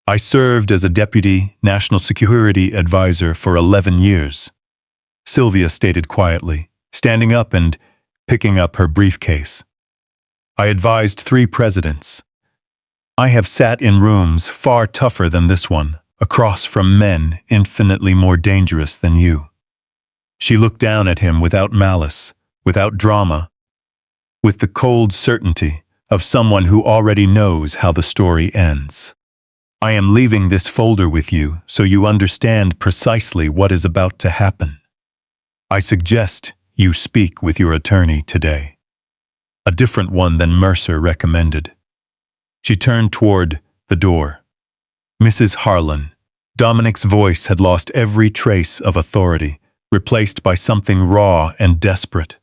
[SPEAKER 1] "I served as a deputy national security advisor for 11 years. Sylvia stated quietly, standing up and picking up her briefcase. "I advised 3 presidents. I have sat in rooms far tougher than this one, across from men infinitely more dangerous than you." She looked down at him without malice, without drama, with the cold certainty of someone who already knows how the story ends. "I am leaving this folder with you so you understand precisely what is about to happen. I suggest you speak with your attorney today." A different one than Mercer recommended. She turned toward the door. "Mrs. Harlan." Dominic's voice had lost every trace of authority, replaced by something raw and desperate.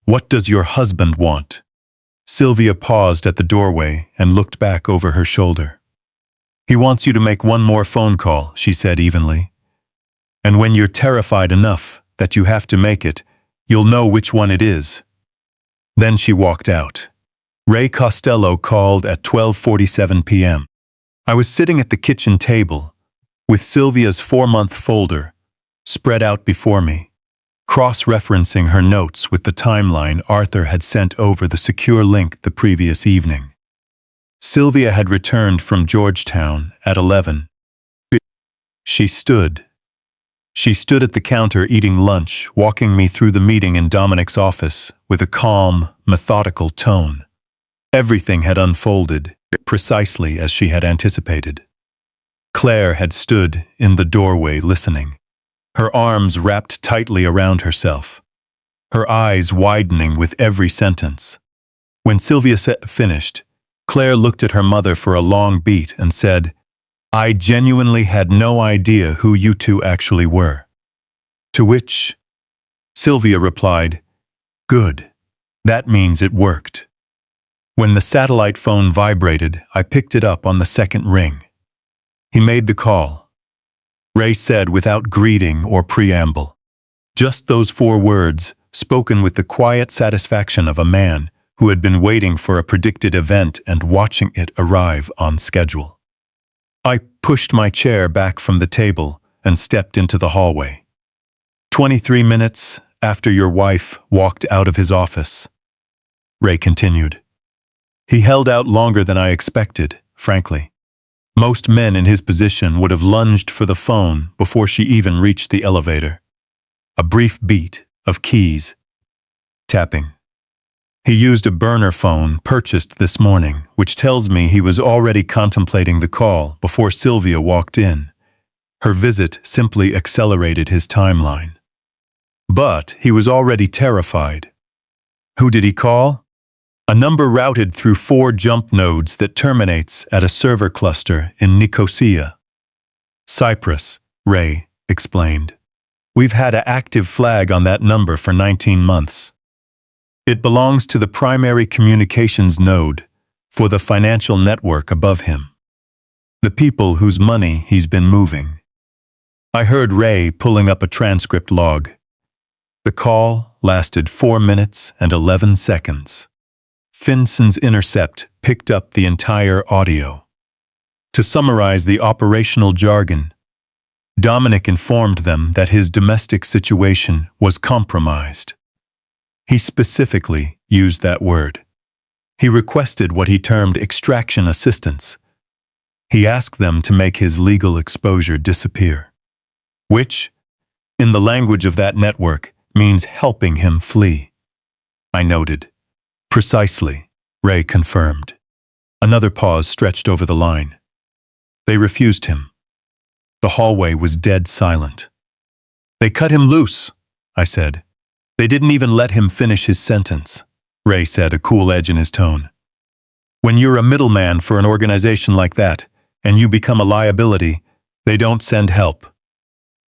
[SPEAKER 1] "What does your husband want?" Sylvia paused at the doorway and looked back over her shoulder. "He wants you to make one more phone call," she said evenly. "And when you're terrified enough that you have to make it, you'll know which one it is." Then she walked out. Ray Costello called at 12:47 p.m. I was sitting at the kitchen table, with Sylvia's 4-month folder spread out before me, cross-referencing her notes with the timeline Arthur had sent over the secure link the previous evening. Sylvia had returned from Georgetown at 11. She stood at the counter eating lunch, walking me through the meeting in Dominic's office with a calm, methodical tone. Everything had unfolded precisely as she had anticipated. Claire had stood in the doorway listening, her arms wrapped tightly around herself, her eyes widening with every sentence. When Sylvia finished, Claire looked at her mother for a long beat and said, "I genuinely had no idea who you two actually were." To which Sylvia replied, "Good. That means it worked." When the satellite phone vibrated, I picked it up on the second ring. He made the call. Ray said without greeting or preamble. Just those 4 words, spoken with the quiet satisfaction of a man who had been waiting for a predicted event and watching it arrive on schedule. I pushed my chair back from the table and stepped into the hallway. 23 minutes after your wife walked out of his office, Ray continued. He held out longer than I expected, frankly. Most men in his position would have lunged for the phone before she even reached the elevator. A brief beat of keys tapping. He used a burner phone purchased this morning, which tells me he was already contemplating the call before Sylvia walked in. Her visit simply accelerated his timeline. But he was already terrified. Who did he call? A number routed through 4 jump nodes that terminates at a server cluster in Nicosia. Cyprus, Ray explained. We've had an active flag on that number for 19 months. It belongs to the primary communications node for the financial network above him. The people whose money he's been moving. I heard Ray pulling up a transcript log. The call lasted 4 minutes and 11 seconds. Finson's intercept picked up the entire audio. To summarize the operational jargon, Dominic informed them that his domestic situation was compromised. He specifically used that word. He requested what he termed extraction assistance. He asked them to make his legal exposure disappear, which, in the language of that network, means helping him flee. I noted. Precisely, Ray confirmed. Another pause stretched over the line. They refused him. The hallway was dead silent. They cut him loose, I said. They didn't even let him finish his sentence, Ray said, a cool edge in his tone. When you're a middleman for an organization like that, and you become a liability, they don't send help.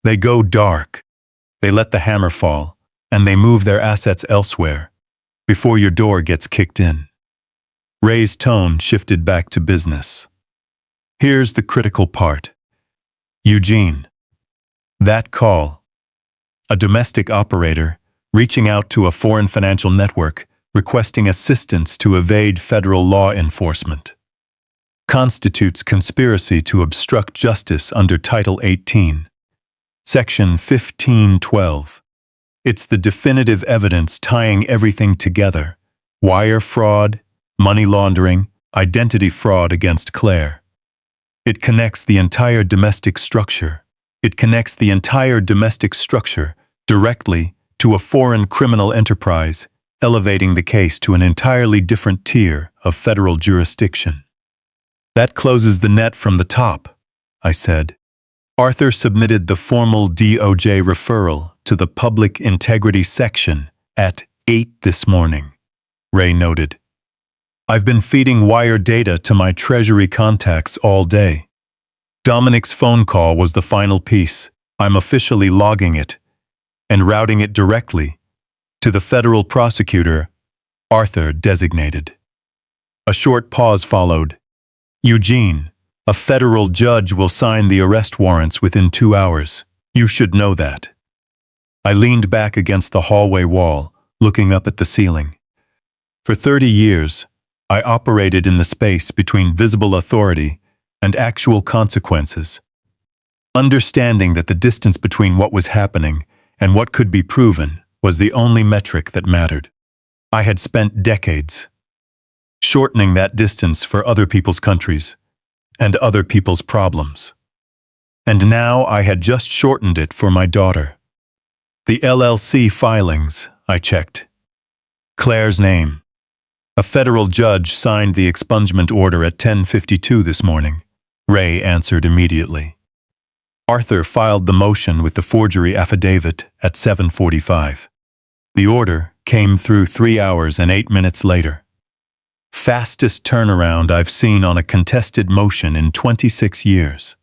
[SPEAKER 1] They go dark. They let the hammer fall, and they move their assets elsewhere, before your door gets kicked in. Ray's tone shifted back to business. Here's the critical part. Eugene. That call. A domestic operator reaching out to a foreign financial network requesting assistance to evade federal law enforcement. Constitutes conspiracy to obstruct justice under Title 18, Section 1512. It's the definitive evidence tying everything together. Wire fraud, money laundering, identity fraud against Claire. It connects the entire domestic structure. It connects the entire domestic structure directly to a foreign criminal enterprise, elevating the case to an entirely different tier of federal jurisdiction. That closes the net from the top, I said. Arthur submitted the formal DOJ referral to the Public Integrity Section at 8 this morning, Ray noted. I've been feeding wire data to my Treasury contacts all day. Dominic's phone call was the final piece. I'm officially logging it and routing it directly to the federal prosecutor Arthur designated. A short pause followed. Eugene, a federal judge will sign the arrest warrants within 2 hours. You should know that. I leaned back against the hallway wall, looking up at the ceiling. For 30 years, I operated in the space between visible authority and actual consequences, understanding that the distance between what was happening and what could be proven was the only metric that mattered. I had spent decades shortening that distance for other people's countries and other people's problems. And now I had just shortened it for my daughter. The LLC filings, I checked. Claire's name. A federal judge signed the expungement order at 10:52 this morning. Ray answered immediately. Arthur filed the motion with the forgery affidavit at 7:45. The order came through 3 hours and 8 minutes later. Fastest turnaround I've seen on a contested motion in 26 years.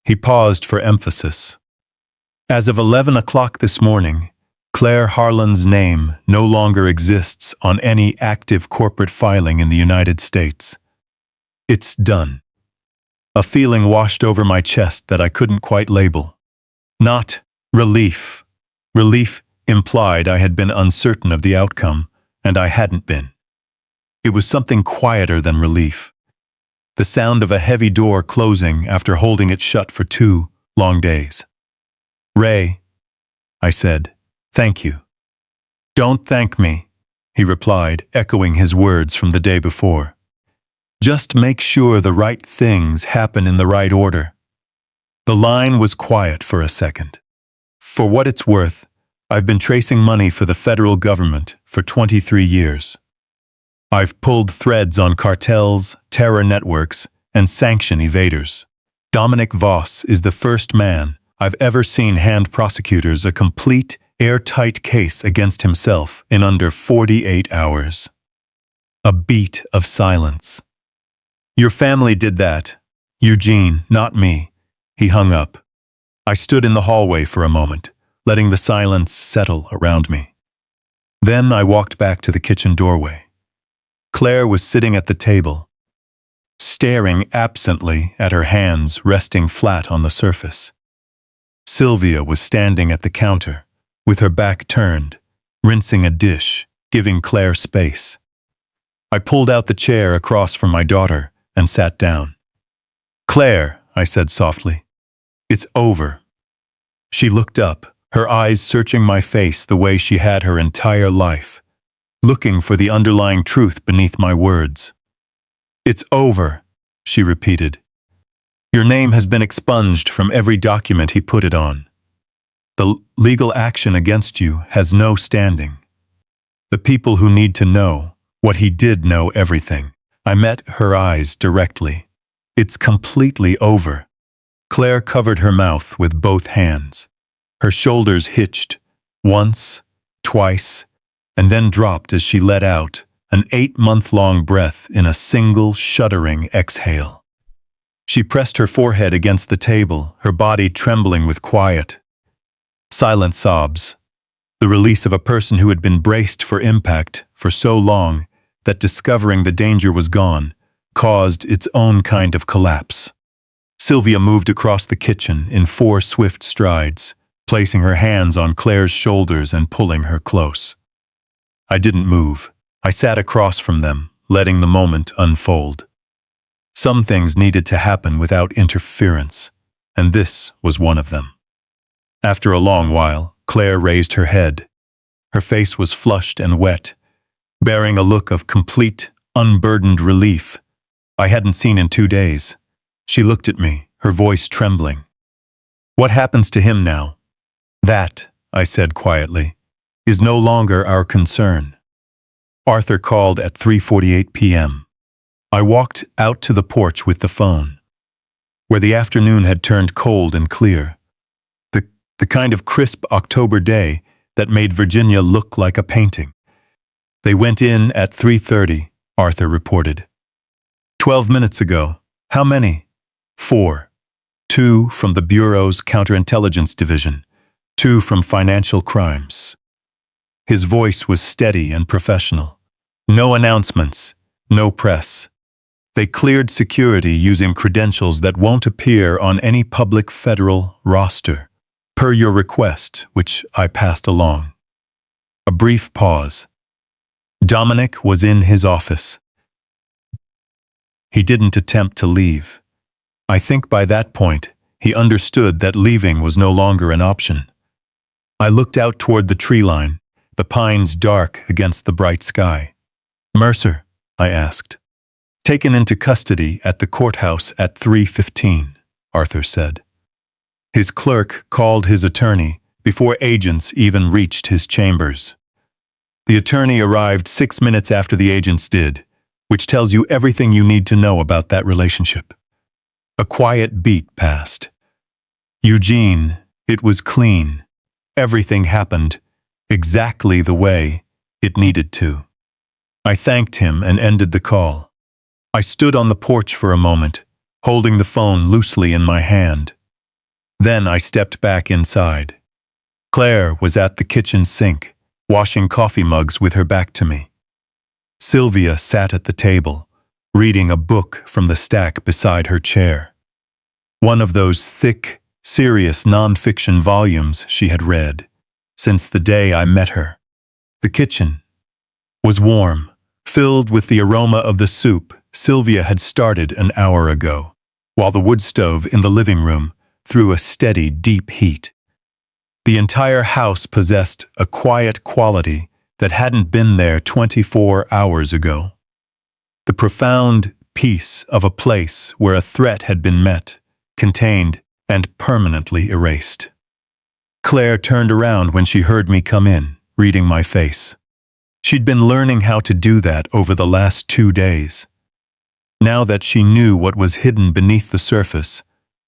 [SPEAKER 1] He paused for emphasis. As of 11 o'clock this morning, Claire Harlan's name no longer exists on any active corporate filing in the United States. It's done. A feeling washed over my chest that I couldn't quite label. Not relief. Relief implied I had been uncertain of the outcome, and I hadn't been. It was something quieter than relief. The sound of a heavy door closing after holding it shut for 2 long days. Ray, I said, thank you. Don't thank me, he replied, echoing his words from the day before. Just make sure the right things happen in the right order. The line was quiet for a second. For what it's worth, I've been tracing money for the federal government for 23 years. I've pulled threads on cartels, terror networks, and sanction evaders. Dominic Voss is the first man I've ever seen hand prosecutors a complete, airtight case against himself in under 48 hours. A beat of silence. Your family did that. Eugene, not me. He hung up. I stood in the hallway for a moment, letting the silence settle around me. Then I walked back to the kitchen doorway. Claire was sitting at the table, staring absently at her hands resting flat on the surface. Sylvia was standing at the counter, with her back turned, rinsing a dish, giving Claire space. I pulled out the chair across from my daughter and sat down. Claire, I said softly, it's over. She looked up, her eyes searching my face the way she had her entire life, looking for the underlying truth beneath my words. It's over, she repeated. Your name has been expunged from every document he put it on. The legal action against you has no standing. The people who need to know what he did know everything. I met her eyes directly. It's completely over. Claire covered her mouth with both hands. Her shoulders hitched, once, twice, and then dropped as she let out an 8-month-long breath in a single shuddering exhale. She pressed her forehead against the table, her body trembling with quiet, silent sobs, the release of a person who had been braced for impact for so long that discovering the danger was gone caused its own kind of collapse. Sylvia moved across the kitchen in 4 swift strides, placing her hands on Claire's shoulders and pulling her close. I didn't move. I sat across from them, letting the moment unfold. Some things needed to happen without interference, and this was one of them. After a long while, Claire raised her head. Her face was flushed and wet, bearing a look of complete, unburdened relief I hadn't seen in 2 days. She looked at me, her voice trembling. What happens to him now? That, I said quietly, is no longer our concern. Arthur called at 3:48 p.m. I walked out to the porch with the phone, where the afternoon had turned cold and clear. The kind of crisp October day that made Virginia look like a painting. They went in at 3:30, Arthur reported. 12 minutes ago. How many? 4. 2 from the Bureau's counterintelligence division, 2 from financial crimes. His voice was steady and professional. No announcements, no press. They cleared security using credentials that won't appear on any public federal roster, per your request, which I passed along. A brief pause. Dominic was in his office. He didn't attempt to leave. I think by that point, he understood that leaving was no longer an option. I looked out toward the tree line, the pines dark against the bright sky. Mercer, I asked. Taken into custody at the courthouse at 3:15, Arthur said. His clerk called his attorney before agents even reached his chambers. The attorney arrived 6 minutes after the agents did, which tells you everything you need to know about that relationship. A quiet beat passed. Eugene, it was clean. Everything happened exactly the way it needed to. I thanked him and ended the call. I stood on the porch for a moment, holding the phone loosely in my hand. Then I stepped back inside. Claire was at the kitchen sink, washing coffee mugs with her back to me. Sylvia sat at the table, reading a book from the stack beside her chair. One of those thick, serious nonfiction volumes she had read since the day I met her. The kitchen was warm, filled with the aroma of the soup Sylvia had started an hour ago, while the wood stove in the living room threw a steady, deep heat. The entire house possessed a quiet quality that hadn't been there 24 hours ago. The profound peace of a place where a threat had been met, contained, and permanently erased. Claire turned around when she heard me come in, reading my face. She'd been learning how to do that over the last 2 days. Now that she knew what was hidden beneath the surface,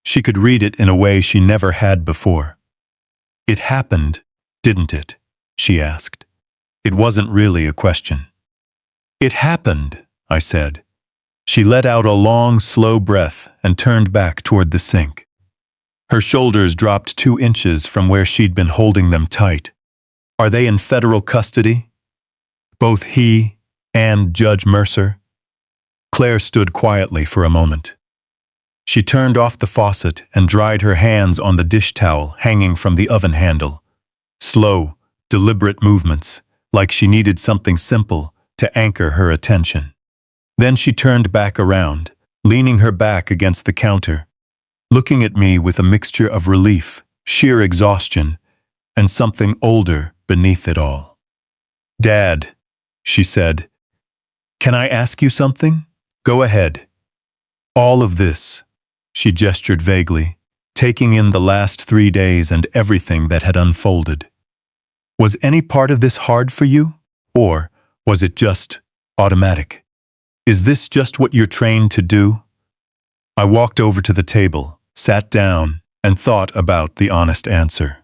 [SPEAKER 1] she could read it in a way she never had before. It happened, didn't it? She asked. It wasn't really a question. It happened, I said. She let out a long, slow breath and turned back toward the sink. Her shoulders dropped 2 inches from where she'd been holding them tight. Are they in federal custody? Both he and Judge Mercer? Claire stood quietly for a moment. She turned off the faucet and dried her hands on the dish towel hanging from the oven handle. Slow, deliberate movements, like she needed something simple to anchor her attention. Then she turned back around, leaning her back against the counter, looking at me with a mixture of relief, sheer exhaustion, and something older beneath it all. "Dad," she said, "can I ask you something? Go ahead." All of this, she gestured vaguely, taking in the last 3 days and everything that had unfolded. Was any part of this hard for you? Or was it just automatic? Is this just what you're trained to do? I walked over to the table, sat down, and thought about the honest answer.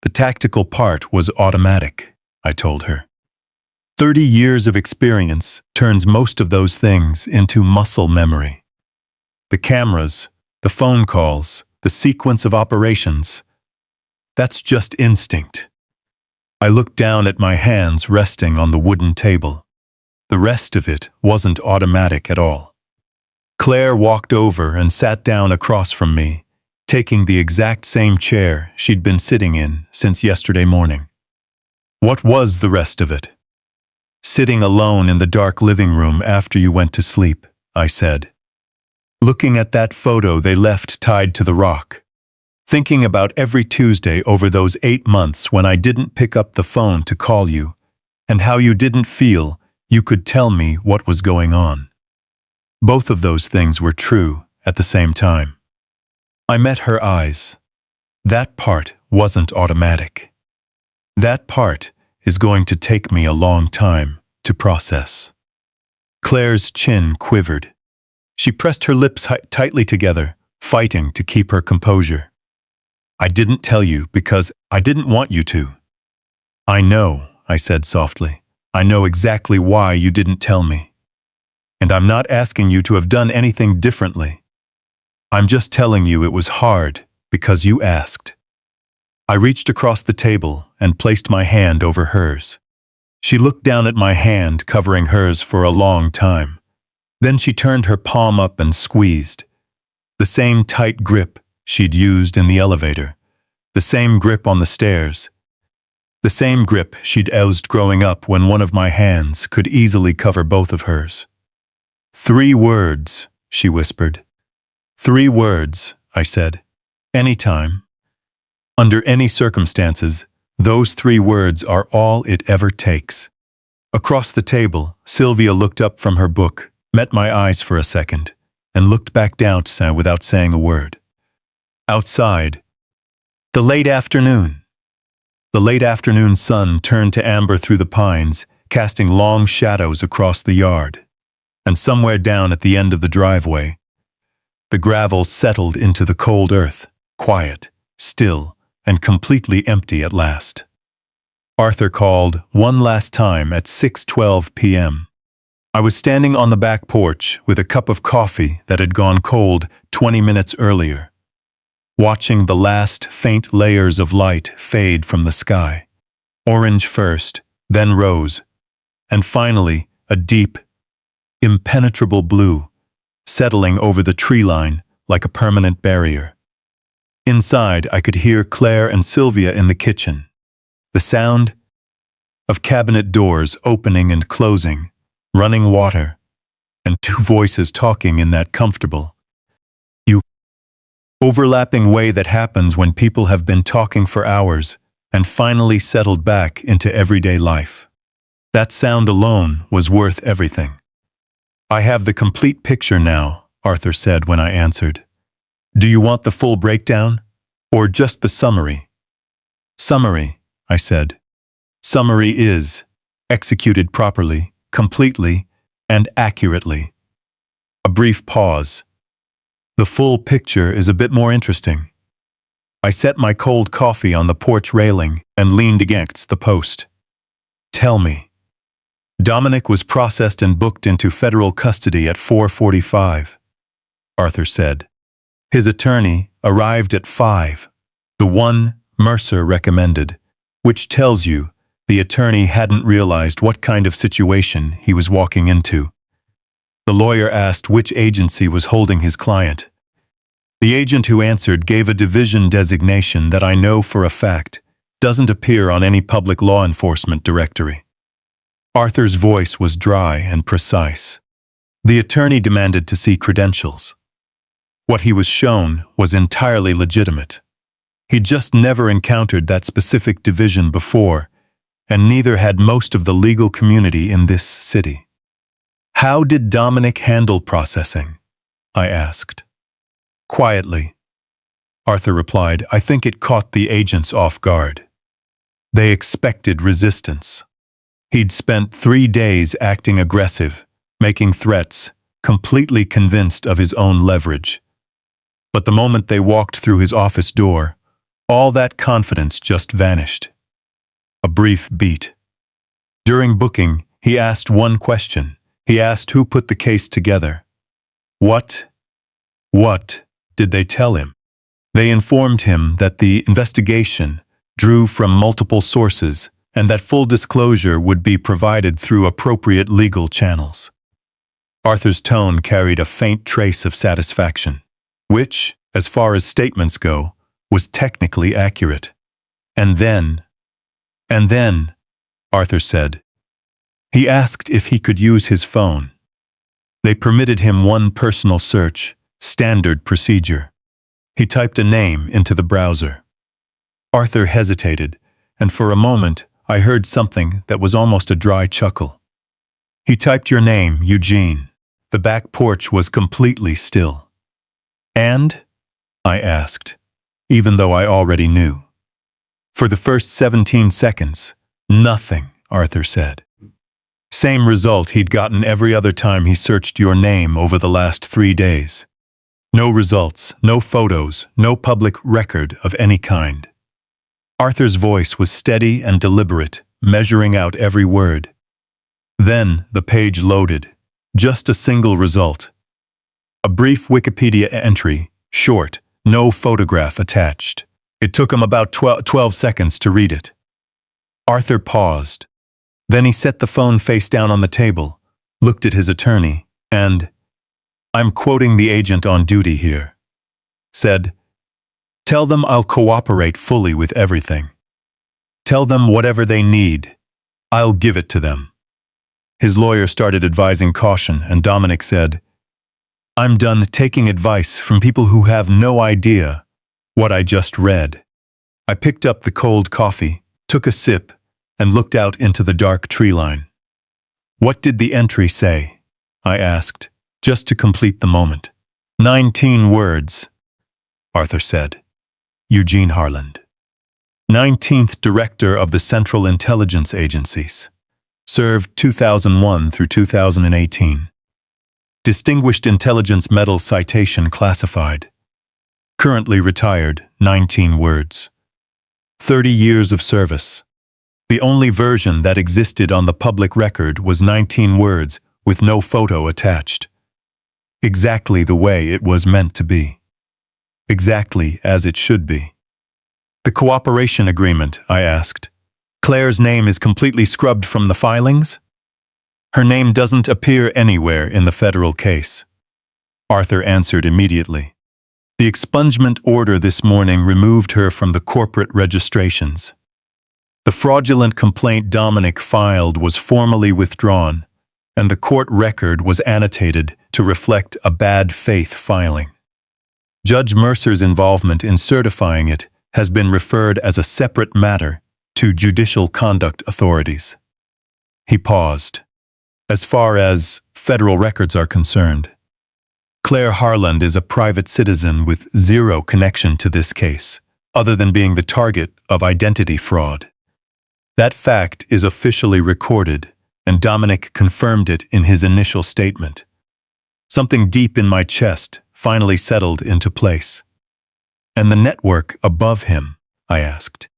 [SPEAKER 1] The tactical part was automatic, I told her. 30 years of experience turns most of those things into muscle memory. The cameras, the phone calls, the sequence of operations, that's just instinct. I looked down at my hands resting on the wooden table. The rest of it wasn't automatic at all. Claire walked over and sat down across from me, taking the exact same chair she'd been sitting in since yesterday morning. What was the rest of it? Sitting alone in the dark living room after you went to sleep, I said. Looking at that photo they left tied to the rock. Thinking about every Tuesday over those 8 months when I didn't pick up the phone to call you, and how you didn't feel you could tell me what was going on. Both of those things were true at the same time. I met her eyes. That part wasn't automatic. That part is going to take me a long time to process. Claire's chin quivered. She pressed her lips tightly together, fighting to keep her composure. I didn't tell you because I didn't want you to. I know, I said softly. I know exactly why you didn't tell me. And I'm not asking you to have done anything differently. I'm just telling you it was hard because you asked. I reached across the table and placed my hand over hers. She looked down at my hand covering hers for a long time. Then she turned her palm up and squeezed. The same tight grip she'd used in the elevator. The same grip on the stairs. The same grip she'd used growing up when one of my hands could easily cover both of hers. 3 words, she whispered. 3 words, I said. Anytime. Under any circumstances, those 3 words are all it ever takes. Across the table, Sylvia looked up from her book, met my eyes for a second, and looked back down without saying a word. Outside, the late afternoon. The late afternoon sun turned to amber through the pines, casting long shadows across the yard. And somewhere down at the end of the driveway, the gravel settled into the cold earth, quiet, still, and completely empty at last. Arthur called one last time at 6:12 p.m. I was standing on the back porch with a cup of coffee that had gone cold 20 minutes earlier, watching the last faint layers of light fade from the sky. Orange first, then rose, and finally a deep, impenetrable blue, settling over the tree line like a permanent barrier. Inside, I could hear Claire and Sylvia in the kitchen. The sound of cabinet doors opening and closing, running water, and 2 voices talking in that comfortable, overlapping way that happens when people have been talking for hours and finally settled back into everyday life. That sound alone was worth everything. I have the complete picture now, Arthur said when I answered. Do you want the full breakdown, or just the summary? Summary, I said. Summary is executed properly, completely, and accurately. A brief pause. The full picture is a bit more interesting. I set my cold coffee on the porch railing and leaned against the post. Tell me, Dominic was processed and booked into federal custody at 4:45, Arthur said. His attorney arrived at 5, the one Mercer recommended, which tells you the attorney hadn't realized what kind of situation he was walking into. The lawyer asked which agency was holding his client. The agent who answered gave a division designation that I know for a fact doesn't appear on any public law enforcement directory. Arthur's voice was dry and precise. The attorney demanded to see credentials. What he was shown was entirely legitimate. He'd just never encountered that specific division before, and neither had most of the legal community in this city. How did Dominic handle processing? I asked. Quietly. Arthur replied, I think it caught the agents off guard. They expected resistance. He'd spent 3 days acting aggressive, making threats, completely convinced of his own leverage. But the moment they walked through his office door, all that confidence just vanished. A brief beat. During booking, he asked one question. He asked who put the case together. What did they tell him? They informed him that the investigation drew from multiple sources and that full disclosure would be provided through appropriate legal channels. Arthur's tone carried a faint trace of satisfaction, which, as far as statements go, was technically accurate. And then, Arthur said. He asked if he could use his phone. They permitted him one personal search, standard procedure. He typed a name into the browser. Arthur hesitated, and for a moment I heard something that was almost a dry chuckle. He typed your name, Eugene. The back porch was completely still. And? I asked, even though I already knew. For the first 17 seconds, nothing, Arthur said. Same result he'd gotten every other time he searched your name over the last 3 days. No results, no photos, no public record of any kind. Arthur's voice was steady and deliberate, measuring out every word. Then the page loaded. Just a single result. A brief Wikipedia entry, short, no photograph attached. It took him about 12 seconds to read it. Arthur paused. Then he set the phone face down on the table, looked at his attorney, and, I'm quoting the agent on duty here, said, Tell them I'll cooperate fully with everything. Tell them whatever they need. I'll give it to them. His lawyer started advising caution, and Dominic said, I'm done taking advice from people who have no idea what I just read. I picked up the cold coffee, took a sip, and looked out into the dark tree line. What did the entry say? I asked, just to complete the moment. 19 words, Arthur said. Eugene Harland. 19th Director of the Central Intelligence Agencies. Served 2001 through 2018. Distinguished Intelligence Medal Citation classified. Currently retired, 19 words. 30 years of service. The only version that existed on the public record was 19 words with no photo attached. Exactly the way it was meant to be. Exactly as it should be. The cooperation agreement, I asked. Claire's name is completely scrubbed from the filings? Her name doesn't appear anywhere in the federal case. Arthur answered immediately. The expungement order this morning removed her from the corporate registrations. The fraudulent complaint Dominic filed was formally withdrawn, and the court record was annotated to reflect a bad faith filing. Judge Mercer's involvement in certifying it has been referred as a separate matter to judicial conduct authorities. He paused. As far as federal records are concerned, Claire Harland is a private citizen with zero connection to this case, other than being the target of identity fraud. That fact is officially recorded, and Dominic confirmed it in his initial statement. Something deep in my chest finally settled into place. And the network above him, I asked.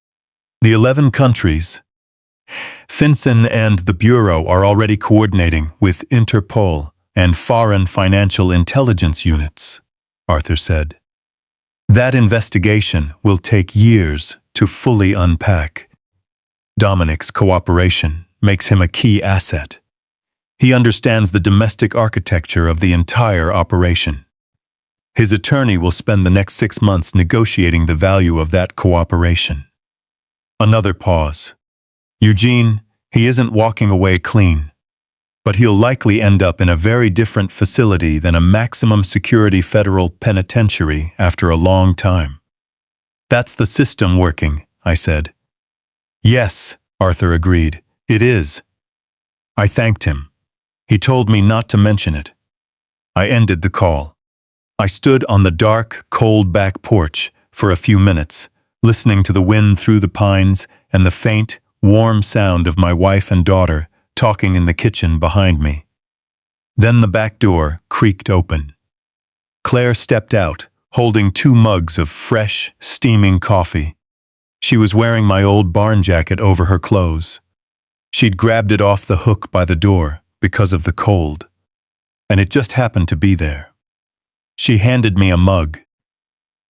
[SPEAKER 1] The 11 countries, FinCEN and the Bureau are already coordinating with Interpol and foreign financial intelligence units, Arthur said. That investigation will take years to fully unpack. Dominic's cooperation makes him a key asset. He understands the domestic architecture of the entire operation. His attorney will spend the next 6 months negotiating the value of that cooperation. Another pause. Eugene, he isn't walking away clean, but he'll likely end up in a very different facility than a maximum security federal penitentiary after a long time. That's the system working, I said. Yes, Arthur agreed. It is. I thanked him. He told me not to mention it. I ended the call. I stood on the dark, cold back porch for a few minutes, listening to the wind through the pines and the faint, warm sound of my wife and daughter talking in the kitchen behind me. Then the back door creaked open. Claire stepped out, holding 2 mugs of fresh, steaming coffee. She was wearing my old barn jacket over her clothes. She'd grabbed it off the hook by the door because of the cold, and it just happened to be there. She handed me a mug.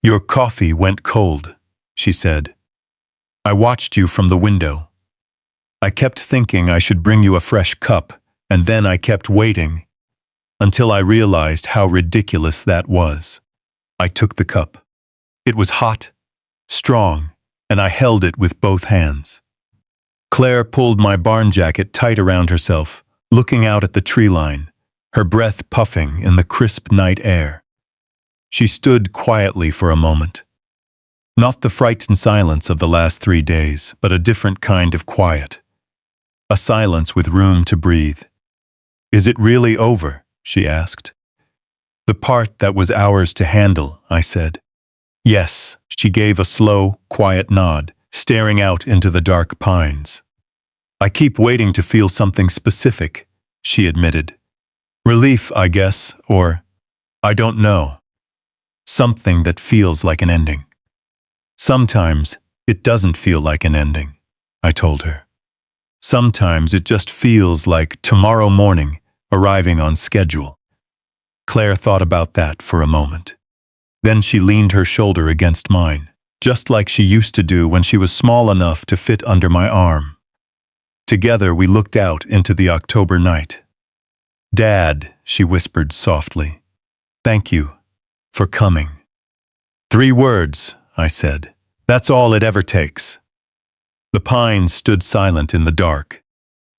[SPEAKER 1] Your coffee went cold, she said. I watched you from the window. I kept thinking I should bring you a fresh cup, and then I kept waiting, until I realized how ridiculous that was. I took the cup. It was hot, strong, and I held it with both hands. Claire pulled my barn jacket tight around herself, looking out at the tree line, her breath puffing in the crisp night air. She stood quietly for a moment. Not the frightened silence of the last 3 days, but a different kind of quiet. A silence with room to breathe. Is it really over? She asked. The part that was ours to handle, I said. Yes, she gave a slow, quiet nod, staring out into the dark pines. I keep waiting to feel something specific, she admitted. Relief, I guess, or I don't know. Something that feels like an ending. Sometimes it doesn't feel like an ending, I told her. Sometimes it just feels like tomorrow morning arriving on schedule. Claire thought about that for a moment. Then she leaned her shoulder against mine, just like she used to do when she was small enough to fit under my arm. Together we looked out into the October night. Dad, she whispered softly, thank you for coming. 3 words, I said. That's all it ever takes. The pines stood silent in the dark.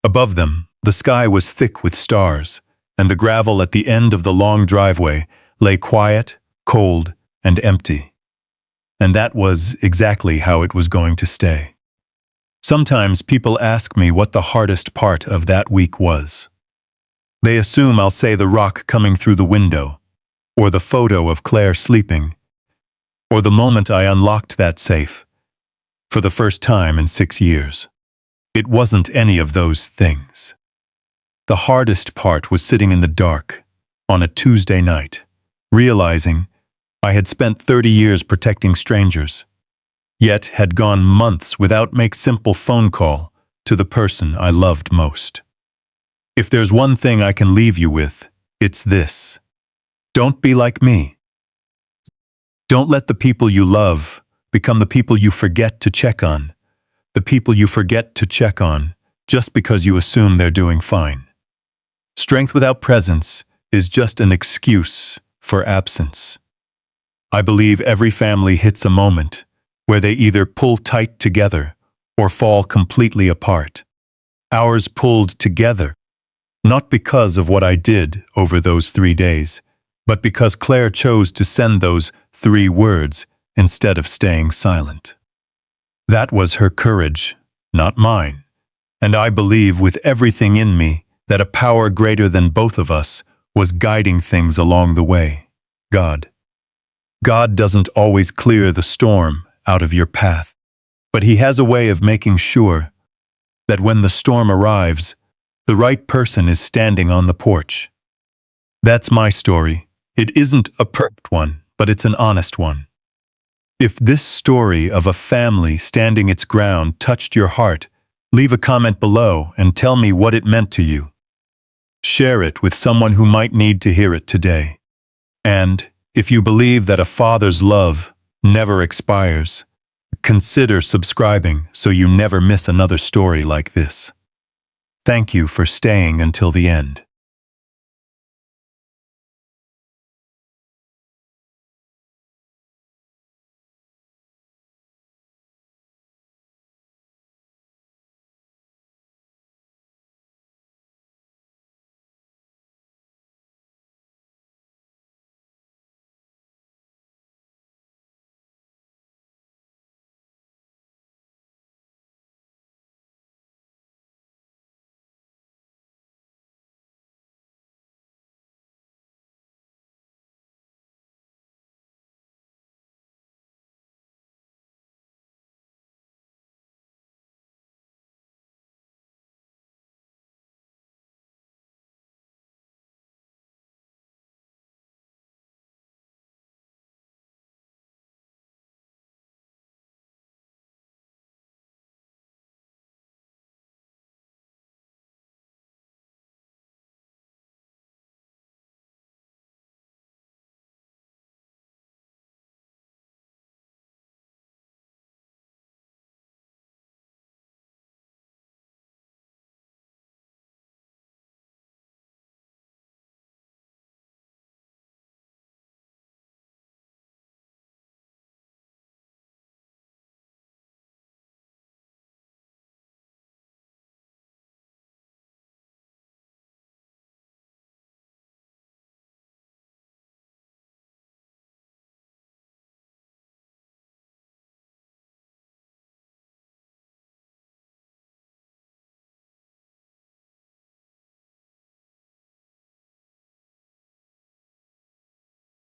[SPEAKER 1] Above them, the sky was thick with stars, and the gravel at the end of the long driveway lay quiet, cold, and empty. And that was exactly how it was going to stay. Sometimes people ask me what the hardest part of that week was. They assume I'll say the rock coming through the window, or the photo of Claire sleeping, or the moment I unlocked that safe, for the first time in 6 years. It wasn't any of those things. The hardest part was sitting in the dark, on a Tuesday night, realizing I had spent 30 years protecting strangers, yet had gone months without make simple phone call to the person I loved most. If there's one thing I can leave you with, it's this. Don't be like me. Don't let the people you love become the people you forget to check on, the people you forget to check on just because you assume they're doing fine. Strength without presence is just an excuse for absence. I believe every family hits a moment where they either pull tight together or fall completely apart. Ours pulled together, not because of what I did over those 3 days, but because Claire chose to send those 3 words instead of staying silent. That was her courage, not mine, and I believe with everything in me that a power greater than both of us was guiding things along the way. God. God doesn't always clear the storm out of your path, but He has a way of making sure that when the storm arrives, the right person is standing on the porch. That's my story. It isn't a perfect one, but it's an honest one. If this story of a family standing its ground touched your heart, Leave a comment below and tell me what it meant to you. Share it with someone who might need to hear it today. And, if you believe that a father's love never expires, consider subscribing so you never miss another story like this. Thank you for staying until the end.